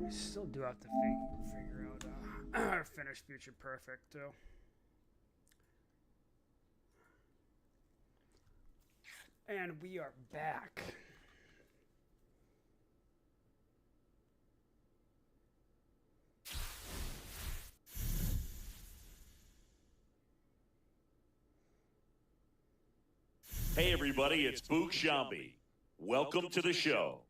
We still do have to figure out our finish future perfect too. And we are back. Hey everybody, it's Boog Shambi. Welcome to the show.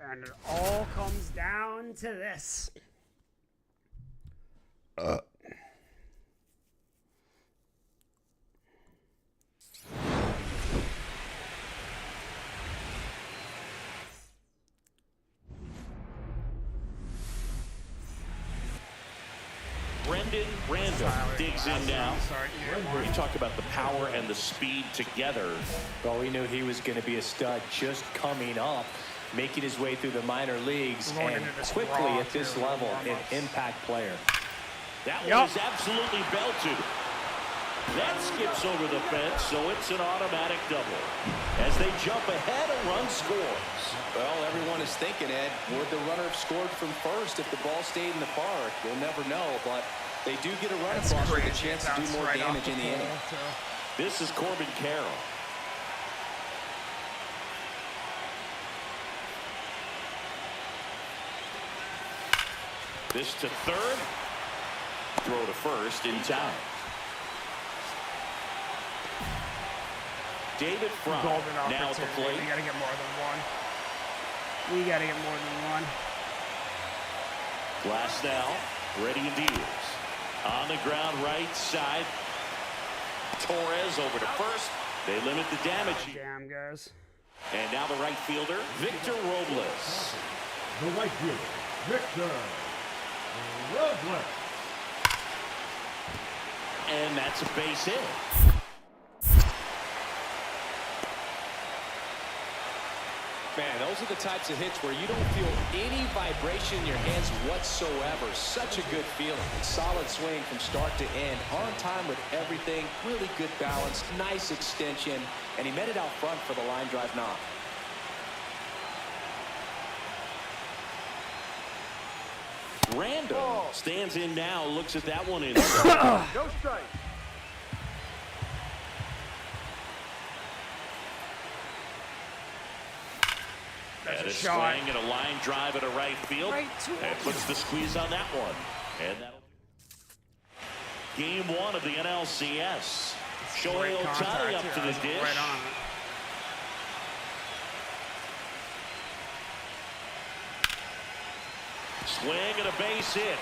And it all comes down to this. Brendan Randall digs in now. You talk about the power and the speed together. Well, we knew he was going to be a stud just coming up, making his way through the minor leagues, and quickly at this level, an impact player. That one is absolutely belted. That skips over the fence, so it's an automatic double. As they jump ahead, a run scores. Well, everyone is thinking, Ed, would the runner have scored from first if the ball stayed in the park? We'll never know, but they do get a run across with a chance to do more damage in the inning. This is Corbin Carroll. This to third. Throw to first in time. David Fry now at the plate. We gotta get more than one. We gotta get more than one. Glass now, ready and deals. On the ground right side. Torres over to first. They limit the damage. Damn, guys. And now the right fielder, Victor Robles. The right fielder, Victor Robles. And that's a base hit. Man, those are the types of hits where you don't feel any vibration in your hands whatsoever. Such a good feeling. Solid swing from start to end. On time with everything. Really good balance. Nice extension. And he met it out front for the line drive knock. Randall stands in now, looks at that one in. No strike. And a swing and a line drive at a right field. And puts the squeeze on that one. And that'll game one of the NLCS. Shohei Ohtani up to the dish. Right on it. Swing and a base hit.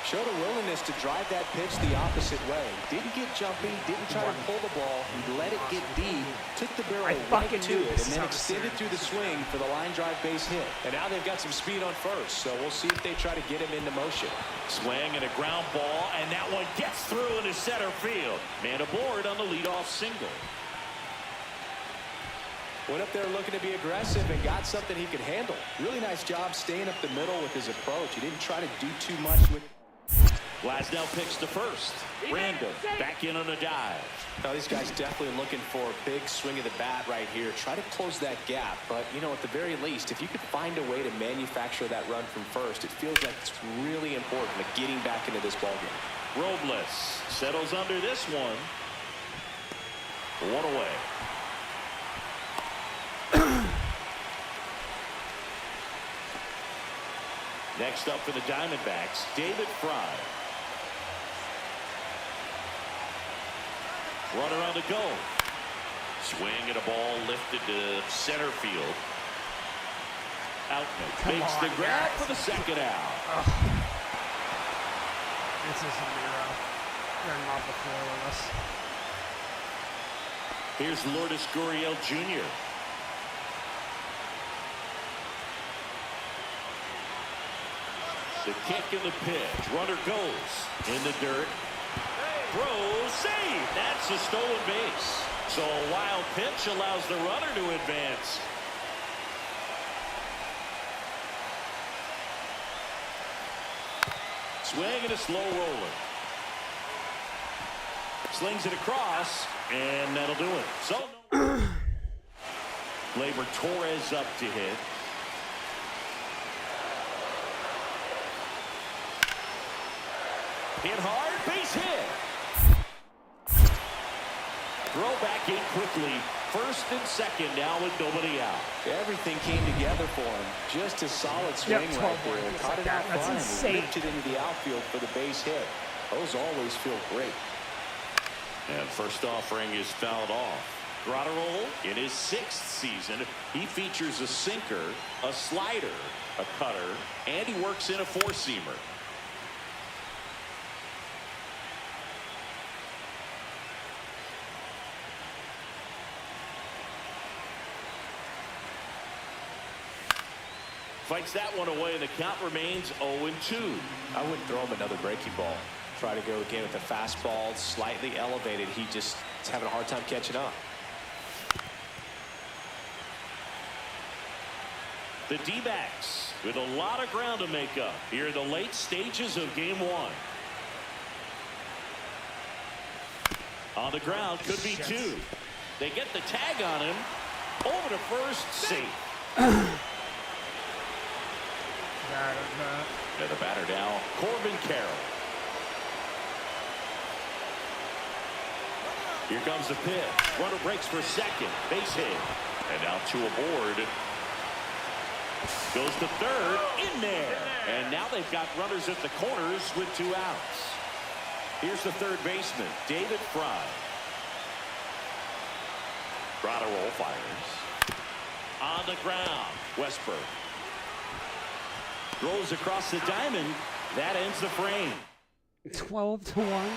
Showed a willingness to drive that pitch the opposite way. Didn't get jumpy, didn't try to pull the ball. He let it get deep, took the barrel right to it, and then extended through the swing for the line drive base hit. And now they've got some speed on first, so we'll see if they try to get him into motion. Swing and a ground ball, and that one gets through into center field. Man aboard on the leadoff single. Went up there looking to be aggressive and got something he could handle. Really nice job staying up the middle with his approach. He didn't try to do too much with Glasnow picks to first. Random back in on a dive. Now these guys definitely looking for a big swing of the bat right here. Try to close that gap. But, you know, at the very least, if you could find a way to manufacture that run from first, it feels like it's really important to getting back into this ballgame. Robles settles under this one. One away. Next up for the Diamondbacks, David Fry. Runner on the go. Swing and a ball lifted to center field. Outman makes the grab for the second out. This is a zero. They're not the floor with us. Here's Lourdes Gurriel Jr. The kick and the pitch. Runner goes in the dirt. Throws, save. That's a stolen base. So a wild pitch allows the runner to advance. Swing and a slow roller. Slings it across, and that'll do it. So Gleyber Torres up to hit. Hit hard, base hit. Throw back in quickly. First and second now with nobody out. Everything came together for him. Just a solid swing right there. Caught it out front and ripped it into the outfield for the base hit. Those always feel great. And first offering is fouled off. Grotterol in his 6th season. He features a sinker, a slider, a cutter, and he works in a 4-seamer. Fights that one away, and the count remains 0-2. I wouldn't throw him another breaking ball. Try to go again with the fastball, slightly elevated. He just is having a hard time catching up. The D-backs with a lot of ground to make up here in the late stages of game 1. On the ground, could be 2. They get the tag on him. Over to first, safe. And the batter now, Corbin Carroll. Here comes the pitch. Runner breaks for second. Base hit. And now 2 aboard. Goes to third. In there. And now they've got runners at the corners with 2 outs. Here's the third baseman, David Fry. Grotterol fires. On the ground, Westberg. Throws across the diamond. That ends the frame. 12-1.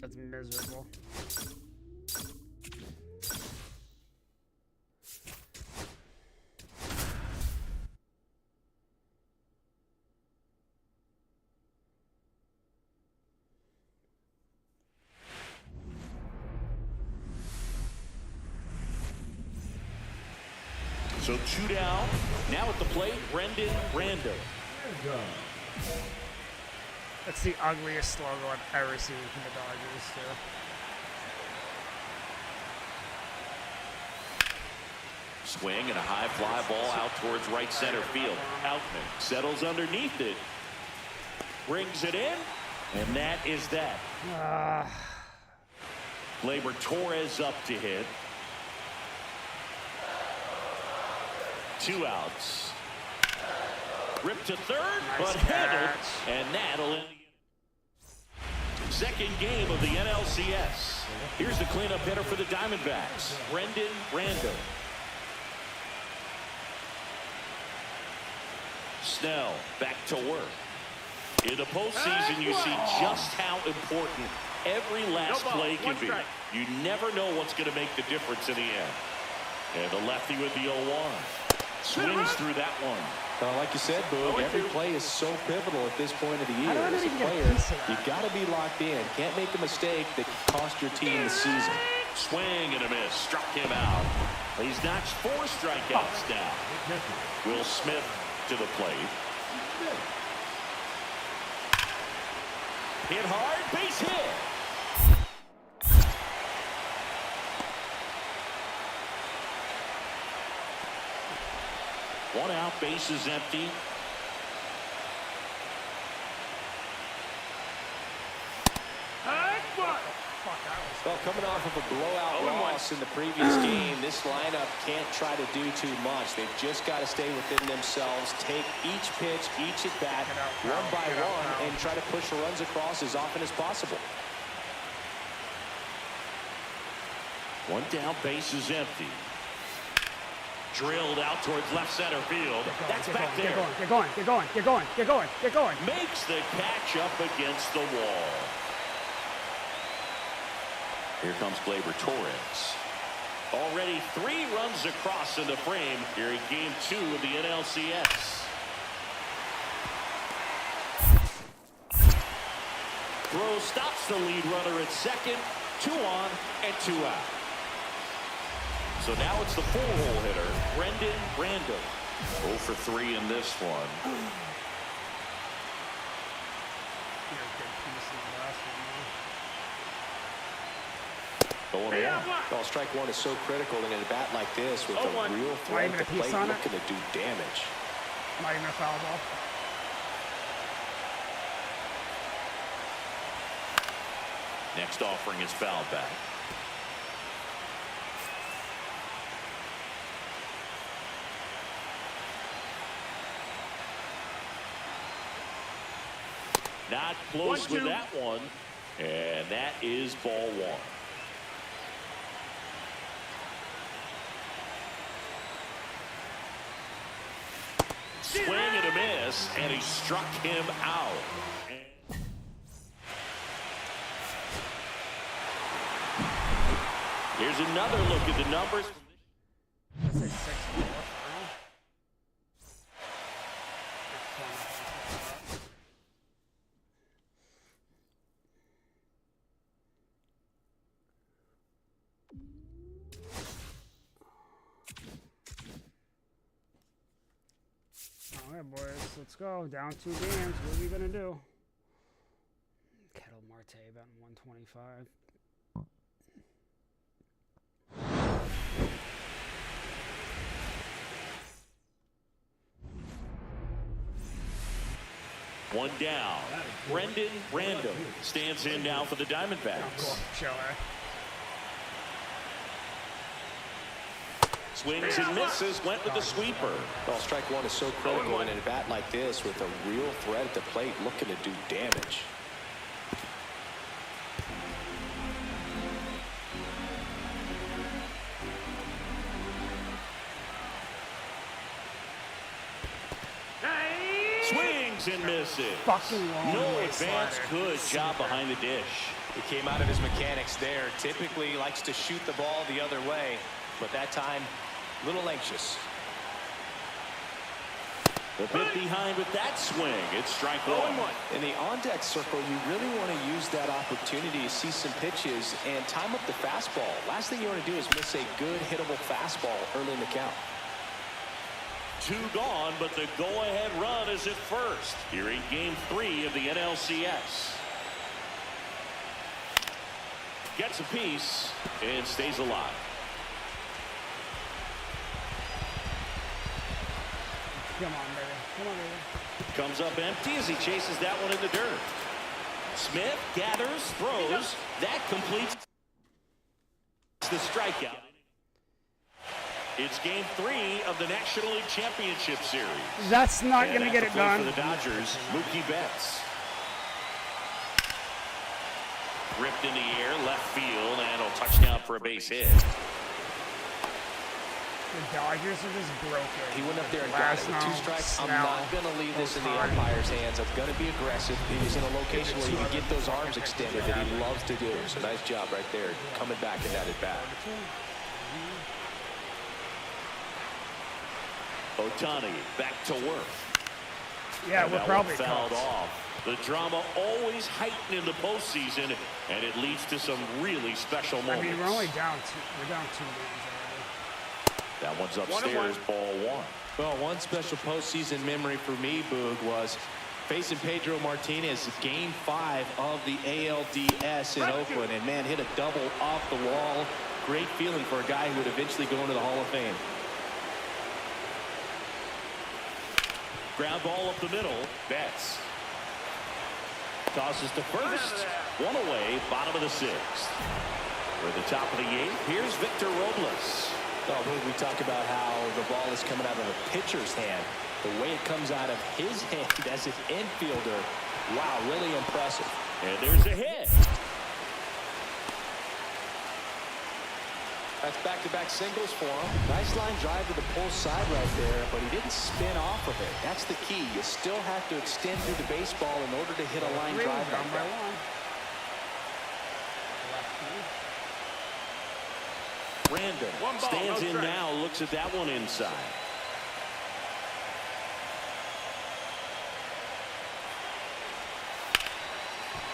That's miserable. So 2 down. Now at the plate, Brendan Rando. That's the ugliest logo I've ever seen from the Dodgers, too. Swing and a high fly ball out towards right center field. Outman settles underneath it. Brings it in. And that is that. Gleyber Torres up to hit. 2 outs. Ripped to third, but handled. And that'll end the second game of the NLCS. Here's the cleanup hitter for the Diamondbacks, Brendan Rando. Snell back to work. In the postseason, you see just how important every last play can be. You never know what's going to make the difference in the end. And the lefty with the 0-1. Swings through that one. Like you said, Boog, every play is so pivotal at this point of the year. As a player, you've got to be locked in. Can't make a mistake that could cost your team the season. Swing and a miss. Struck him out. He's notched 4 strikeouts now. Will Smith to the plate. Hit hard. Base hit. 1 out, base is empty. Well, coming off of a blowout loss in the previous game, this lineup can't try to do too much. They've just got to stay within themselves, take each pitch, each at bat, one by one, and try to push runs across as often as possible. 1 down, base is empty. Drilled out towards left center field. That's back there. Get going. Makes the catch up against the wall. Here comes Gleyber Torres. Already 3 runs across in the frame here in Game 2 of the NLCS. Throw stops the lead runner at second. 2 on and 2 out. So now it's the 4-hole hitter, Brendan Randall. 0 for 3 in this one. Well, strike one is so critical in a bat like this with a real threat at the plate looking to do damage. Not even a foul ball. Next offering is fouled back. Not close with that one. And that is ball 1. Swing and a miss, and he struck him out. Here's another look at the numbers. All right, boys, let's go. Down 2 games. What are we gonna do? Kettle Marte about 125. One down. Brendan Randall stands in now for the Diamondbacks. Swings and misses, went with the sweeper. Well, strike one is so critical in a bat like this with a real threat at the plate looking to do damage. Swings and misses. No advance. Good job behind the dish. He came out of his mechanics there. Typically likes to shoot the ball the other way, but that time, a little anxious. A bit behind with that swing. It's strike 1. In the on-deck circle, you really want to use that opportunity to see some pitches and time up the fastball. Last thing you want to do is miss a good hittable fastball early in the count. 2 gone, but the go-ahead run is at first here in Game 3 of the NLCS. Gets a piece and stays alive. Come on, baby. Come on, baby. Comes up empty as he chases that one in the dirt. Smith gathers, throws. That completes the strikeout. It's Game 3 of the National League Championship Series. That's not going to get it done. For the Dodgers, Mookie Betts. Ripped in the air, left field, and a touchdown for a base hit. The Dodgers are just broken. He went up there and got it with 2 strikes. I'm not going to leave this in the umpire's hands. I'm going to be aggressive. He was in a location where he could get those arms extended that he loves to do. So nice job right there, coming back in that at bat. Otani back to work. Yeah, And we're that probably one fouled close. off. The drama always heightened in the postseason, and it leads to some really special I moments. mean, we're only down two. We're down 2 games already. That one's upstairs, ball one. Well, one special postseason memory for me, Boog, was facing Pedro Martinez, Game 5 of the ALDS in Oakland, and man, hit a double off the wall. Great feeling for a guy who would eventually go into the Hall of Fame. Ground ball up the middle. Betts tosses to first. One away, bottom of the 6th. We're at the top of the 8th. Here's Victor Robles. Oh, Boog, we talk about how the ball is coming out of a pitcher's hand. The way it comes out of his hand as an infielder, wow, really impressive. And there's a hit. That's back-to-back singles for him. Nice line drive to the pull side right there, but he didn't spin off of it. That's the key. You still have to extend through the baseball in order to hit a line drive like that. Random stands in now, looks at that one inside.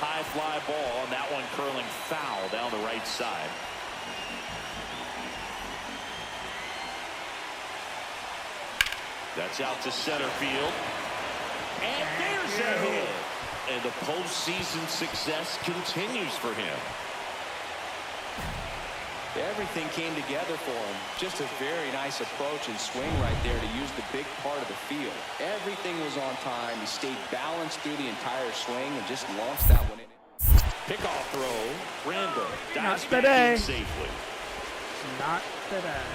High fly ball, and that one curling foul down the right side. That's out to center field. And there's a hit. And the postseason success continues for him. Everything came together for him. Just a very nice approach and swing right there to use the big part of the field. Everything was on time. He stayed balanced through the entire swing and just launched that one in. Pickoff throw. Random. Not Dives today. back in safely. Not today.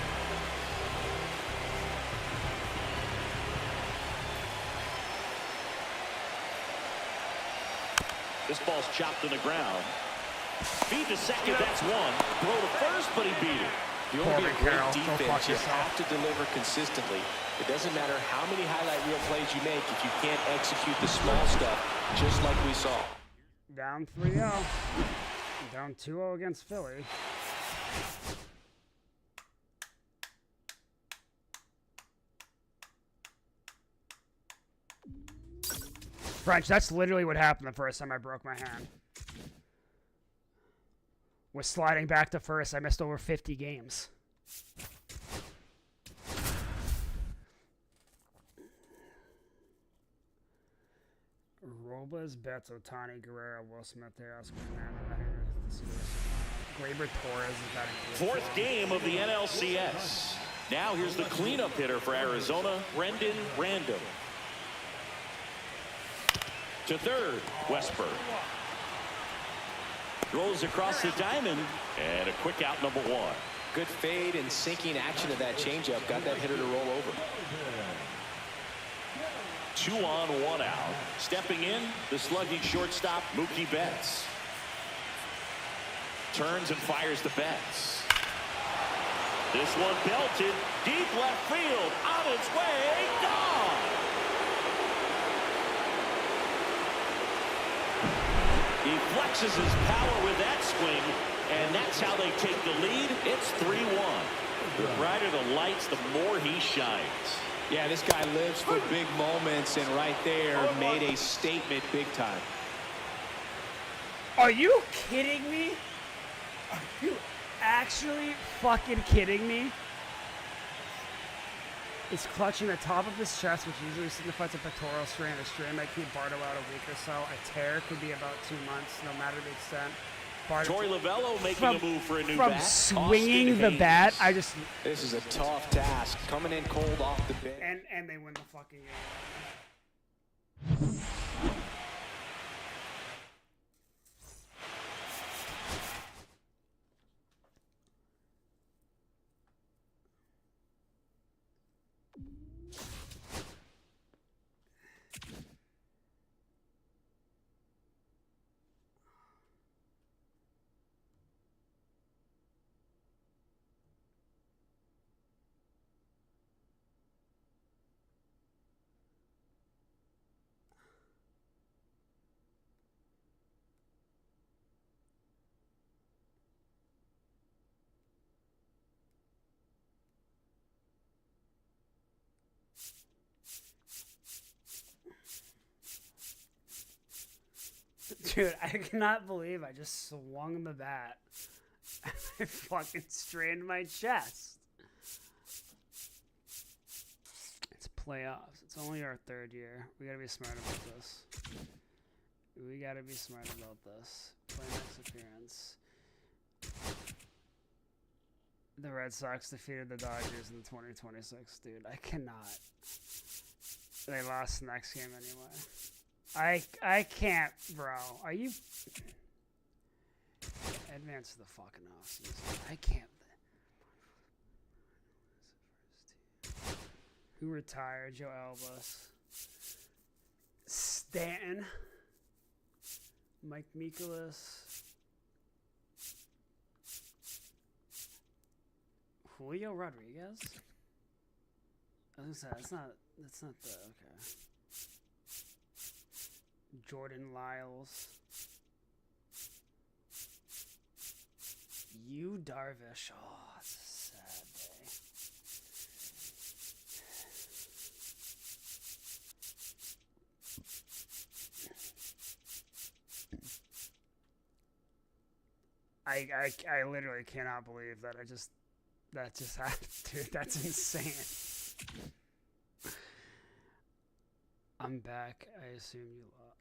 This ball's chopped in the ground. Feed to second, that's one. Throw to first, but he beat it. You want to be a great Carroll, go defense, fuck you yourself. have to deliver consistently. It doesn't matter how many highlight reel plays you make if you can't execute the small stuff, just like we saw. Down 3-0. Down 2-0 against Philly. French, that's literally what happened the first time I broke my hand. Was sliding back to first. I missed over 50 games. Robles, Betts, Otani, Guerrero, Will Smith, Oscar Hernandez, Gleyber Torres is batting fourth. Fourth game of the NLCS. Now here's the cleanup hitter for Arizona, Brendan Random. To third, Westberg. Rolls across the diamond, and a quick out, number 1. Good fade and sinking action of that changeup got that hitter to roll over. 2 on, 1 out. Stepping in, the slugging shortstop, Mookie Betts. Turns and fires to Betts. This one belted, deep left field, on its way, gone! He flexes his power with that swing, and that's how they take the lead. It's 3-1. The brighter the lights, the more he shines. Yeah, this guy lives for big moments, and right there made a statement big time. Are you kidding me? Are you actually fucking kidding me? Is clutching the top of his chest, which usually signifies a pectoral strain. A strain might keep Bardo out a week or so. A tear could be about 2 months, no matter the extent. Torey Lovello making a move for a new from bat. swinging Austin the Hayes. bat, I just This is a tough task. Coming in cold off the bench. and they win the fucking game. Dude, I cannot believe I just swung the bat. I fucking strained my chest. It's playoffs. It's only our 3rd year. We gotta be smart about this. We gotta be smart about this. Play next appearance. The Red Sox defeated the Dodgers in the 2026. Dude, I cannot. They lost the next game anyway. I can't, bro. Are you... Advance to the fucking offseason. I can't. Who retired? Joe Albus. Stanton. Mike Mikolas. Julio Rodriguez? I was gonna say, that's not the, okay. Jordan Lyles. Yu Darvish. Oh, it's a sad day. I literally cannot believe that that just happened, dude. That's insane. I'm back. I assume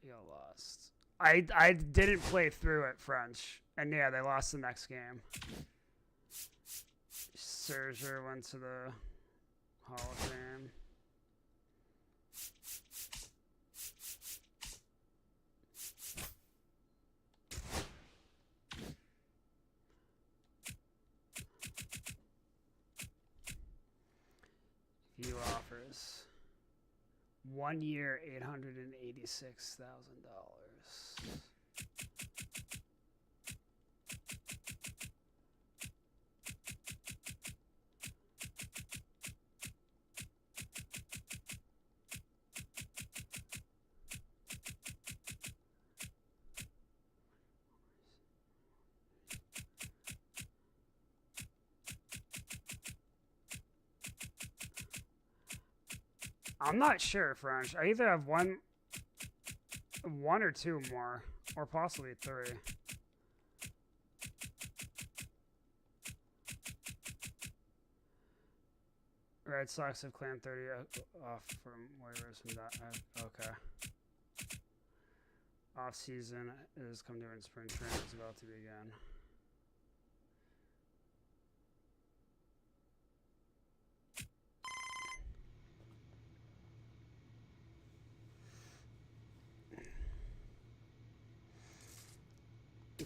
you lost. I didn't play through it, French. And yeah, they lost the next game. Serger went to the Hall of Fame. View offers. 1 year, $886,000. I'm not sure, French. I either have one or two more, or possibly 3. Red Sox have claimed 30 off from waivers from that. Okay. Off season is come during spring training. It's about to begin.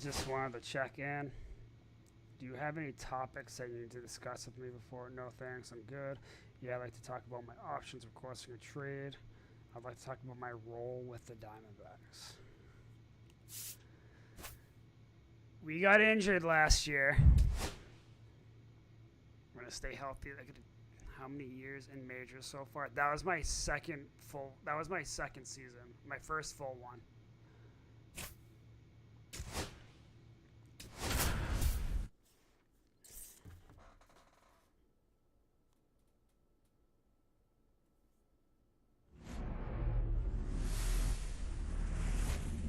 Just wanted to check in. Do you have any topics that you need to discuss with me before? No thanks, I'm good. Yeah, I'd like to talk about my options requesting a trade. I'd like to talk about my role with the Diamondbacks. We got injured last year. We're gonna stay healthy. How many years in majors so far? That was my second season. My first full one.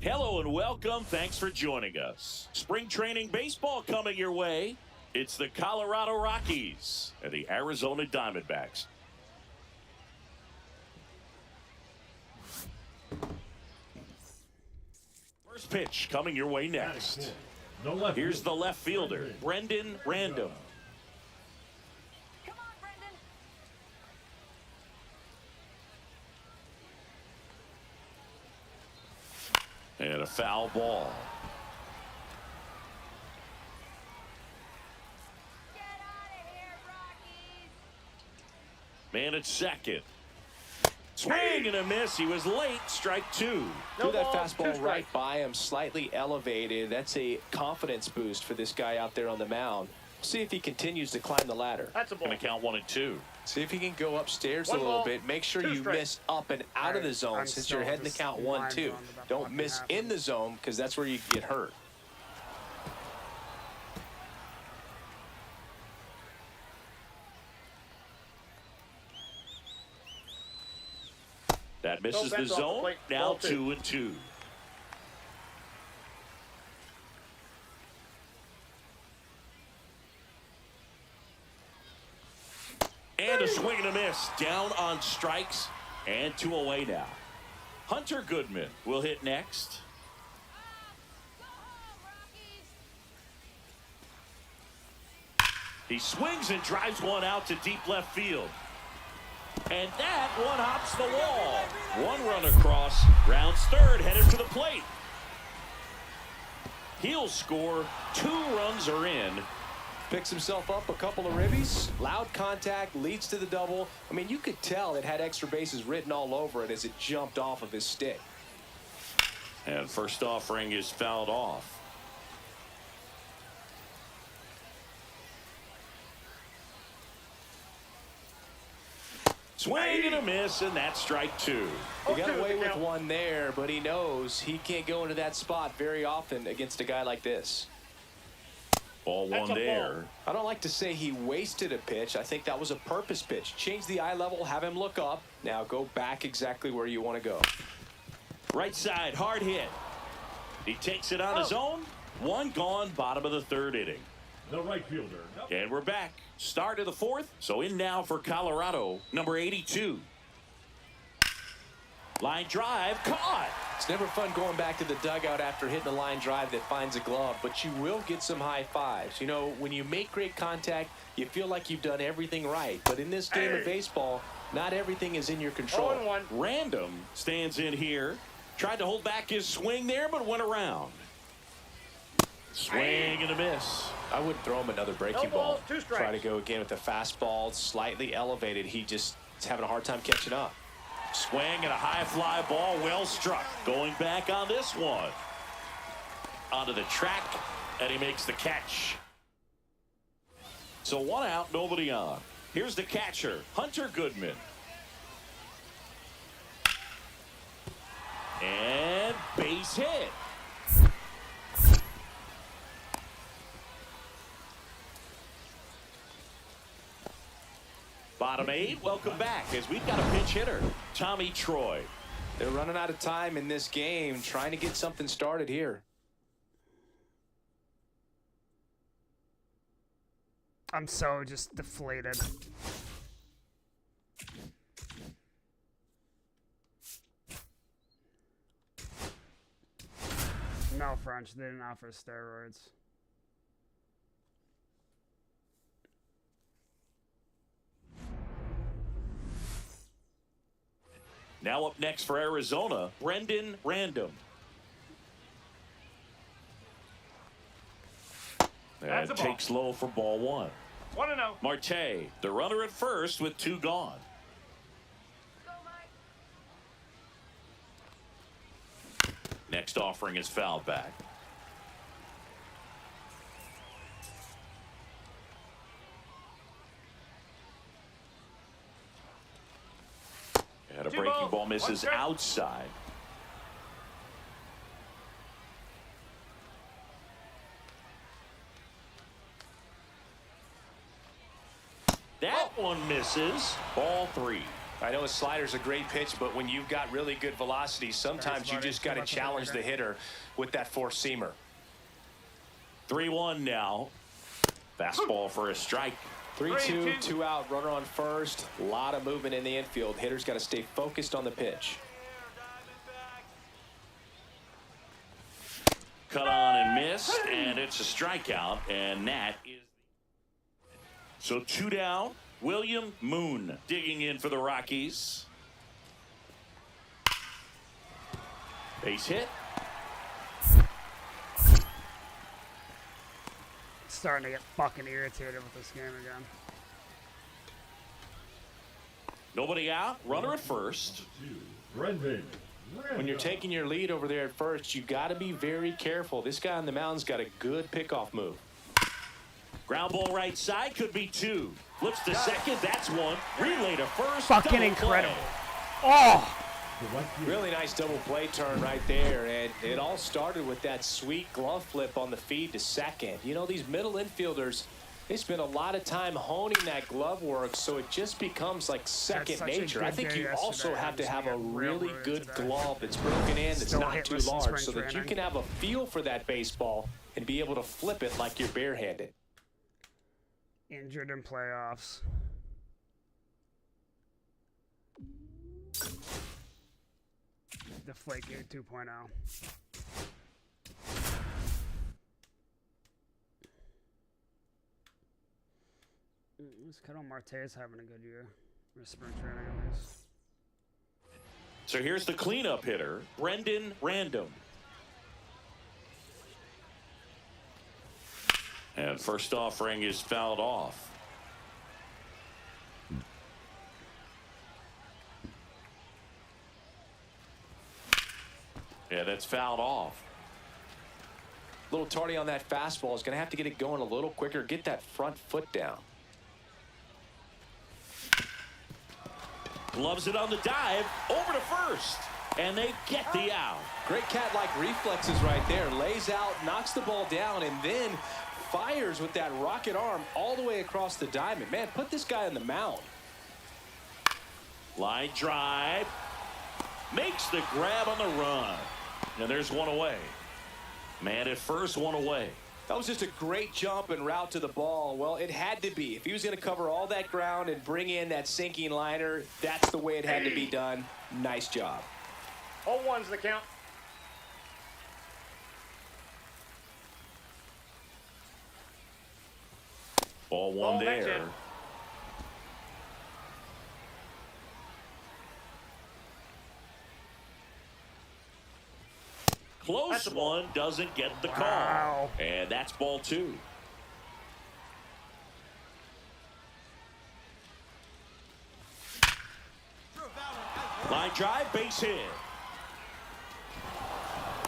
Hello and welcome. Thanks for joining us. Spring training baseball coming your way. It's the Colorado Rockies and the Arizona Diamondbacks. First pitch coming your way next. Here's the left fielder, Brendan Random. Come on, Brendan. And a foul ball. Get out of here, Rockies. Man at second. Swing and a miss. He was late. Strike 2. Threw that fastball right by him, slightly elevated. That's a confidence boost for this guy out there on the mound. See if he continues to climb the ladder. That's a ball. Going to count 1 and 2. See if he can go upstairs a little bit. Make sure you miss up and out of the zone since you're heading to count 1-2. Don't miss in the zone because that's where you get hurt. That misses the zone. Now 2 and 2. And a swing and a miss. Down on strikes and 2 away now. Hunter Goodman will hit next. Go home, Rockies. He swings and drives one out to deep left field. And that one hops the wall. 1 run across. Rounds third, headed for the plate. He'll score. 2 runs are in. Picks himself up a couple of ribbies. Loud contact, leads to the double. I mean, you could tell it had extra bases written all over it as it jumped off of his stick. And first offering is fouled off. Swing and a miss, and that's strike 2. He got away with one there, but he knows he can't go into that spot very often against a guy like this. Ball 1 there. I don't like to say he wasted a pitch. I think that was a purpose pitch. Change the eye level, have him look up. Now go back exactly where you want to go. Right side, hard hit. He takes it on his own. 1 gone, bottom of the 3rd inning. The right fielder. And we're back. Start of the 4th. So in now for Colorado, number 82. Line drive, caught. It's never fun going back to the dugout after hitting a line drive that finds a glove, but you will get some high fives. You know, when you make great contact, you feel like you've done everything right. But in this game of baseball, not everything is in your control. Random stands in here. Tried to hold back his swing there, but went around. Swing and a miss. I wouldn't throw him another breaking ball. Try to go again with the fastball, slightly elevated. He just is having a hard time catching up. Swing and a high fly ball, well struck. Going back on this one. Onto the track, and he makes the catch. So 1 out, nobody on. Here's the catcher, Hunter Goodman. And base hit. Bottom 8, welcome back as we've got a pinch hitter, Tommy Troy. They're running out of time in this game, trying to get something started here. I'm so just deflated. No, French, they didn't offer steroids. Now up next for Arizona, Brendan Random. And takes low for ball 1. 1-0. Marte, the runner at first with 2 gone. Go, Mike. Next offering is fouled back. And a breaking ball misses outside. That one misses. Ball 3. I know a slider's a great pitch, but when you've got really good velocity, sometimes you just got to challenge the hitter with that four-seamer. 3-1 now. Fastball for a strike. 3-2, 2 out, runner on first. A lot of movement in the infield. Hitter's got to stay focused on the pitch. Cut on and missed, and it's a strikeout, and that is. So 2 down. William Moon digging in for the Rockies. Base hit. Starting to get fucking irritated with this game again. Nobody out. Runner at first. Brendan. When you're taking your lead over there at first, you got to be very careful. This guy on the mound's got a good pickoff move. Ground ball right side, could be 2. Flips to second, that's 1. Relay to first. Fucking double incredible. play. Oh! Really nice double play turn right there, and it all started with that sweet glove flip on the feed to second. You know, these middle infielders, they spend a lot of time honing that glove work, so it just becomes like second nature. I think you also have to have a really good glove that's broken in, that's not too large, so that you can have a feel for that baseball and be able to flip it like you're barehanded. Injured in playoffs. Deflategate 2.0. This Kettle Marte is having a good year. For spring training at least. So here's the cleanup hitter, Brendan Random. And first offering is fouled off. Yeah, that's fouled off. A little tardy on that fastball. Is going to have to get it going a little quicker. Get that front foot down. Gloves it on the dive, over to first, and they get the out. Great cat-like reflexes right there. Lays out, knocks the ball down, and then fires with that rocket arm all the way across the diamond. Man, put this guy on the mound. Line drive, makes the grab on the run, and there's one away. Man at first, one away. That was just a great jump and route to the ball. Well, it had to be. If he was going to cover all that ground and bring in that sinking liner, that's the way it had to be done. Nice job. 0-1's the count. Ball one that's there. it. Close one, doesn't get the call. Wow. And that's ball two. Line drive, base hit.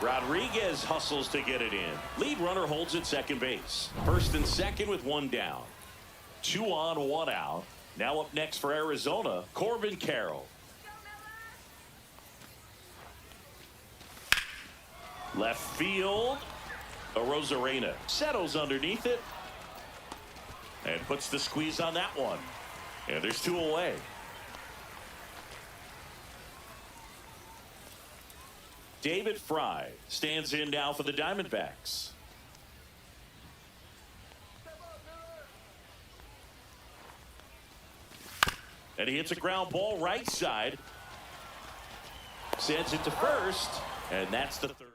Rodriguez hustles to get it in. Lead runner holds at second base. First and second with one down. 2 on, 1 out. Now up next for Arizona, Corbin Carroll. Left field, Arozarena settles underneath it and puts the squeeze on that one. And there's 2 away. David Fry stands in now for the Diamondbacks. And he hits a ground ball right side. Sends it to first, and that's the third.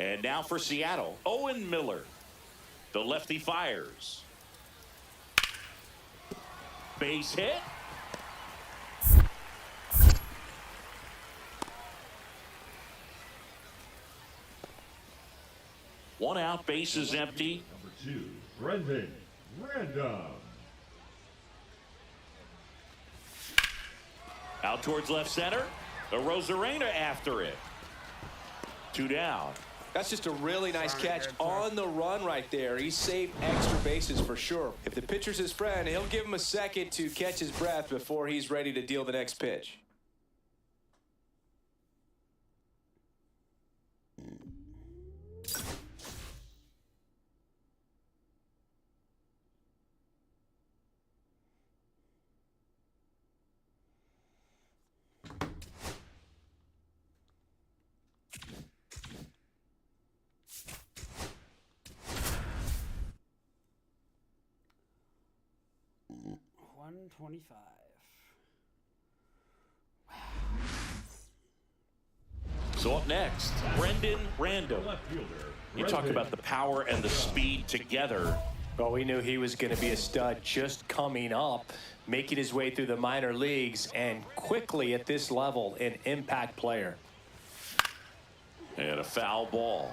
And now for Seattle, Owen Miller. The lefty fires. Base hit. One out, base is empty. Number 2, Brendan Random. Out towards left center. Arozarena after it. 2 down. That's just a really nice catch on the run right there. He saved extra bases for sure. If the pitcher's his friend, he'll give him a second to catch his breath before he's ready to deal the next pitch. $125. So up next, Brendan Random. Left fielder. You talk Brendan. about the power and the speed together. Well, we knew he was going to be a stud just coming up, making his way through the minor leagues, and quickly at this level, an impact player. And a foul ball.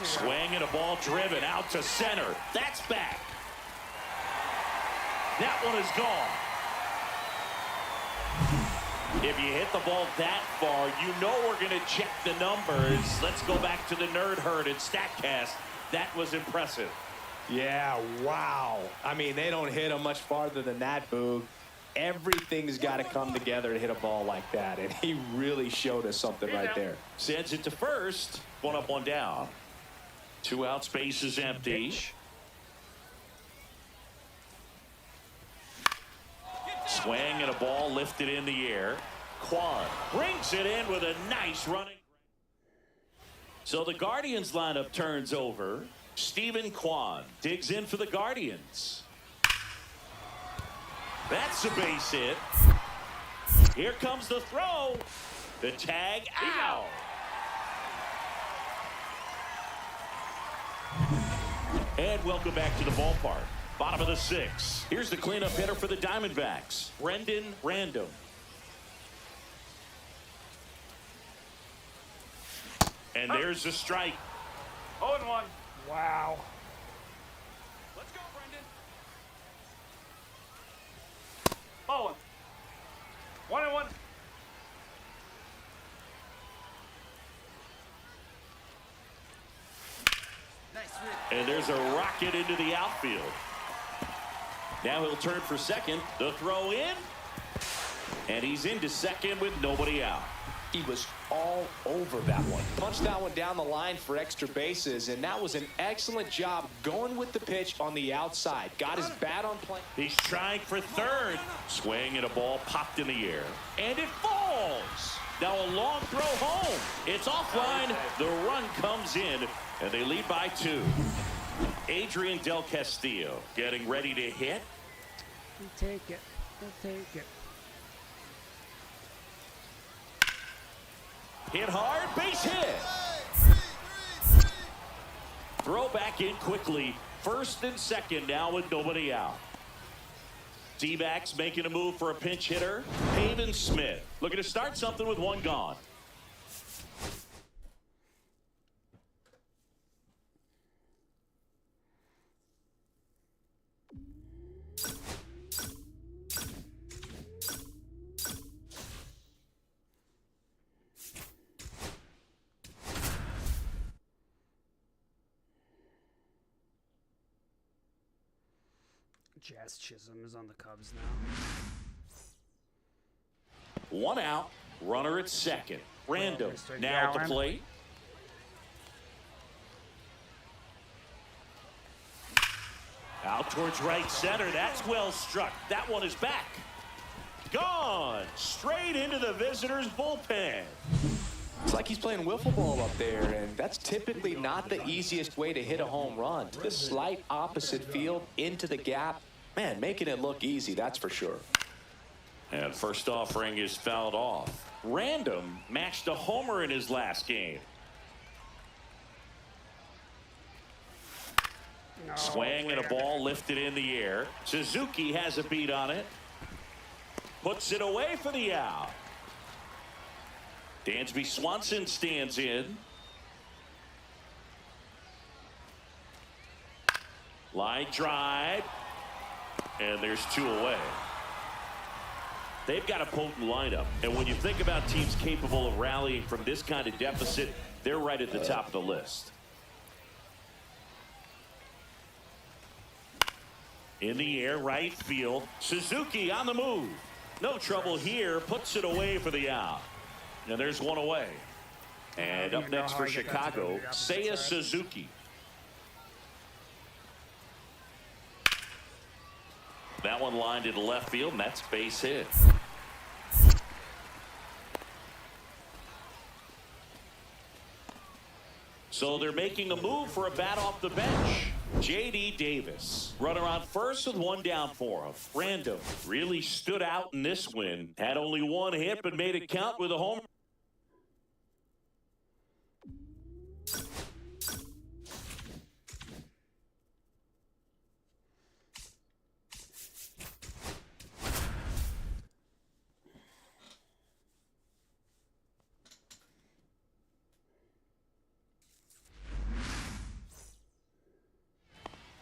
Swing and a ball driven out to center. That's back. That one is gone. If you hit the ball that far, you know we're going to check the numbers. Let's go back to the Nerd Herd and StatCast. That was impressive. Yeah, wow. I mean, they don't hit him much farther than that, Boog. Everything's got to come together to hit a ball like that, and he really showed us something right there. Sends it to first. 1 up, 1 down. 2 out, space is empty. Swing and a ball lifted in the air. Quan brings it in with a nice running. So the Guardians lineup turns over. Stephen Kwan digs in for the Guardians. That's a base hit. Here comes the throw. The tag out. And welcome back to the ballpark. Bottom of the 6th. Here's the cleanup hitter for the Diamondbacks, Brendan Random. And there's the strike. 0-1. Wow. Let's go, Brendan. 0-1. 1-1. And there's a rocket into the outfield. Now he'll turn for second. The throw in. And he's into second with nobody out. He was all over that one. Punched that one down the line for extra bases, and that was an excellent job going with the pitch on the outside. Got his bat on plane. He's trying for third. Swing and a ball popped in the air. And it falls. Now a long throw home. It's offline. The run comes in, and they lead by 2. Adrian Del Castillo getting ready to hit. He'll take it. He'll take it. Hit hard, base hit. Throw back in quickly. First and second now with nobody out. D-backs making a move for a pinch hitter. Pavin Smith looking to start something with one gone. Jazz Chisholm is on the Cubs now. 1 out. Runner at second. Random Mr. now at the Gallen. plate. Out towards right center. That's well struck. That one is back. Gone. Straight into the visitors' bullpen. It's like he's playing wiffle ball up there, and that's typically not the easiest way to hit a home run. The slight opposite field into the gap. Man, making it look easy, that's for sure. And first offering is fouled off. Random matched a homer in his last game. No, Swing and a ball lifted in the air. Suzuki has a beat on it. Puts it away for the out. Dansby Swanson stands in. Line drive. And there's 2 away. They've got a potent lineup. And when you think about teams capable of rallying from this kind of deficit, they're right at the top of the list. In the air, right field. Suzuki on the move. No trouble here. Puts it away for the out. And there's 1 away. And up next for Chicago, Seiya Suzuki. That one lined into left field, and that's base hit. So they're making a move for a bat off the bench. J.D. Davis, runner on first with 1 down for him. Random really stood out in this win. Had only 1 hit, but made it count with a home.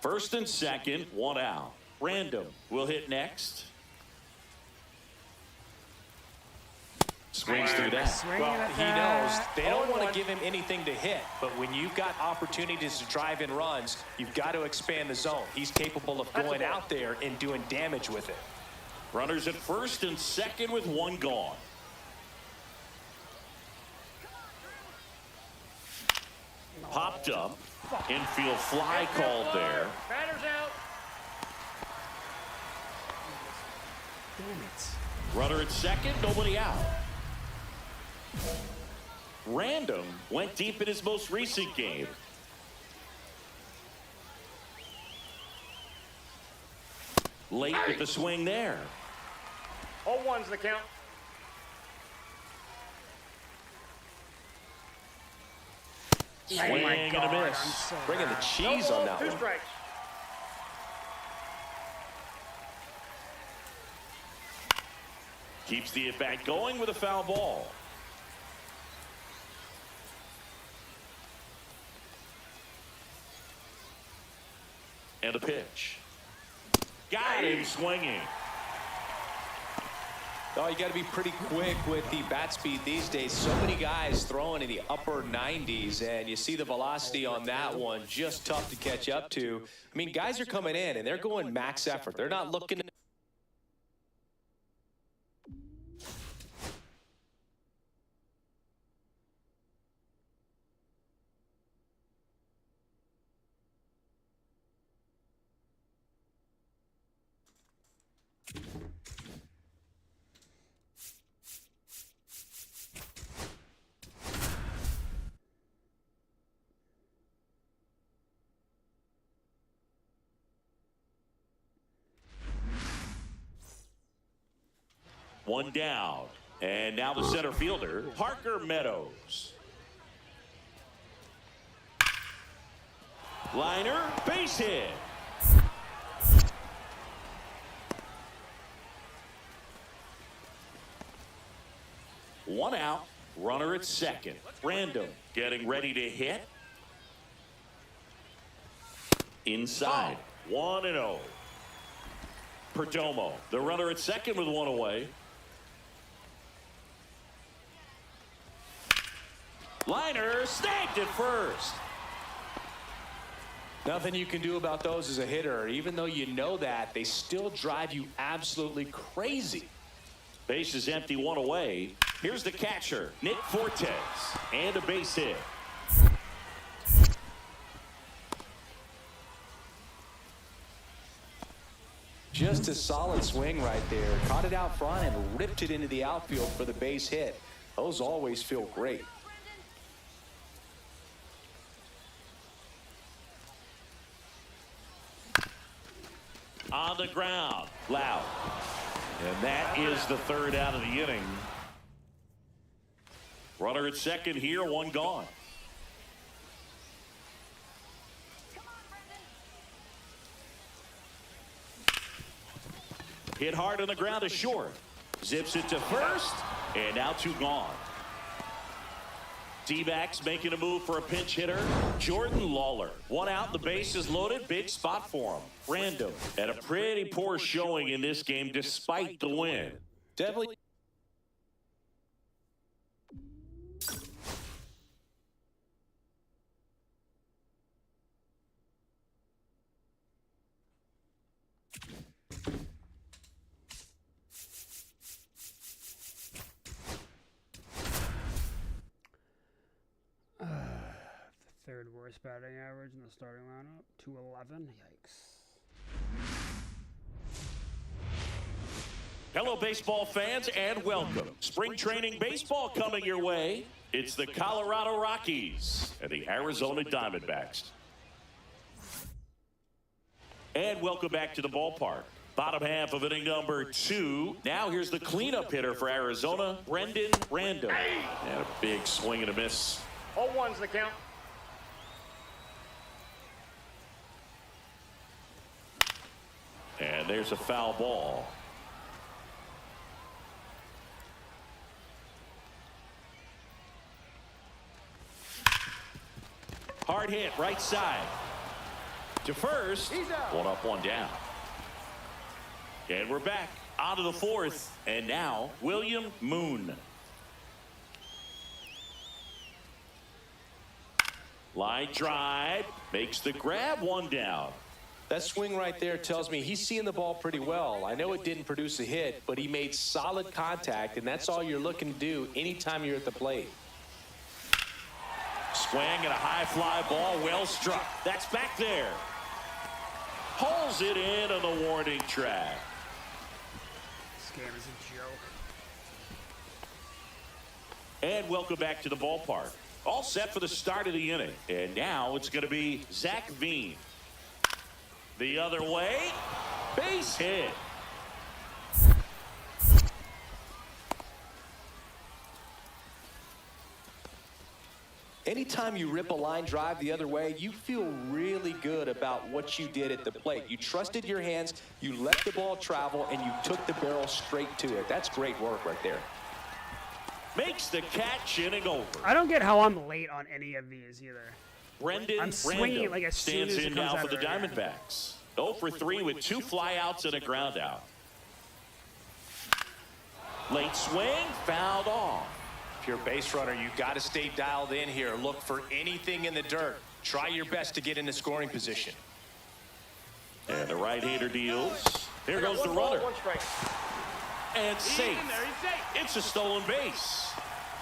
First and second, 1 out. Random will hit next. Swings through that. Well, he knows they don't want to give him anything to hit, but when you've got opportunities to drive in runs, you've got to expand the zone. He's capable of going out there and doing damage with it. Runners at first and second with 1 gone. Popped up. Infield fly called there. Batter's out. Damn it. Runner at second, nobody out. Random went deep in his most recent game. Late with the swing there. 0-1's the count. Swing and a miss. So Bringing the bad. cheese on that 2 one. strikes. Keeps the at-bat going with a foul ball. And a pitch. Got him swinging. Oh, you got to be pretty quick with the bat speed these days. So many guys throwing in the upper 90s, and you see the velocity on that one, just tough to catch up to. I mean, guys are coming in, and they're going max effort. They're not looking to... One down. And now the center fielder, Parker Meadows. Liner, base hit. One out, runner at second. Random getting ready to hit. Inside, 1-0. Perdomo, the runner at second with one away. Liner snagged at first. Nothing you can do about those as a hitter. Even though you know that, they still drive you absolutely crazy. Base is empty, one away. Here's the catcher, Nick Fortes, and a base hit. Just a solid swing right there. Caught it out front and ripped it into the outfield for the base hit. Those always feel great. On the ground, Loud. And that is the third out of the inning. Runner at second here, one gone. Hit hard on the ground to short. Zips it to first, and now two gone. D-backs making a move for a pinch hitter, Jordan Lawler. One out, the base is loaded, big spot for him. Random had a pretty poor showing in this game despite the win. Definitely. Third worst batting average in the starting lineup, 211. Yikes. Hello, baseball fans, and welcome. Spring training baseball coming your way. It's the Colorado Rockies and the Arizona Diamondbacks. And welcome back to the ballpark. Bottom half of inning number 2. Now here's the cleanup hitter for Arizona, Brendan Random. And a big swing and a miss. 0-1's the count. And there's a foul ball. Hard hit, right side. To first. One up, one down. And we're back onto the fourth. And now, William Moon. Line drive. Makes the grab, one down. That swing right there tells me he's seeing the ball pretty well. I know it didn't produce a hit, but he made solid contact, and that's all you're looking to do anytime you're at the plate. Swing and a high fly ball, well struck. That's back there. Pulls it in on the warning track. This game is a joke. And welcome back to the ballpark. All set for the start of the inning. And now it's going to be Zach Veen. The other way, base hit. Anytime you rip a line drive the other way, you feel really good about what you did at the plate. You trusted your hands, you let the ball travel, and you took the barrel straight to it. That's great work right there. Makes the catch, inning over. I don't get how I'm late on any of these either. Brendan I'm swinging Random like as soon stands as it in comes now out for the of her hand. Diamondbacks. 0 for 3 with 2 flyouts and a ground out. Late swing, fouled off. If you're a base runner, you got to stay dialed in here. Look for anything in the dirt. Try your best to get into scoring position. And the right-hander deals. Here goes the One ball, runner. one strike. And safe. It's a stolen base.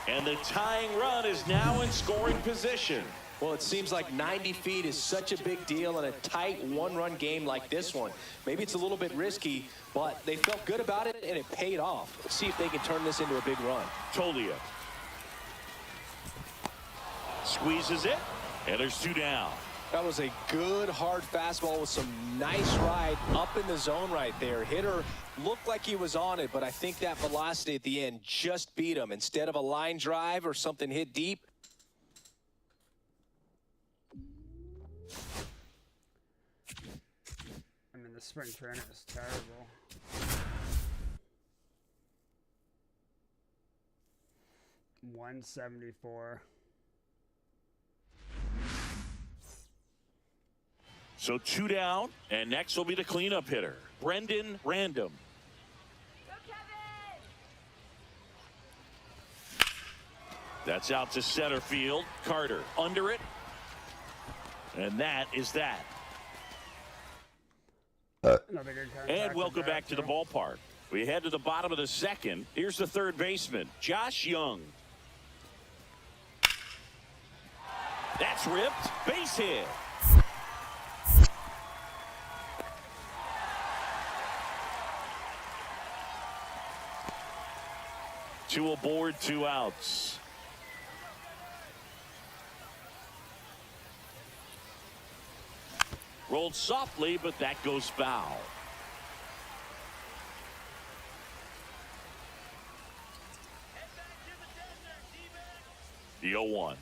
And the tying run is now in scoring position. Well, it seems like 90 feet is such a big deal in a tight one-run game like this one. Maybe it's a little bit risky, but they felt good about it, and it paid off. Let's see if they can turn this into a big run. Tolia squeezes it, and there's 2 down. That was a good, hard fastball with some nice ride up in the zone right there. Hitter looked like he was on it, but I think that velocity at the end just beat him. Instead of a line drive or something hit deep, I mean, the spring training is terrible. $174. So 2 down, and next will be the cleanup hitter, Brendan Random. That's out to center field. Carter under it. And that is that. Another good contact. And welcome back to the ballpark. We head to the bottom of the second. Here's the third baseman, Josh Young. That's ripped. Base hit. Two aboard, 2 outs. Rolled softly, but that goes foul. The 0-1.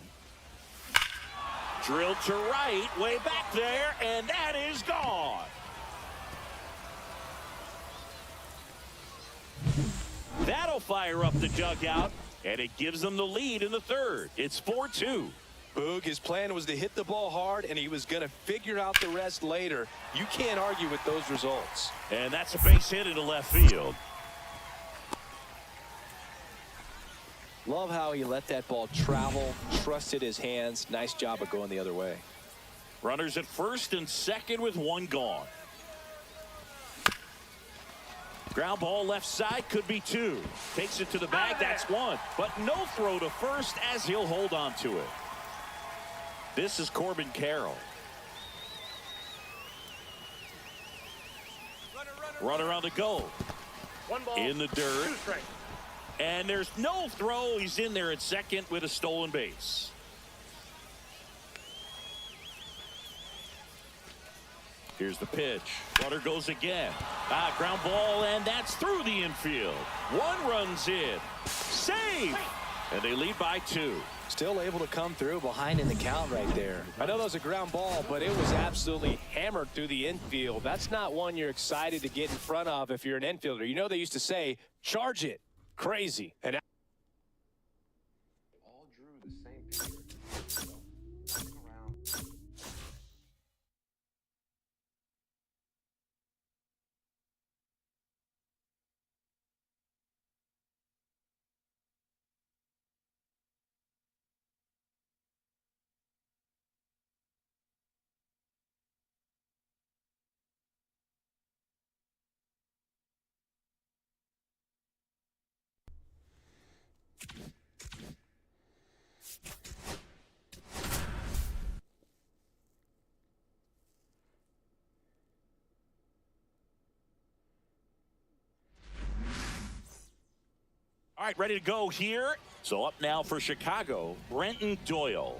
Drilled to right, way back there, and that is gone. That'll fire up the dugout, and it gives them the lead in the third. It's 4-2. Boog, his plan was to hit the ball hard, and he was going to figure out the rest later. You can't argue with those results. And that's a base hit into left field. Love how he let that ball travel, trusted his hands. Nice job of going the other way. Runners at first and second with 1 gone. Ground ball left side, could be 2. Takes it to the bag, that's 1. But no throw to first as he'll hold on to it. This is Corbin Carroll. Runner on the go. One ball, In the dirt. 2 strikes. And there's no throw. He's in there at second with a stolen base. Here's the pitch. Runner goes again. Ground ball, and that's through the infield. 1 runs in. Save! And they lead by 2. Still able to come through behind in the count right there. I know that was a ground ball, but it was absolutely hammered through the infield. That's not one you're excited to get in front of if you're an infielder. You know they used to say, charge it. Crazy. And all drew the same picture. So, look around. All right, ready to go here. So up now for Chicago, Brenton Doyle.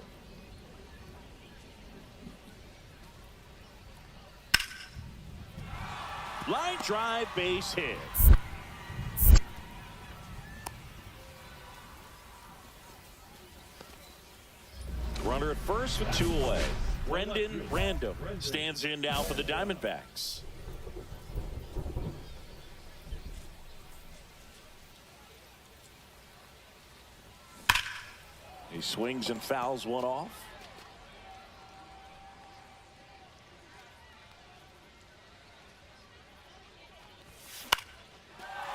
Line drive, base hit. Runner at first with 2 away. Brendan Random stands in now for the Diamondbacks. He swings and fouls one off.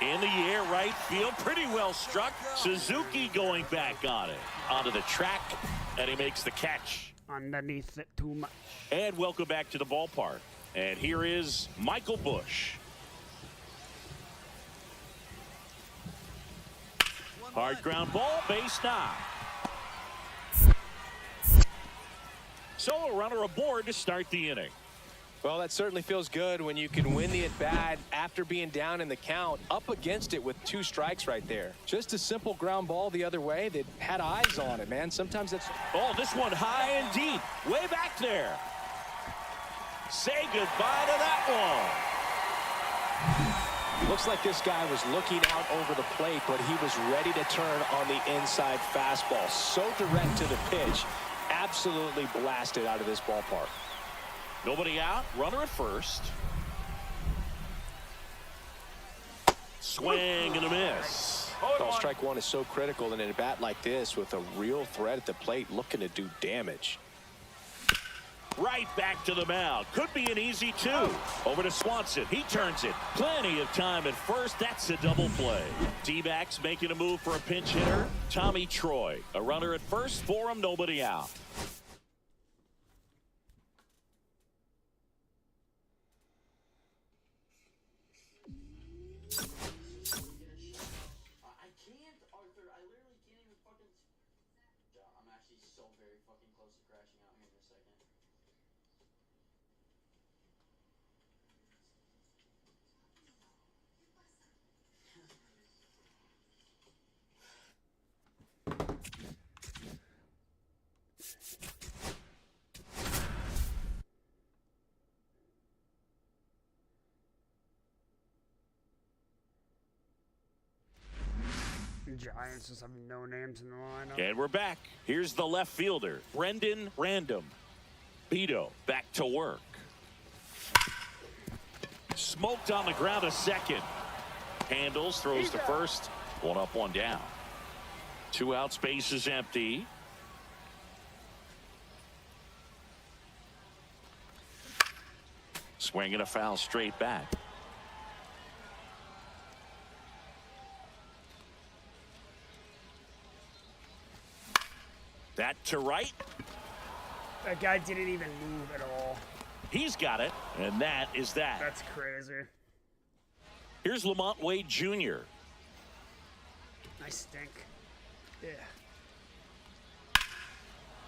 In the air, right field, pretty well struck. Suzuki going back on it. Onto the track, and he makes the catch. Underneath it too much. And welcome back to the ballpark. And here is Michael Busch. Hard ground ball, base knock. So a runner aboard to start the inning. Well, that certainly feels good when you can win the at-bat after being down in the count, up against it with 2 strikes right there. Just a simple ground ball the other way that had eyes on it, man. Sometimes that's... Oh, this one high and deep, way back there. Say goodbye to that one. Looks like this guy was looking out over the plate, but he was ready to turn on the inside fastball. So direct to the pitch. Absolutely blasted out of this ballpark. Nobody out, runner at first. Swing and a miss. Call strike 1 is so critical in a bat like this with a real threat at the plate looking to do damage. Right back to the mound. Could be an easy 2. Over to Swanson. He turns it. Plenty of time at first. That's a double play. D-backs making a move for a pinch hitter. Tommy Troy. A runner at first for him. Nobody out. Giants just have no names in the lineup. And we're back. Here's the left fielder, Brendan Random. Beto back to work. Smoked on the ground a second. Handles, throws to first. 1 up, 1 down. 2 out, space is empty. Swing and a foul straight back. That to right. That guy didn't even move at all. He's got it, and that is that. That's crazy. Here's Lamont Wade Jr. I stink. Yeah.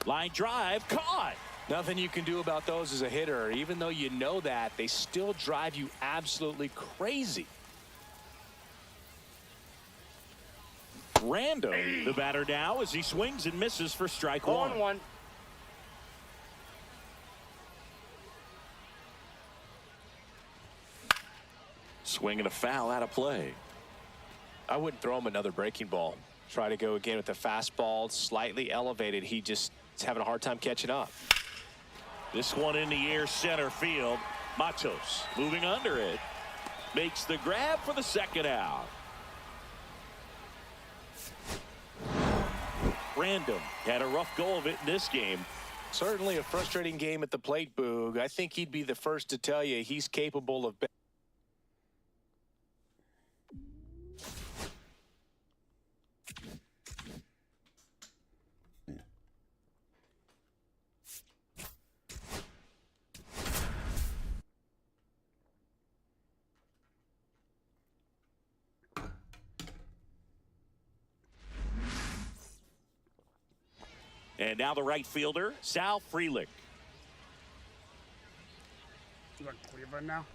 Line drive, caught. Nothing you can do about those as a hitter. Even though you know that, they still drive you absolutely crazy. Random, the batter now as he swings and misses for strike 1. 1. Swing and a foul out of play. I wouldn't throw him another breaking ball. Try to go again with the fastball, slightly elevated. He just is having a hard time catching up. This one in the air, center field. Matos moving under it. Makes the grab for the second out. Random had a rough go of it in this game. Certainly a frustrating game at the plate, Boog. I think he'd be the first to tell you he's capable of... And now the right fielder, Sal Frelick. You want Cleveland now?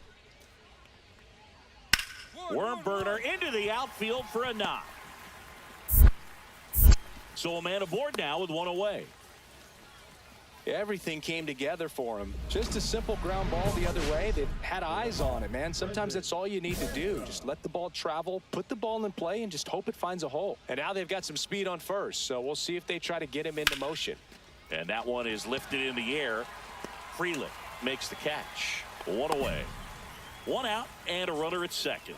Worm burner into the outfield for a knock. So a man aboard now with one away. Everything came together for him. Just a simple ground ball the other way. They had eyes on it, man. Sometimes that's all you need to do. Just let the ball travel, put the ball in play, and just hope it finds a hole. And now they've got some speed on first, so we'll see if they try to get him into motion. And that one is lifted in the air. Freeland makes the catch. One away. One out and a runner at second.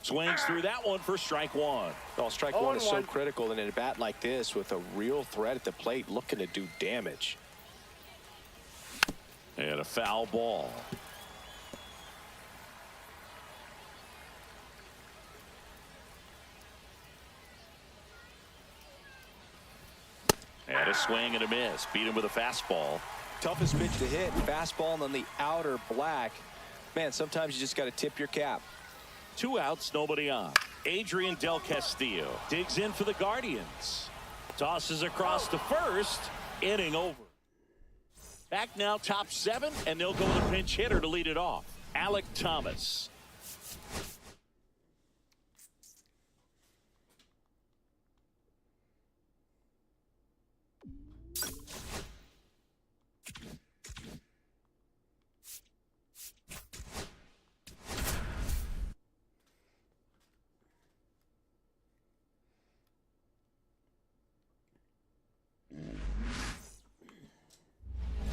Swings through that one for strike one. Well, strike one is so critical in a bat like this with a real threat at the plate looking to do damage. And a foul ball. And a swing and a miss. Beat him with a fastball. Toughest pitch to hit, fastball on the outer black. Man, sometimes you just got to tip your cap. 2 outs, nobody on. Adrian Del Castillo digs in for the Guardians. Tosses across to first. Inning over. Back now, top 7, and they'll go with a pinch hitter to lead it off. Alec Thomas.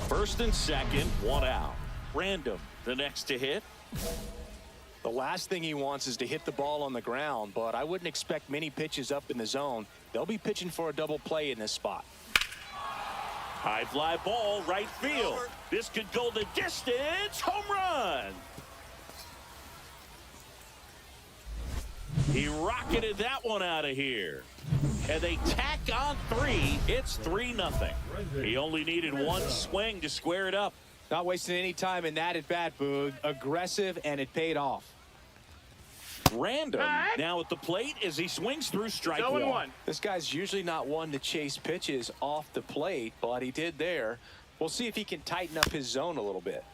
First and second, 1 out. Random, the next to hit. The last thing he wants is to hit the ball on the ground, but I wouldn't expect many pitches up in the zone. They'll be pitching for a double play in this spot. High fly ball, right field. This could go the distance. Home run. He rocketed that one out of here. And they tack on 3. It's 3-0. He only needed one swing to square it up. Not wasting any time in that at bat, Boog. Aggressive, and it paid off. Random now at the plate as he swings through strike one. This guy's usually not one to chase pitches off the plate, but he did there. We'll see if he can tighten up his zone a little bit.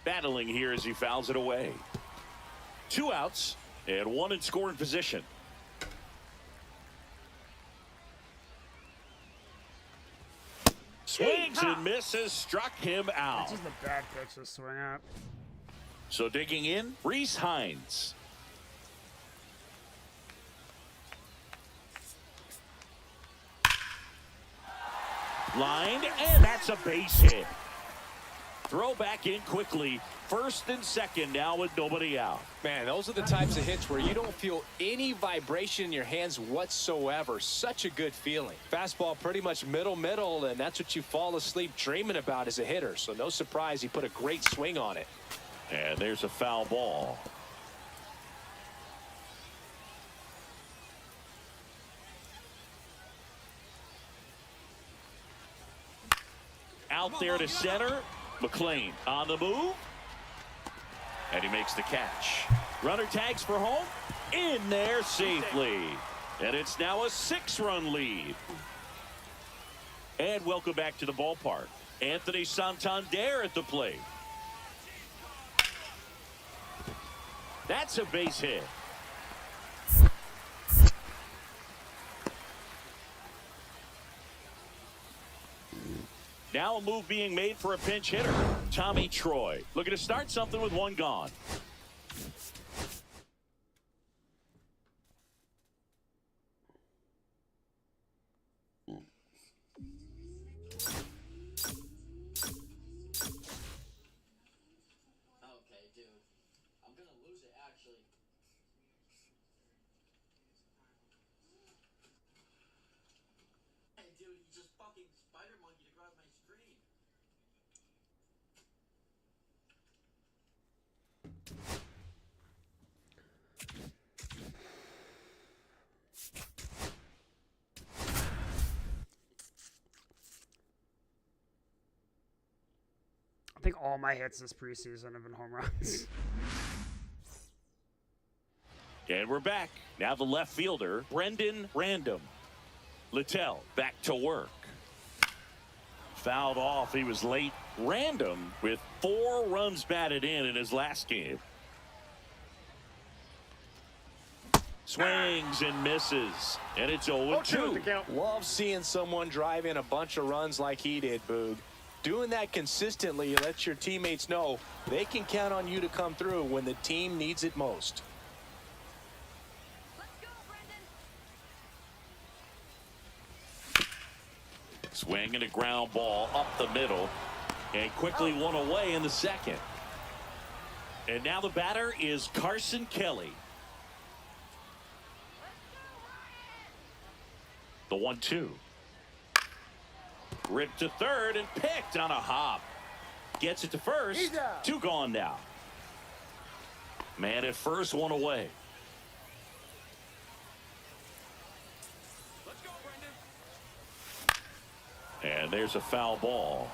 Battling here as he fouls it away. 2 outs and 1 in scoring position. Swings and misses, struck him out. This is the bad pitch to swing at. So digging in, Reese Hines. Lined, and that's a base hit. Throw back in quickly. First and second now with nobody out. Man, those are the types of hits where you don't feel any vibration in your hands whatsoever. Such a good feeling. Fastball pretty much middle, and that's what you fall asleep dreaming about as a hitter. So no surprise he put a great swing on it. And there's a foul ball. Out there to center. McLean on the move. And he makes the catch. Runner tags for home. In there safely. And it's now a 6-run lead. And welcome back to the ballpark. Anthony Santander at the plate. That's a base hit. Now a move being made for a pinch hitter. Tommy Troy looking to start something with 1 gone. Okay, dude. I'm gonna lose it, actually. Hey, dude, you just fucking spider monkey to grab my screen. I think all my hits this preseason have been home runs. And we're back. Now the left fielder, Brendan Random. Littell back to work. Fouled off. He was late. Random with 4 runs batted in his last game. Swings and misses, and it's 0-2. Love seeing someone drive in a bunch of runs like he did, Boog. Doing that consistently lets your teammates know they can count on you to come through when the team needs it most. Let's go, Brendan. Swing and a ground ball up the middle, and quickly one away in the second. And now the batter is Carson Kelly. The 1-2. Ripped to third and picked on a hop. Gets it to first. 2 gone now. Man at first, 1 away. Let's go, Brendan. And there's a foul ball.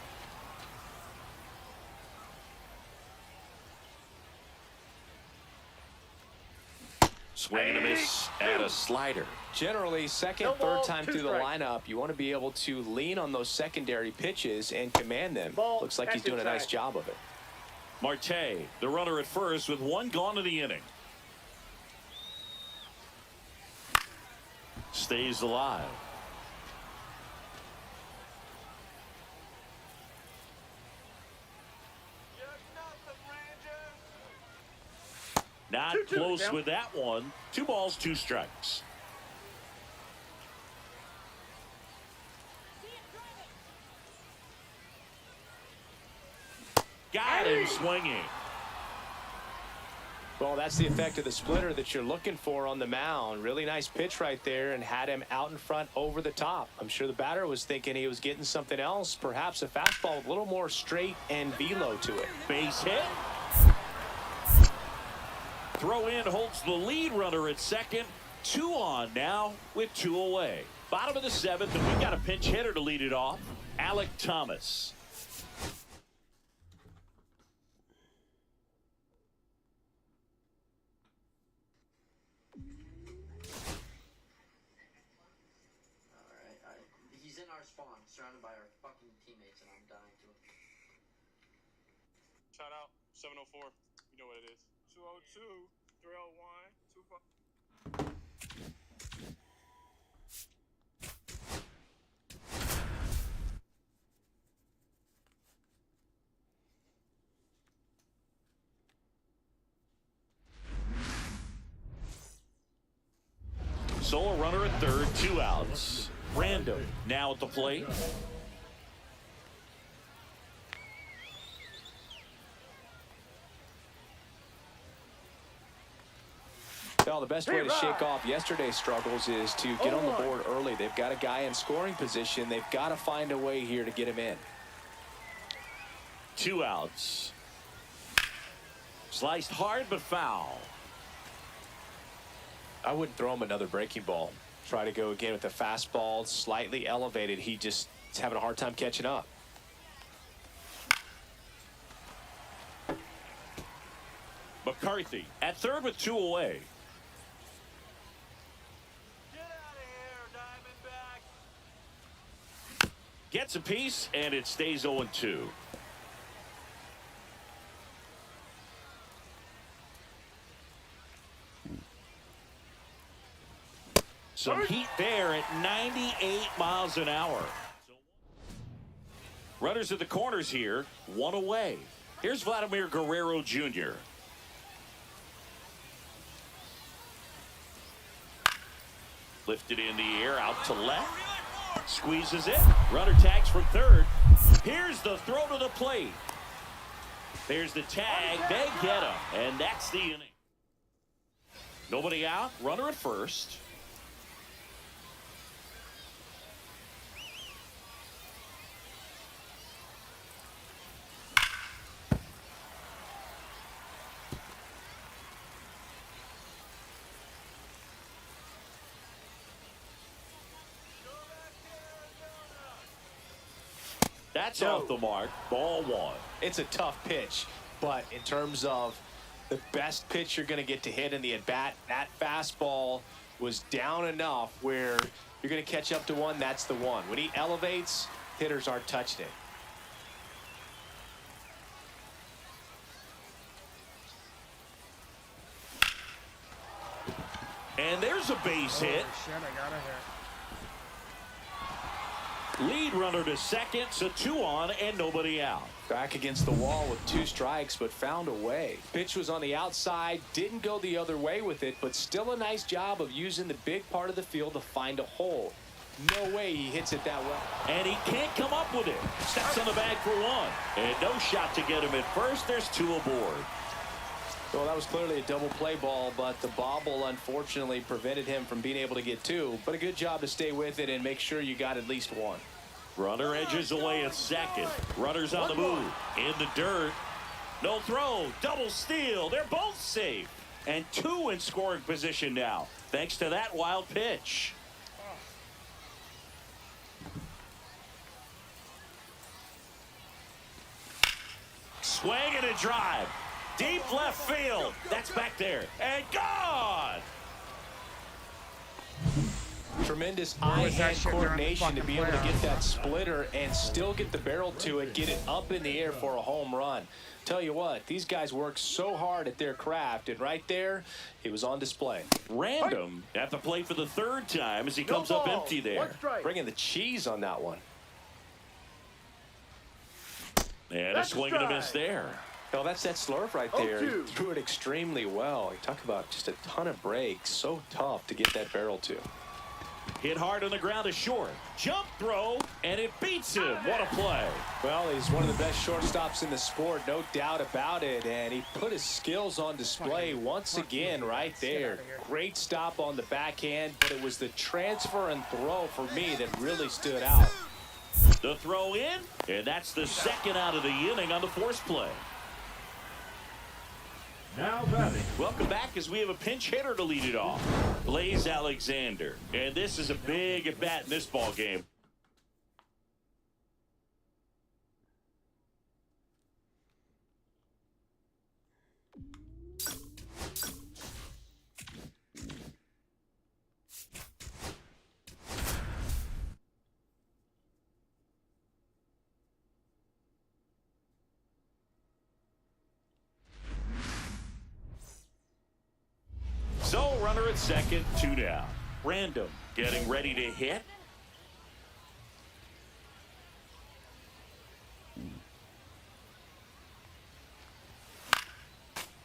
Swing and a miss at a slider. Generally, second, third time through the lineup, you want to be able to lean on those secondary pitches and command them. Looks like he's doing a nice job of it. Marte, the runner at first with 1 gone in the inning. Stays alive. Not close with that one. 2 balls, 2 strikes. Got him swinging. Well, that's the effect of the splitter that you're looking for on the mound. Really nice pitch right there and had him out in front over the top. I'm sure the batter was thinking he was getting something else, perhaps a fastball with a little more straight and velo to it. Base hit. Throw in holds the lead runner at second. 2 on now with 2 away. Bottom of the 7th, and we got a pinch hitter to lead it off. Alec Thomas. He's in our spawn, surrounded by our fucking teammates, and I'm dying to him. Shout out 704. You know what it is. 202, 301, 25. Solo runner at third, 2 outs. Random now at the plate. Well, the best way to shake off yesterday's struggles is to get on the board early. They've got a guy in scoring position. They've got to find a way here to get him in. 2 outs. Sliced hard but foul. I wouldn't throw him another breaking ball. Try to go again with a fastball, slightly elevated. He just is having a hard time catching up. McCarthy at third with 2 away. Get out of here, Diamondback. Gets a piece, and it stays 0-2. Some heat there at 98 miles an hour. Runners at the corners here, 1 away. Here's Vladimir Guerrero Jr. Lifted in the air, out to left. Squeezes it. Runner tags from third. Here's the throw to the plate. There's the tag. They get him. And that's the inning. Nobody out. Runner at first. That's off the mark. Ball 1. It's a tough pitch, but in terms of the best pitch you're going to get to hit in the at-bat, that fastball was down enough where you're going to catch up to one, that's the one. When he elevates, hitters aren't touching it. And there's a base hit. Shit, I got a hit. Lead runner to second, so 2 on and nobody out. Back against the wall with 2 strikes, but found a way. Pitch was on the outside, didn't go the other way with it, but still a nice job of using the big part of the field to find a hole. No way he hits it that well. And he can't come up with it. Steps on the bag for 1. And no shot to get him at first. There's 2 aboard. Well, that was clearly a double play ball, but the bobble unfortunately prevented him from being able to get 2. But a good job to stay with it and make sure you got at least 1. Runner edges away at second. Runners on the move. In the dirt. No throw. Double steal. They're both safe. And 2 in scoring position now, thanks to that wild pitch. Swing and a drive. Deep left field. That's back there. And gone. Tremendous eye-hand coordination to be able to get that splitter and still get the barrel to it, get it up in the air for a home run. Tell you what, these guys work so hard at their craft, and right there, it was on display. Random at the plate for the 3rd time as he comes up empty there. Bringing the cheese on that one. And a swing and a miss there. Well, that's that slurve right there. He threw it extremely well. You talk about just a ton of breaks. So tough to get that barrel to. Hit hard on the ground to short. Jump throw, and it beats him. What a play. Well, he's one of the best shortstops in the sport, no doubt about it. And he put his skills on display once again right there. Great stop on the backhand, but it was the transfer and throw for me that really stood out. The throw in, and that's the 2nd out of the inning on the force play. Now batting. Welcome back as we have a pinch hitter to lead it off. Blaze Alexander. And this is a big at bat in this ball game. So, runner at second, 2 down. Random getting ready to hit.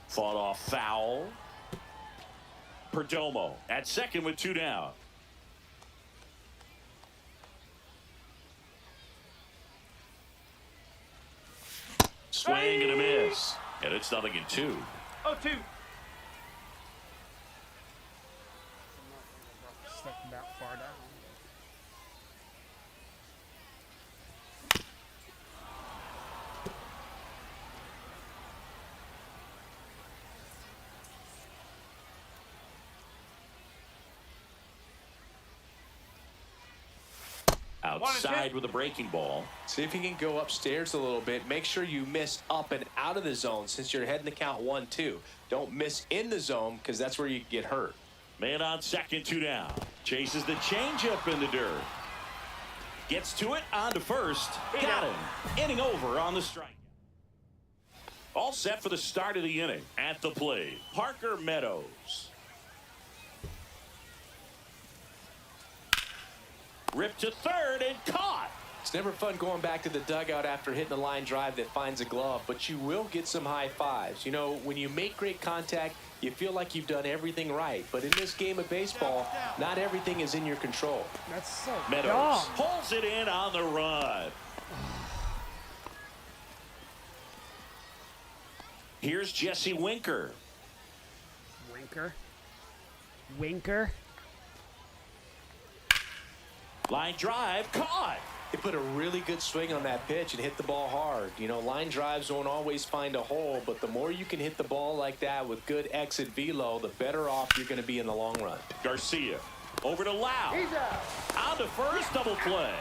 Fought off foul. Perdomo at second with 2 down. Swing and a miss. And it's 0-2. 0-2. Stuck that far down. Outside with a breaking ball. See if you can go upstairs a little bit. Make sure you miss up and out of the zone since you're heading the count 1-2. Don't miss in the zone because that's where you get hurt. Man on second, 2 down. Chases the changeup in the dirt. Gets to it, on to first. Got him. Inning over on the strike. All set for the start of the inning. At the plate, Parker Meadows. Ripped to third and caught. It's never fun going back to the dugout after hitting a line drive that finds a glove, but you will get some high fives. You know, when you make great contact, you feel like you've done everything right. But in this game of baseball, not everything is in your control. That's so Meadows dumb. pulls it in on the run. Here's Jesse Winker. Winker. Line drive, caught. He put a really good swing on that pitch and hit the ball hard. You know, line drives won't always find a hole, but the more you can hit the ball like that with good exit velo, the better off you're going to be in the long run. Garcia over to Lau. He's out. On to first, double play.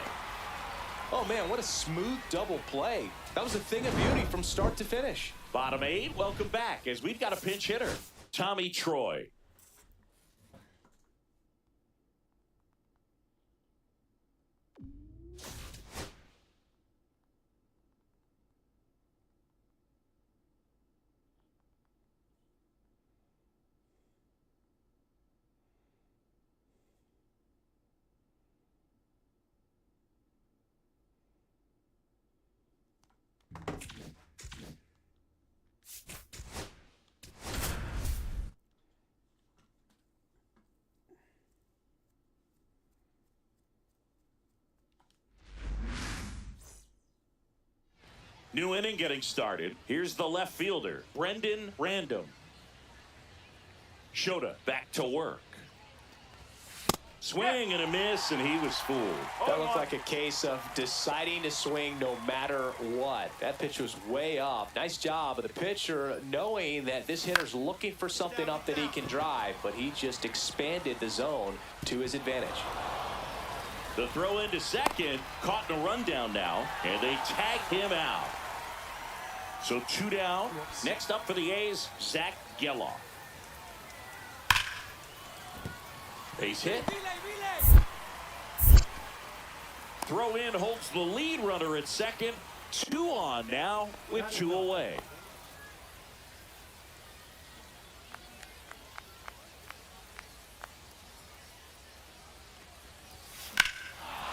Oh, man, what a smooth double play. That was a thing of beauty from start to finish. Bottom 8, welcome back as we've got a pinch hitter, Tommy Troy. New inning getting started. Here's the left fielder, Brendan Random. Shota back to work. Swing and a miss, and he was fooled. That looked like a case of deciding to swing no matter what. That pitch was way off. Nice job of the pitcher knowing that this hitter's looking for something up that he can drive, but he just expanded the zone to his advantage. The throw into second, caught in a rundown now, and they tag him out. So 2 down. Next up for the A's, Zach Geloff. Base hit. Throw in holds the lead runner at second. 2 on now with 2 away.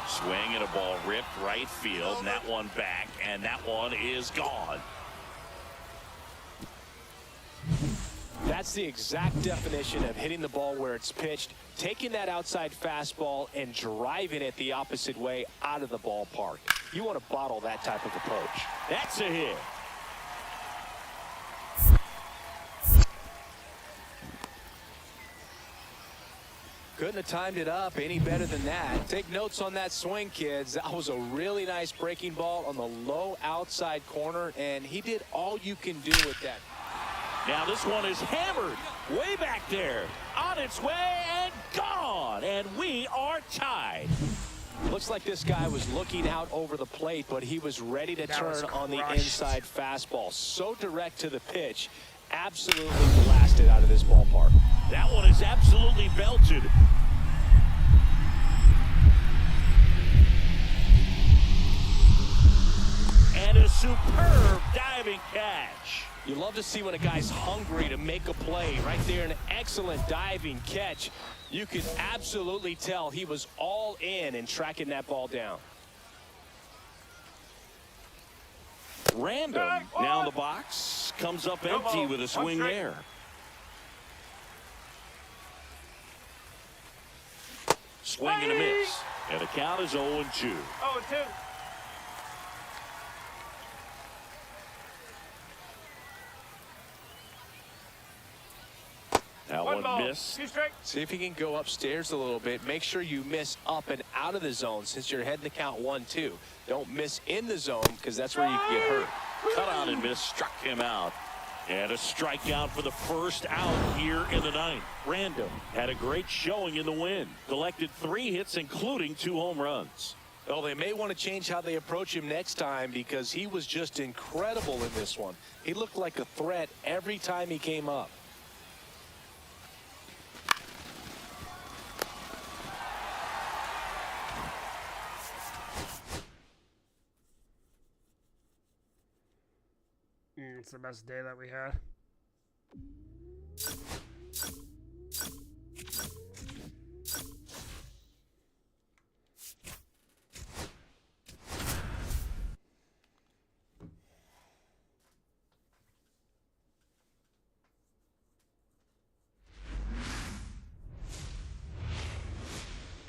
Swing and a ball ripped right field, and that one back, and that one is gone. That's the exact definition of hitting the ball where it's pitched, taking that outside fastball and driving it the opposite way out of the ballpark. You want to bottle that type of approach. That's a hit. Couldn't have timed it up any better than that. Take notes on that swing, kids. That was a really nice breaking ball on the low outside corner, and he did all you can do with that. Now this one is hammered way back there, on its way and gone, and we are tied. Looks like this guy was looking out over the plate, but he was ready to turn on the inside fastball. So direct to the pitch, absolutely blasted out of this ballpark. That one is absolutely belted. And a superb diving catch. You love to see when a guy's hungry to make a play. Right there, an excellent diving catch. You could absolutely tell he was all in tracking that ball down. Random now in the box. Comes up empty with a swing there. Swing and a miss. And the count is 0-2. 0-2. That one missed. 2 strike. See if you can go upstairs a little bit. Make sure you miss up and out of the zone since you're heading the count 1-2. Don't miss in the zone because that's where you can get hurt. Cut on and miss, struck him out. And a strikeout for the first out here in the ninth. Random had a great showing in the win. Collected 3 hits, including 2 home runs. Well, they may want to change how they approach him next time because he was just incredible in this one. He looked like a threat every time he came up. It's the best day that we had.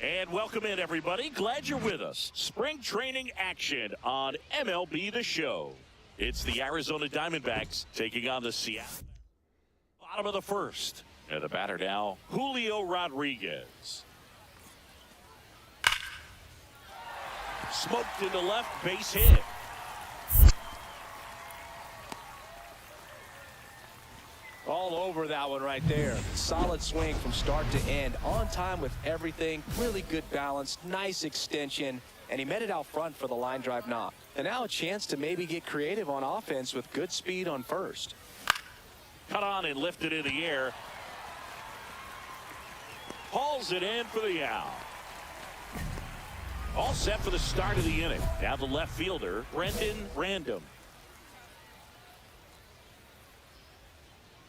And welcome in, everybody. Glad you're with us. Spring training action on MLB The Show. It's the Arizona Diamondbacks taking on the Seattle. Bottom of the first. And the batter now, Julio Rodriguez. Smoked into left, base hit. All over that one right there. Solid swing from start to end. On time with everything. Really good balance. Nice extension. And he met it out front for the line drive knock. And now a chance to maybe get creative on offense with good speed on first. Cut on and lifted in the air. Hauls it in for the out. All set for the start of the inning. Now the left fielder, Brendan Random.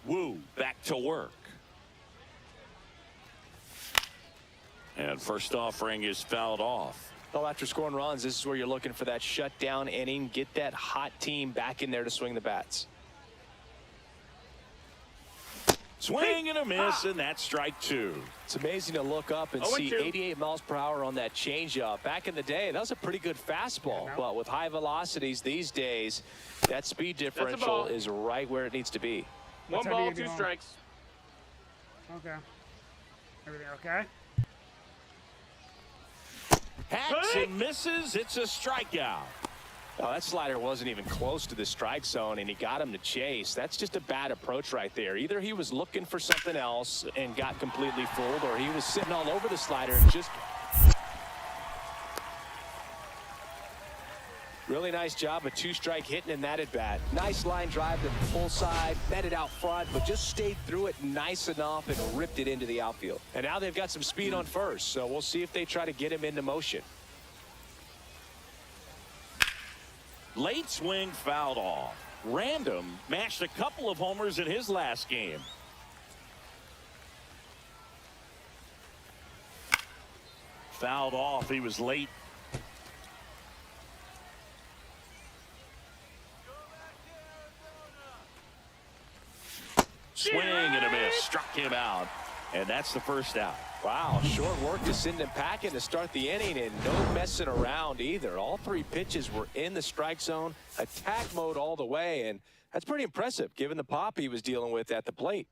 Woo back to work. And first offering is fouled off. Well, after scoring runs, this is where you're looking for that shutdown inning. Get that hot team back in there to swing the bats. Swing and a miss, and that's strike 2. It's amazing to look up and see 88 miles per hour on that changeup. Back in the day, that was a pretty good fastball. But with high velocities these days, that speed differential is right where it needs to be. One ball, 2 strikes. Okay. Everything okay? Hacks and misses. It's a strikeout. Oh, that slider wasn't even close to the strike zone, and he got him to chase. That's just a bad approach right there. Either he was looking for something else and got completely fooled, or he was sitting all over the slider and just... Really nice job of 2-strike hitting in that at-bat. Nice line drive to the full side, met it out front, but just stayed through it nice enough and ripped it into the outfield. And now they've got some speed on first, so we'll see if they try to get him into motion. Late swing fouled off. Random mashed a couple of homers in his last game. Fouled off. He was late. Swing and a miss. Struck him out. And that's the first out. Wow, short work to send him packing to start the inning, and no messing around either. All 3 pitches were in the strike zone, attack mode all the way, and that's pretty impressive given the pop he was dealing with at the plate.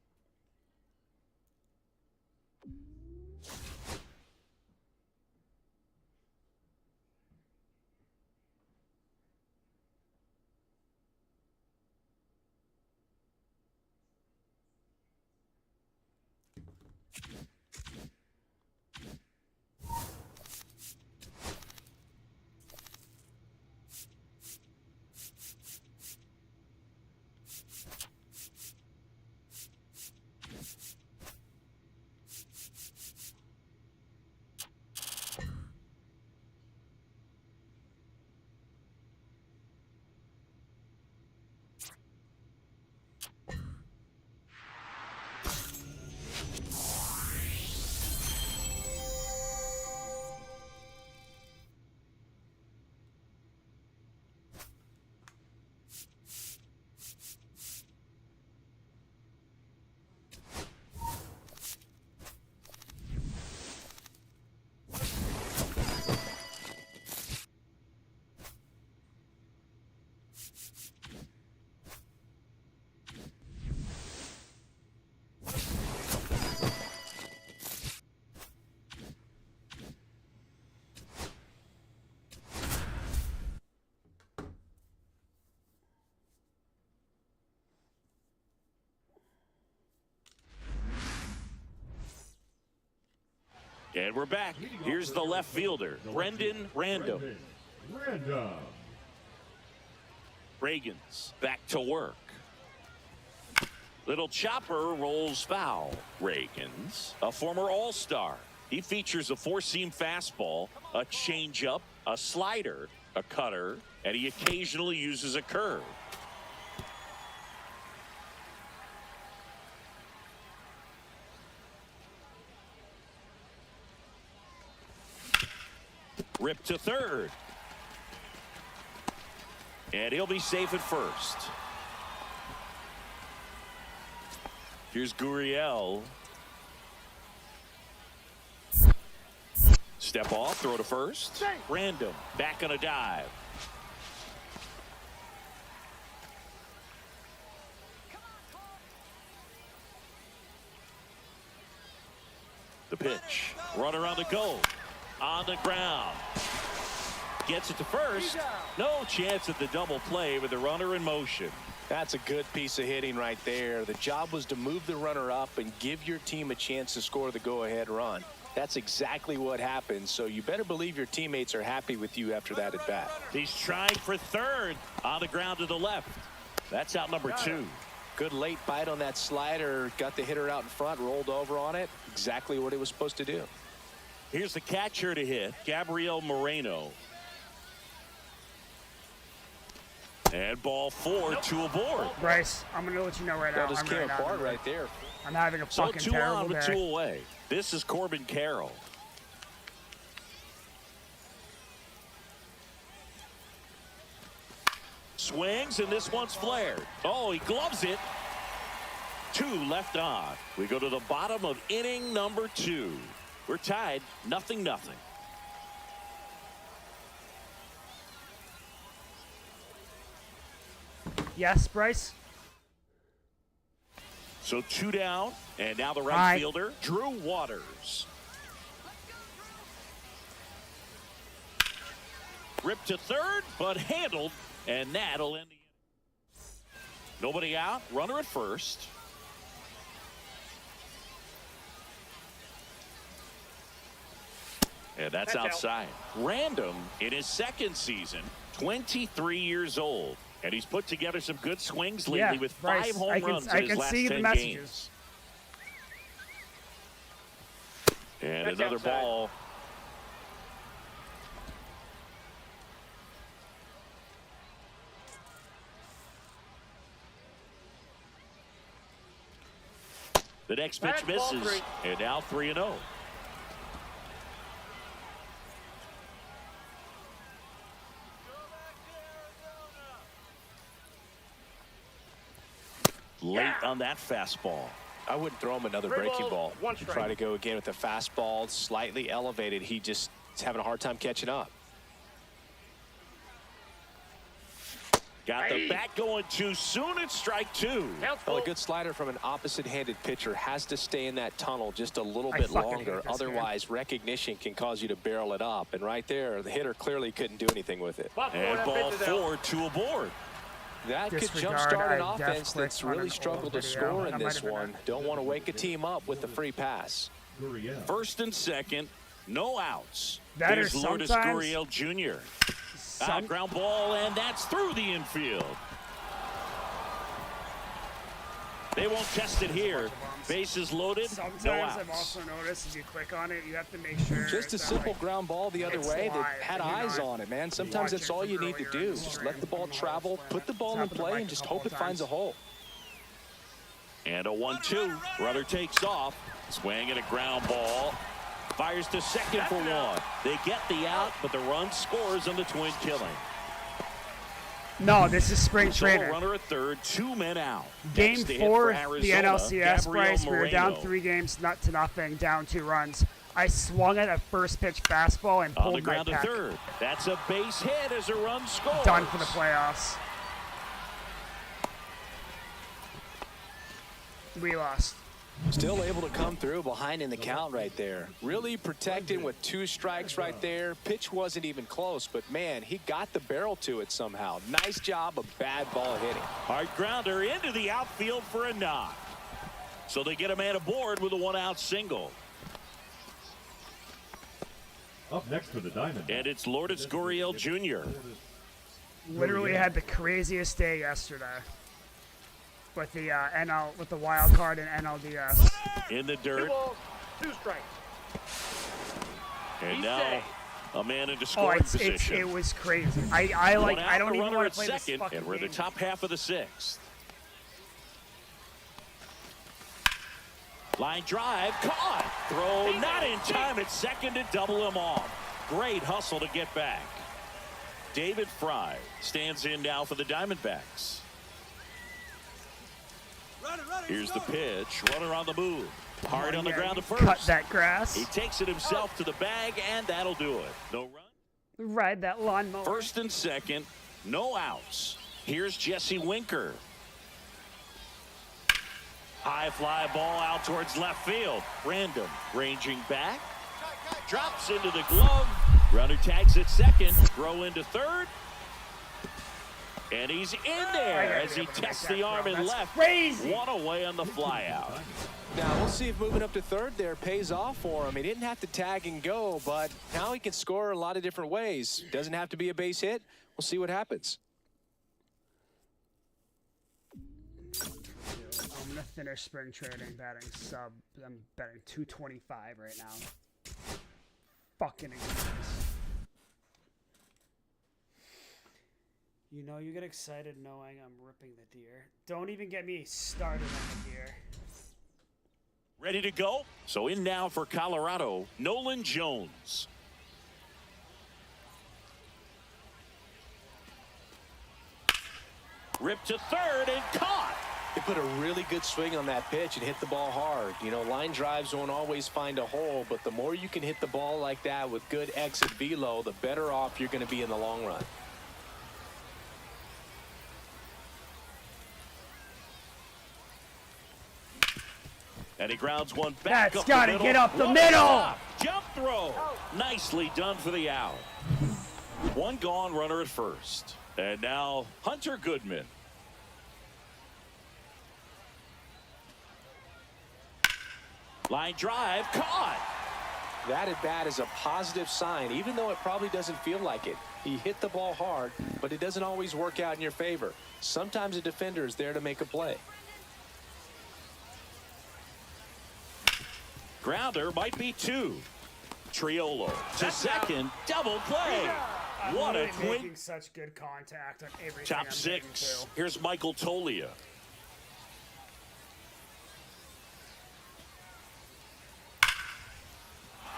And we're back. Here's the left fielder, Brendan Random. Reagan's back to work. Little chopper rolls foul. Reagan's a former All-Star. He features a 4-seam fastball, a changeup, a slider, a cutter, and he occasionally uses a curve. Ripped to third. And he'll be safe at first. Here's Gurriel. Step off, throw to first. Random, back on a dive. The pitch, runner on the go. On the ground. Gets it to first. No chance at the double play with the runner in motion. That's a good piece of hitting right there. The job was to move the runner up and give your team a chance to score the go-ahead run. That's exactly what happened, so you better believe your teammates are happy with you after that at bat. He's trying for third. On the ground to the left. That's out number 2. Good late bite on that slider. Got the hitter out in front, rolled over on it. Exactly what it was supposed to do. Here's the catcher to hit, Gabriel Moreno. And ball 4, 2 aboard. Bryce, I'm going to let you know right now. That just came apart right there. I'm having a So fucking 2 terrible on with day. 2 away. This is Corbin Carroll. Swings, and this one's flared. Oh, he gloves it. 2 left on. We go to the bottom of inning number 2. We're tied 0-0. Yes, Bryce. So 2 down, and now the right Hi. fielder, Drew Waters. Ripped to third, but handled, and that'll end the inning. Nobody out, runner at first. And that's outside. Random in his second season, 23 years old. And he's put together some good swings lately with 5 home runs in his last 10 games. And That's another outside. ball. The next pitch That's ball misses, 3. and now 3-0. Late on that fastball. I wouldn't throw him another 3 breaking balls, ball. 1 strike. Try to go again with the fastball, slightly elevated. He just is having a hard time catching up. Got the bat going too soon. It's strike 2. Well, a good slider from an opposite-handed pitcher has to stay in that tunnel just a little bit longer. Otherwise, recognition can cause you to barrel it up. And right there, the hitter clearly couldn't do anything with it. And ball 4, 2 aboard. That could jumpstart an offense that's really struggled to score in this one. Don't want to wake a team up with the free pass. First and second, no outs. That There's is Lourdes sometimes- Gurriel Jr. Ground ball, and that's through the infield. They won't test it here. Bases loaded, Sometimes no outs. I've also noticed if you click on it, you have to make sure. Just a that, simple like, ground ball the other it's way that live had and you're eyes not on it, man. Sometimes that's all you need to do. Just let the ball travel, put the ball in play, and just hope it finds a hole. And a 1-2. Runner takes off. Swing and a ground ball. Fires to second for 1. They get the out, but the run scores on the twin killing. No, this is spring Solo training. runner at third, 2 men out. Game Next to hit 4, for Arizona, the NLCS, Gabriel Bryce. We were down Moreno. 3 games, 0-0, down 2 runs. I swung at a first pitch fastball and On the pulled my ground to pec. third. That's a base hit as a run scores. Done for the playoffs. We lost. Still able to come through behind in the count right there. Really protected with 2 strikes right there. Pitch wasn't even close, but man, he got the barrel to it somehow. Nice job of bad ball hitting. Hard grounder into the outfield for a knock. So they get a man aboard with a 1-out single. Up next for the Diamondbacks. And it's Lourdes Gurriel Jr. Literally had the craziest day yesterday with the with the wild card and NLDS. In the 2 dirt. balls, 2 strikes. And He's now safe. a man into Oh, scoring position. it was crazy. I One out, don't the even runner want at to play this second, fucking and we're in the game. top half of the 6th. Line drive, caught. Throw not in time at second to double him off. Great hustle to get back. David Fry stands in now for the Diamondbacks. Here's the pitch. Runner on the move. Hard on the ground to first. Cut that grass. He takes it himself to the bag, and that'll do it. No run. Ride that lawnmower. First and second, no outs. Here's Jesse Winker. High fly ball out towards left field. Random ranging back. Drops into the glove. Runner tags at second. Throw into third. And he's in there as he tests the arm in left. Crazy. 1 away on the fly out. Now, we'll see if moving up to third there pays off for him. He didn't have to tag and go, but now he can score a lot of different ways. Doesn't have to be a base hit. We'll see what happens. I'm gonna finish spring trading batting sub. I'm betting 225 right now. Fucking increase. You know, you get excited knowing I'm ripping the deer. Don't even get me started on the deer. Ready to go? So in now for Colorado, Nolan Jones. Ripped to third and caught. He put a really good swing on that pitch and hit the ball hard. You know, line drives won't always find a hole, but the more you can hit the ball like that with good exit velo, the better off you're going to be in the long run. And he grounds one back. That's got to get up the middle. Stop. Jump throw. Nicely done for the out. One gone, runner at first. And now Hunter Goodman. Line drive, caught. That at bat is a positive sign, even though it probably doesn't feel like it. He hit the ball hard, but it doesn't always work out in your favor. Sometimes a defender is there to make a play. Grounder might be two. Triolo to second, double play. What a quick. Making such good contact on everything. Top I'm six. Here's Michael Tolia.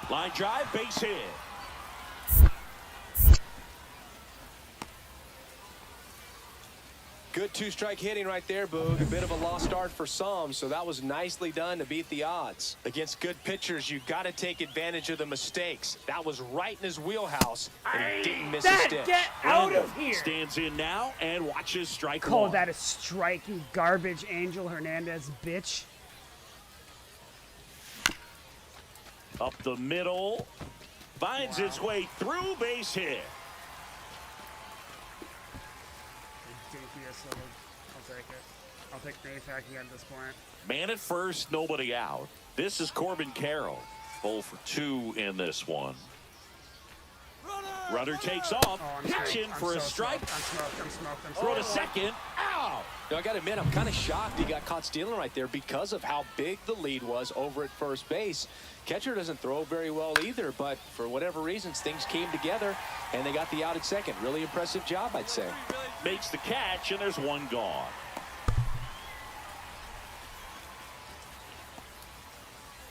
Line drive, base hit. Good two-strike hitting right there, Boog. A bit of a lost start for some, so that was nicely done to beat the odds. Against good pitchers, you got to take advantage of the mistakes. That was right in his wheelhouse, and he didn't miss a stitch. Get out of here! Stands in now and watches strike Call one. that a striking garbage, Angel Hernandez, bitch. Up the middle. Finds its way through, base hit. Dinkiest little. I'll take it. I'll take Mayfack at this point. Man at first, nobody out. This is Corbin Carroll. 0 for 2 in this one. Runner takes off, pitching for a strike. I'm smoked. Throw to second. Ow! Now, I got to admit, I'm kind of shocked he got caught stealing right there because of how big the lead was over at first base. Catcher doesn't throw very well either, but for whatever reasons, things came together, and they got the out at second. Really impressive job, I'd say. Makes the catch, and there's one gone.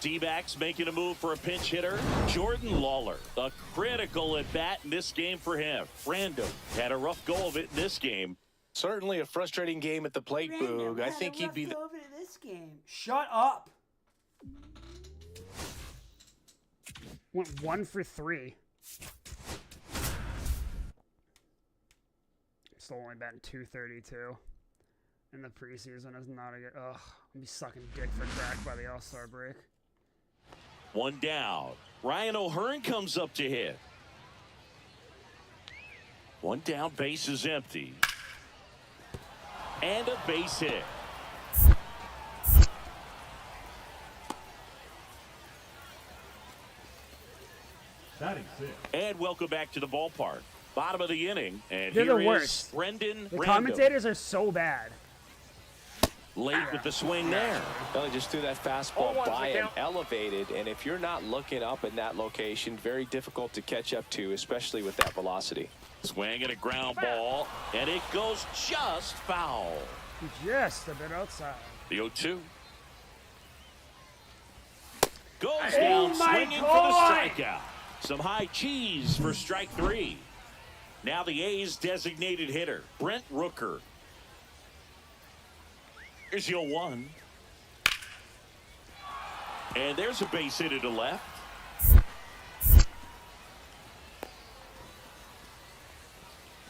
D-backs making a move for a pinch hitter. Jordan Lawler, a critical at bat in this game for him. Random had a rough go of it in this game. Certainly a frustrating game at the plate, Boog. I think he'd be the... over to this game. Shut up. Went 1 for 3. Still only batting .232 in the preseason. Is not a good. Ugh, I'll be sucking dick for crack by the All-Star break. One down. Ryan O'Hearn comes up to hit. One down, base is empty. And a base hit. Batting six. And welcome back to the ballpark. Bottom of the inning. And They're here the is worst. Brendan The Random. commentators are so bad. Late with the swing there. Well, he just threw that fastball by him, elevated, and if you're not looking up in that location, very difficult to catch up to, especially with that velocity. Swing and a ground ball, and it goes just foul. Just a bit outside. The 0-2. Goes down swinging for the God! strikeout. Some high cheese for strike 3. Now the A's designated hitter, Brent Rooker. Here's your 1. And there's a base hit to left.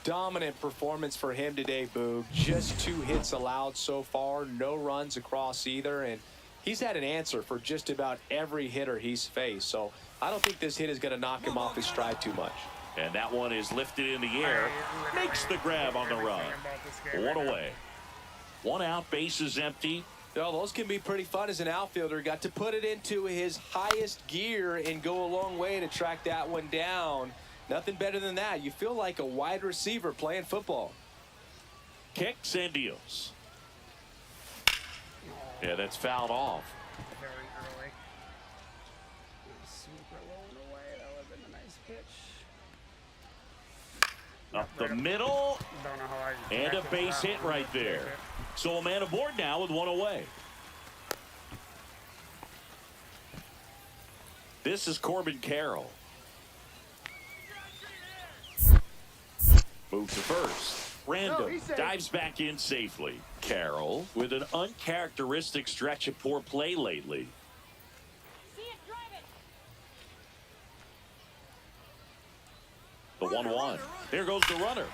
Dominant performance for him today, Boog. Just 2 hits allowed so far, no runs across either, and he's had an answer for just about every hitter he's faced. So I don't think this hit is going to knock him off his stride too much. And that one is lifted in the air. Makes the grab on the run. 1 away. 1 out, base is empty. Well, those can be pretty fun as an outfielder. Got to put it into his highest gear and go a long way to track that one down. Nothing better than that. You feel like a wide receiver playing football. Kicks and deals. Yeah, that's fouled off. Very early. Super low and away. That would have been a nice pitch. Up the middle. Don't know how I And a base hit right there. So a man aboard now with 1 away. This is Corbin Carroll. Move to first. Random dives back in safely. Carroll with an uncharacteristic stretch of poor play lately. The 1-1. There goes the runner.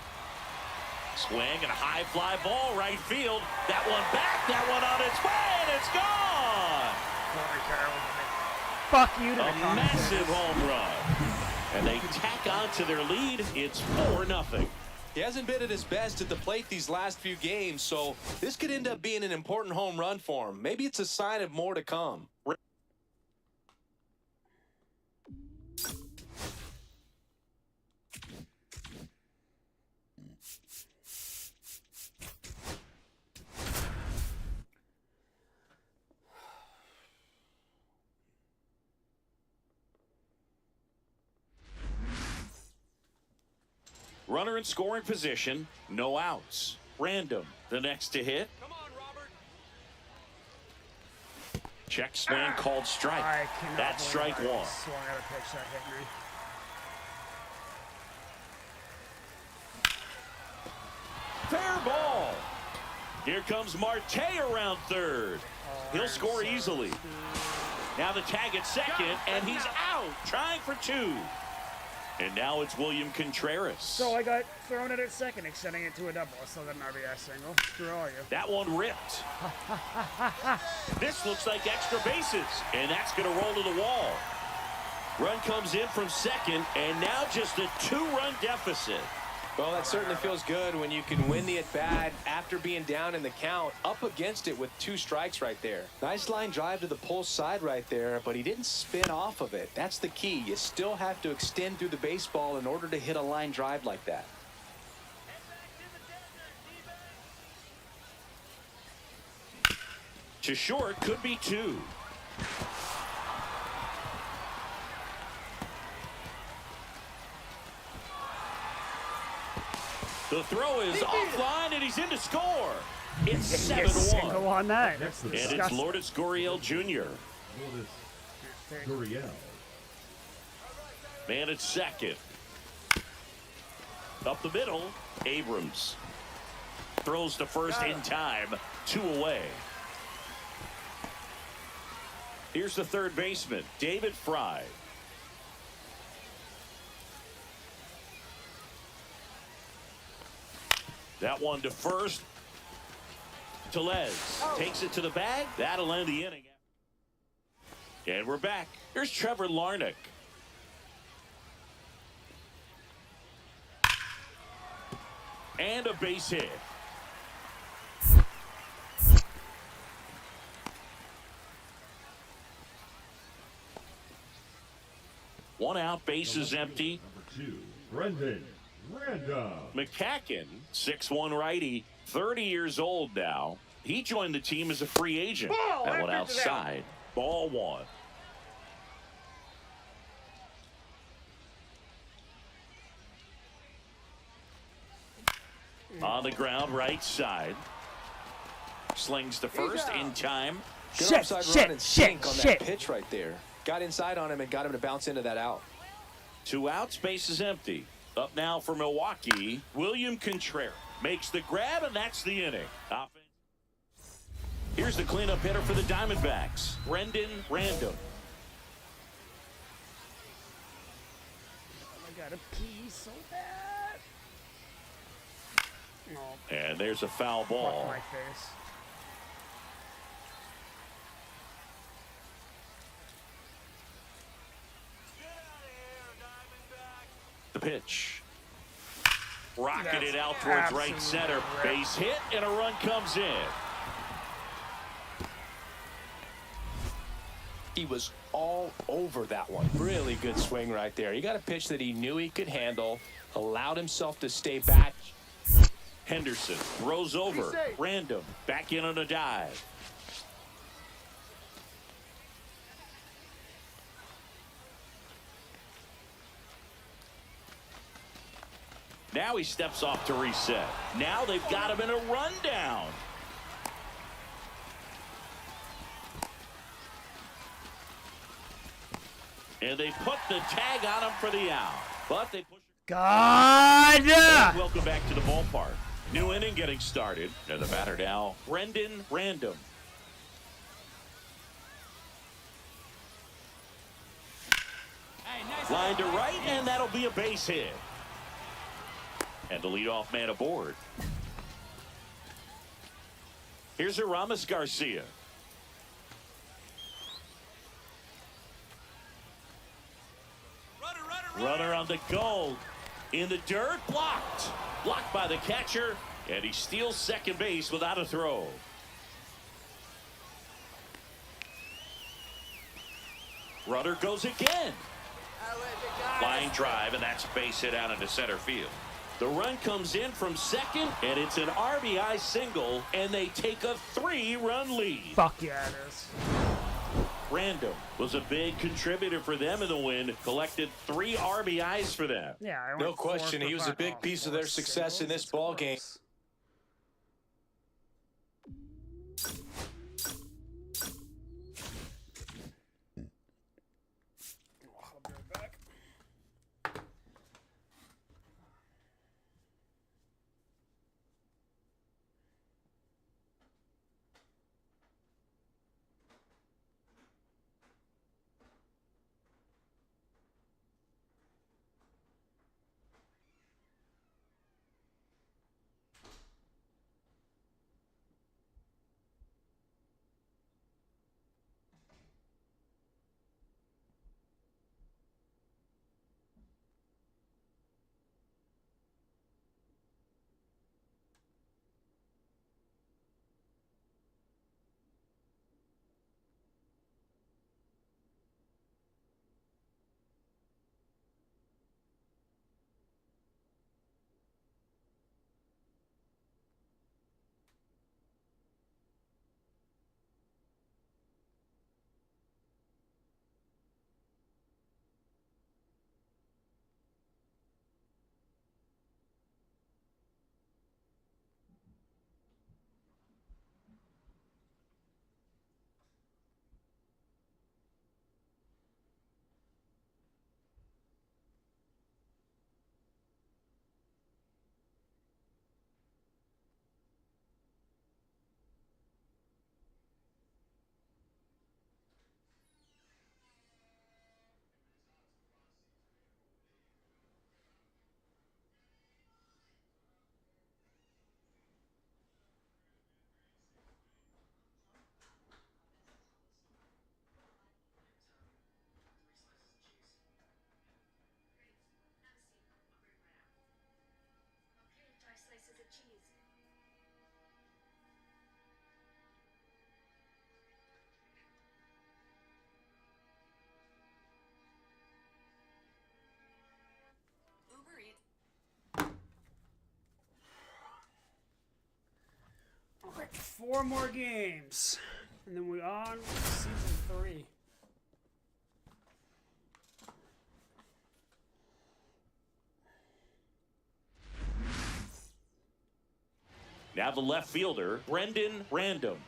Swing and a high fly ball right field. That one back. That one on its way, and it's gone. Fuck you to the A massive home run. And they tack on to their lead. It's 4-0. He hasn't been at his best at the plate these last few games, so this could end up being an important home run for him. Maybe it's a sign of more to come. Runner in scoring position, no outs. Random, the next to hit. Come on, Robert. Check swing called strike. That's strike one. Swung at a pitch that hit me. Fair ball. Here comes Marte around third. He'll score easily. Now the tag at second, and he's out, trying for two. And now it's William Contreras. So I got thrown at second, extending it to a double. So then RBI single. Screw all you. That one ripped. This looks like extra bases, and that's going to roll to the wall. Run comes in from second, and now just a 2-run deficit. Well, that certainly feels good when you can win the at-bat after being down in the count, up against it with 2 strikes right there. Nice line drive to the pull side right there, but he didn't spin off of it. That's the key. You still have to extend through the baseball in order to hit a line drive like that. To short, could be 2. The throw is offline, and he's in to score. It's 7-1. Single on that. Next And it's Lourdes Gurriel Jr. Lourdes Gurriel. Man at second. Up the middle, Abrams. Throws to first in time. 2 away. Here's the third baseman, David Fry. That one to first. Tellez takes it to the bag. That'll end the inning. And we're back. Here's Trevor Larnach. And a base hit. One out, bases empty. Number 2, Brendan Random. McCacken, 6'1" righty, 30 years old now. He joined the team as a free agent. That one outside. Ball 1. On the ground, right side. Slings to first in time. Good upside run and sink on that pitch right there. Got inside on him and got him to bounce into that out. 2 outs, base is empty. Up now for Milwaukee, William Contreras makes the grab, and that's the inning. Here's the cleanup hitter for the Diamondbacks, Brendan Random. I gotta pee so bad. No. And there's a foul ball. Fuck my face. The pitch. Rocketed it out That's towards right center. Base hit, and a run comes in. He was all over that one. Really good swing right there. He got a pitch that he knew he could handle, allowed himself to stay back. Henderson throws over. Random back in on a dive. Now he steps off to reset. Now they've got him in a rundown. And they put the tag on him for the out. But they push. God! Welcome back to the ballpark. New inning getting started. And the batter now, Brendan Random. Line to right, and that'll be a base hit. And the leadoff man aboard. Here's Ramos Garcia. Runner on the goal. In the dirt, blocked. Blocked by the catcher, and he steals second base without a throw. Runner goes again. Line drive, and that's a base hit out into center field. The run comes in from second, and it's an RBI single, and they take a 3-run lead. Fuck yeah, it is. Random was a big contributor for them in the win, collected 3 RBIs for them. Yeah, I No went question, 4 he was a big piece of their success in this ball game. All right, 4 more games, and then we're on season 3. Now the left fielder, Brendan Random.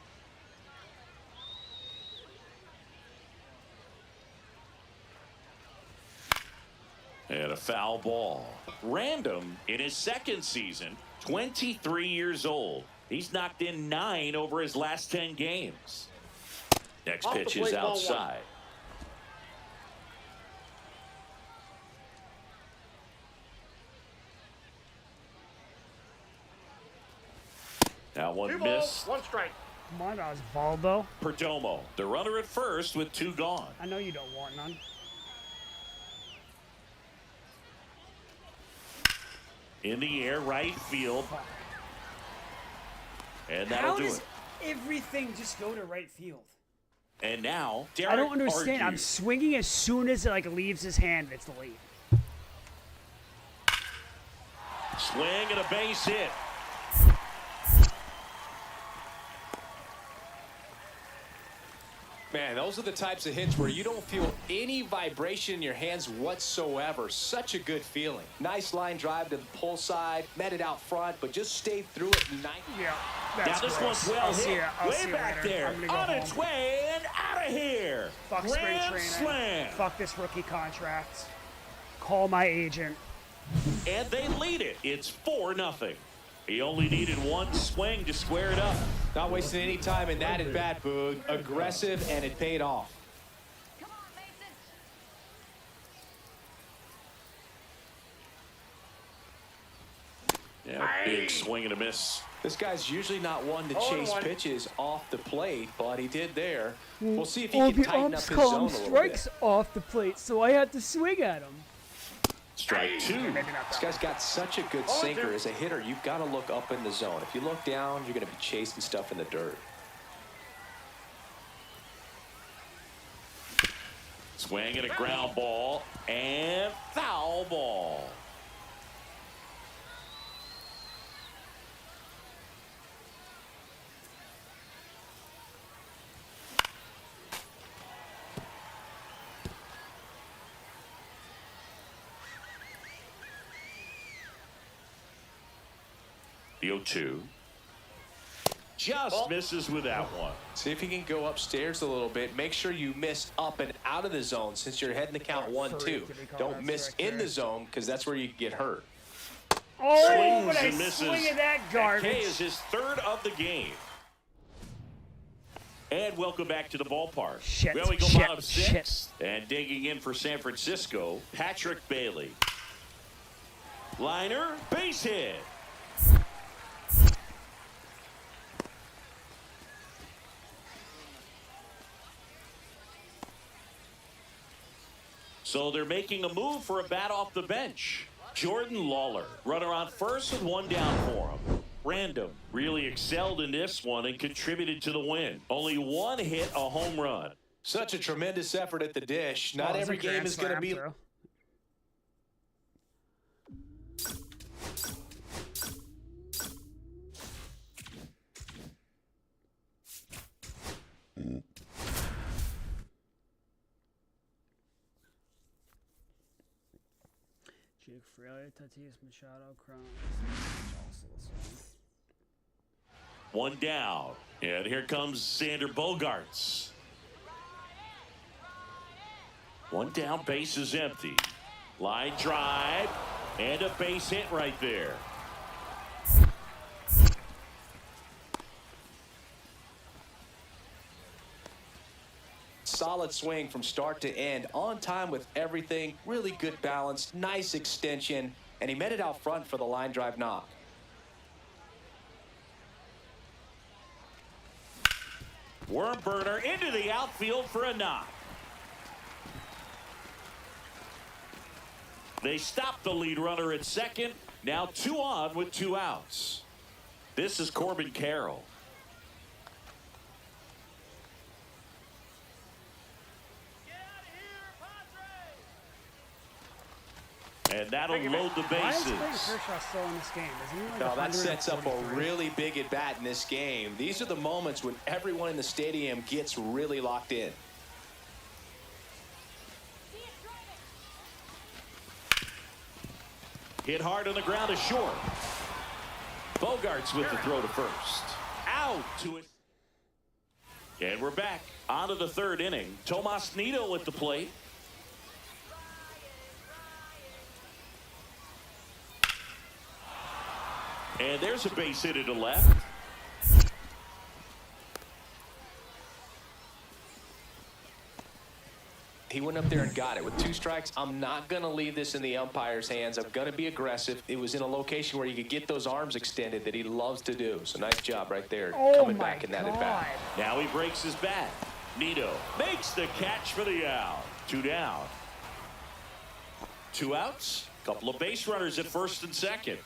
And a foul ball. Random, in his second season, 23 years old. He's knocked in 9 over his last 10 games. Next pitch is outside. Now one miss. 1 strike. Come on, Osvaldo. Perdomo, the runner at first with 2 gone. I know you don't want none. In the air, right field. And that'll How do does it. everything just go to right field? And now, Derek I don't understand. I'm argues. swinging as soon as it leaves his hand. It's late. Swing and a base hit. Man, those are the types of hits where you don't feel any vibration in your hands whatsoever. Such a good feeling. Nice line drive to the pull side, met it out front, but just stayed through it. Yeah, Now that's this gross. one's well I'll see hit. ya. I'll Way see you back later. there. I'm gonna go On home. its way and out of here. Fuck spring Grand training. slam. Fuck this rookie contract. Call my agent. And they lead it. It's 4-0. He only needed one swing to square it up. Not wasting any time in that at bat, Boog. Aggressive, and it paid off. Come on, Mason. Yeah, big swing and a miss. This guy's usually not one to chase pitches off the plate, but he did there. We'll see if he can tighten up his zone a little strikes bit. off the plate, so I had to swing at him. Strike two. This guy's got such a good sinker. As a hitter, you've got to look up in the zone. If you look down, you're going to be chasing stuff in the dirt. Swing and a ground ball and foul ball. The 0-2. Just misses with that one. See if you can go upstairs a little bit. Make sure you miss up and out of the zone since you're heading to count 1-2. Don't miss in the zone because that's where you can get hurt. Oh, but I and misses. swing at that garbage. K is his third of the game. And welcome back to the ballpark. Well, we go bottom six. And digging in for San Francisco, Patrick Bailey. Liner, base hit. So they're making a move for a bat off the bench. Jordan Lawler, runner on first with one down for him. Random really excelled in this one and contributed to the win. Only one hit, a home run. Such a tremendous effort at the dish. Not every game is going to be... Jake Fraley, Tatis, Machado, Cron. One down. And here comes Xander Bogaerts. One down, base is empty. Line drive and a base hit right there. Solid swing from start to end, on time with everything, really good balance, nice extension, and he met it out front for the line drive knock. Worm burner into the outfield for a knock. They stop the lead runner at second. Now 2 on with 2 outs. This is Corbin Carroll. And that'll load the bases. Why is Kershaw still in this game? Isn't he like No, that sets up a 143? really big at bat in this game. These are the moments when everyone in the stadium gets really locked in. Hit hard on the ground is short. Bogaerts with the throw to first. Out to it. And we're back onto the third inning. Tomas Nido at the plate. And there's a base hit to the left. He went up there and got it. With 2 strikes, I'm not going to leave this in the umpire's hands. I'm going to be aggressive. It was in a location where you could get those arms extended that he loves to do. So nice job right there coming back in that at bat. Now he breaks his bat. Nido makes the catch for the out. 2 down. 2 outs. Couple of base runners at first and second.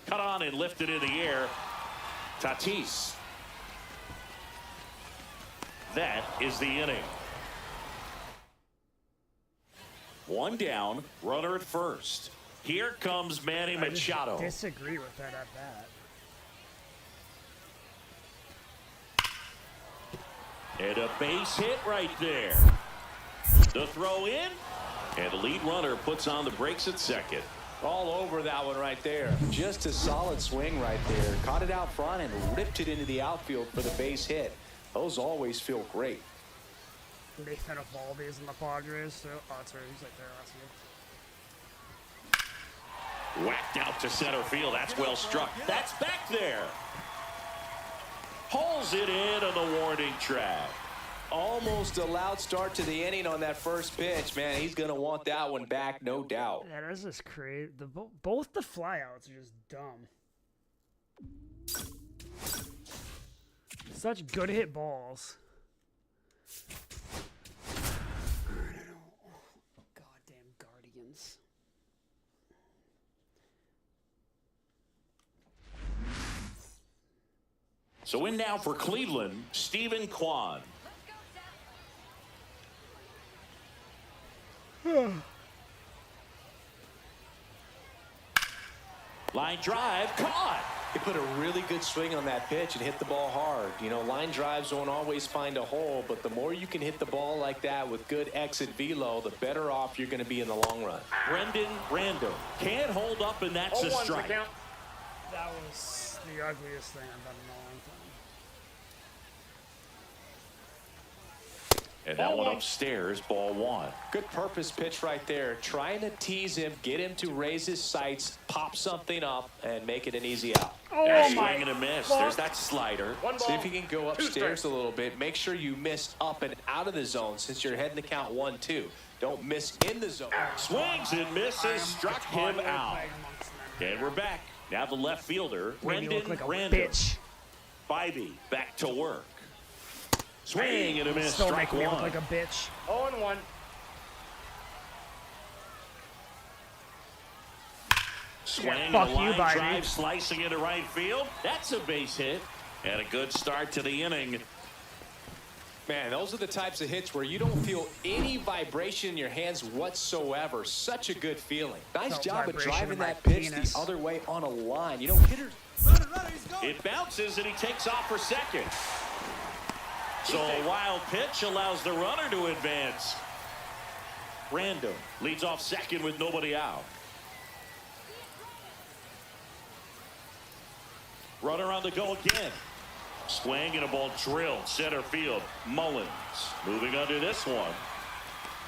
Cut on and lifted in the air. Tatis. That is the inning. 1 down, runner at first. Here comes Manny Machado. I disagree with that at bat. And a base hit right there. The throw in, and the lead runner puts on the brakes at second. All over that one right there. Just a solid swing right there. Caught it out front and ripped it into the outfield for the base hit. Those always feel great. Nathan Eovaldi's in the Padres. So, oh, that's right. He's like there last year. Whacked out to center field. That's well struck. That's back there. Pulls it in on the warning track. Almost a loud start to the inning on that first pitch, man. He's going to want that one back, no doubt. Yeah, that's just crazy. Both the flyouts are just dumb. Such good hit balls. Goddamn Guardians. So in now for Cleveland, Stephen Kwan. Line drive, caught. He put a really good swing on that pitch and hit the ball hard. You know, line drives don't always find a hole, but the more you can hit the ball like that with good exit velo, the better off you're going to be in the long run. Brendan Random can't hold up, and that's a strike. That was the ugliest thing I've done in a long time. And that one upstairs, ball one. Good purpose pitch right there. Trying to tease him, get him to raise his sights, pop something up, and make it an easy out. Oh, swing and a miss. There's that slider. See if you can go upstairs a little bit. Make sure you miss up and out of the zone since you're heading to count 1-2. Don't miss in the zone. Swings and misses, struck him out. And we're back. Now the left fielder, Brendan Random. Spivey back to work. Swing and a miss, Still strike making me one. look like a bitch. 0-1. Swing Yeah, and fuck a you, line Biden. drive, slicing into right field. That's a base hit. And a good start to the inning. Man, those are the types of hits where you don't feel any vibration in your hands whatsoever. Such a good feeling. Nice Felt job of vibration driving in my that pitch penis. the other way on a line. You know, hitters... It bounces and he takes off for second. So a wild pitch allows the runner to advance. Random leads off second with nobody out. Runner on the go again. Swing and a ball drilled center field. Mullins moving under this one.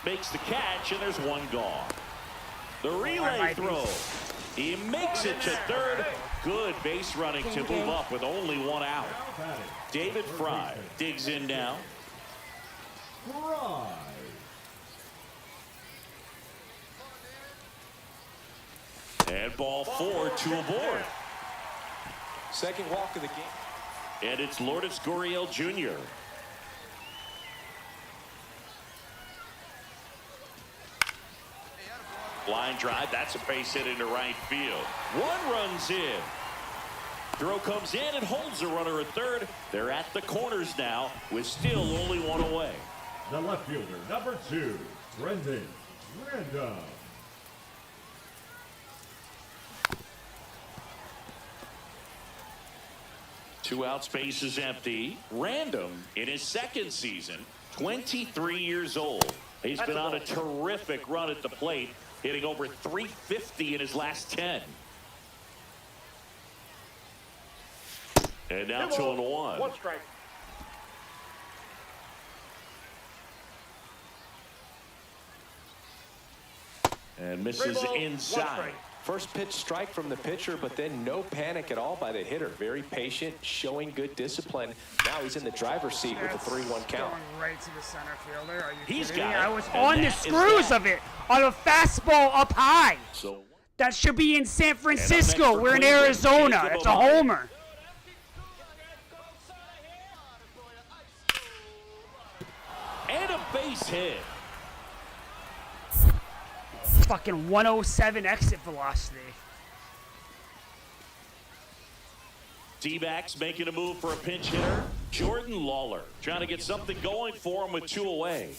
Makes the catch and there's one gone. The relay throw. He makes it to third. Good base running to move up with only one out. David Fry digs in now. Fry. And ball 4, 2 aboard. Second walk of the game. And it's Lourdes Gurriel Jr. Line drive, that's a base hit into right field. One runs in. Throw comes in and holds the runner at third. They're at the corners now with still only one away. The left fielder, number 2, Brendan Random. Two out, space is empty. Random in his second season, 23 years old. He's been on a terrific run at the plate, hitting over 350 in his last 10. And now 2-1. One strike. And misses inside. First pitch strike from the pitcher, but then no panic at all by the hitter. Very patient, showing good discipline. Now he's in the driver's seat with a 3-1 count. Going right to the center fielder. Are you He's kidding got me? it, I was and on the that is screws that. of it on a fastball up high. So That should be in San next Francisco. for We're in Cleveland, Arizona. Jacob It's a Amari. homer. and a base hit. Fucking 107 exit velocity. D-backs making a move for a pinch hitter. Jordan Lawler trying to get something going for him with 2 away.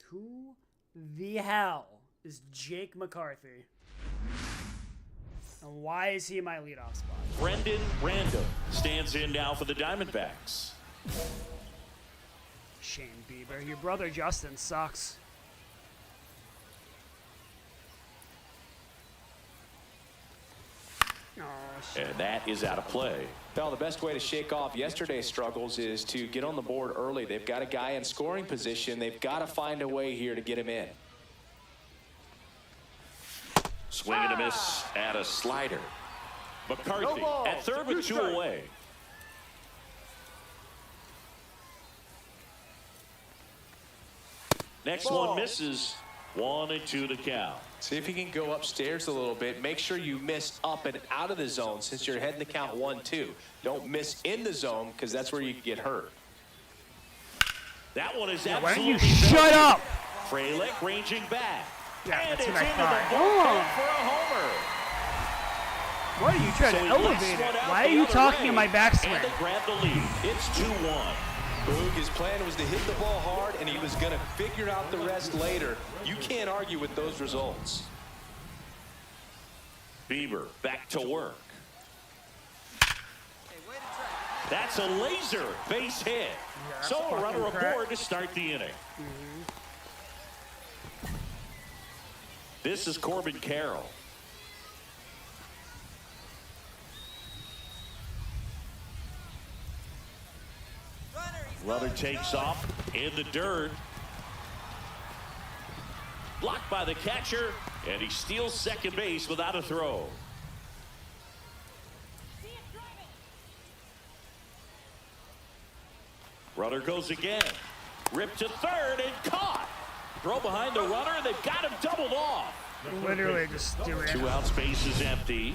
Who the hell is Jake McCarthy? And why is he in my leadoff spot? Brendan Random stands in now for the Diamondbacks. Shane Bieber. Your brother Justin sucks. Oh, shit. And that is out of play. Well, the best way to shake off yesterday's struggles is to get on the board early. They've got a guy in scoring position. They've got to find a way here to get him in. Swing and a miss at a slider. McCarthy at third with 2 away. Next one misses. 1-2 to count. See if you can go upstairs a little bit. Make sure you miss up and out of the zone since you're heading to count 1-2. Don't miss in the zone because that's where you can get hurt. That one is Why don't absolutely you shut up? Frelick ranging back. Yeah, and that's it's what I into thought. the bullpen for a homer. What are you trying So to he elevate blasts it? one out Why are the you other talking way, in my backswing? And they grab the lead. It's 2-1. Boog, his plan was to hit the ball hard, and he was going to figure out the rest later. You can't argue with those results. Bieber back to work. That's a laser base hit. Yeah, So a runner fucking crack. aboard to start the inning. This is Corbin Carroll. Runner takes off in the dirt. Blocked by the catcher, and he steals second base without a throw. Runner goes again. Ripped to third and caught. Throw behind the runner, and they've got him doubled off. Literally just do it. 2 outs, base is empty.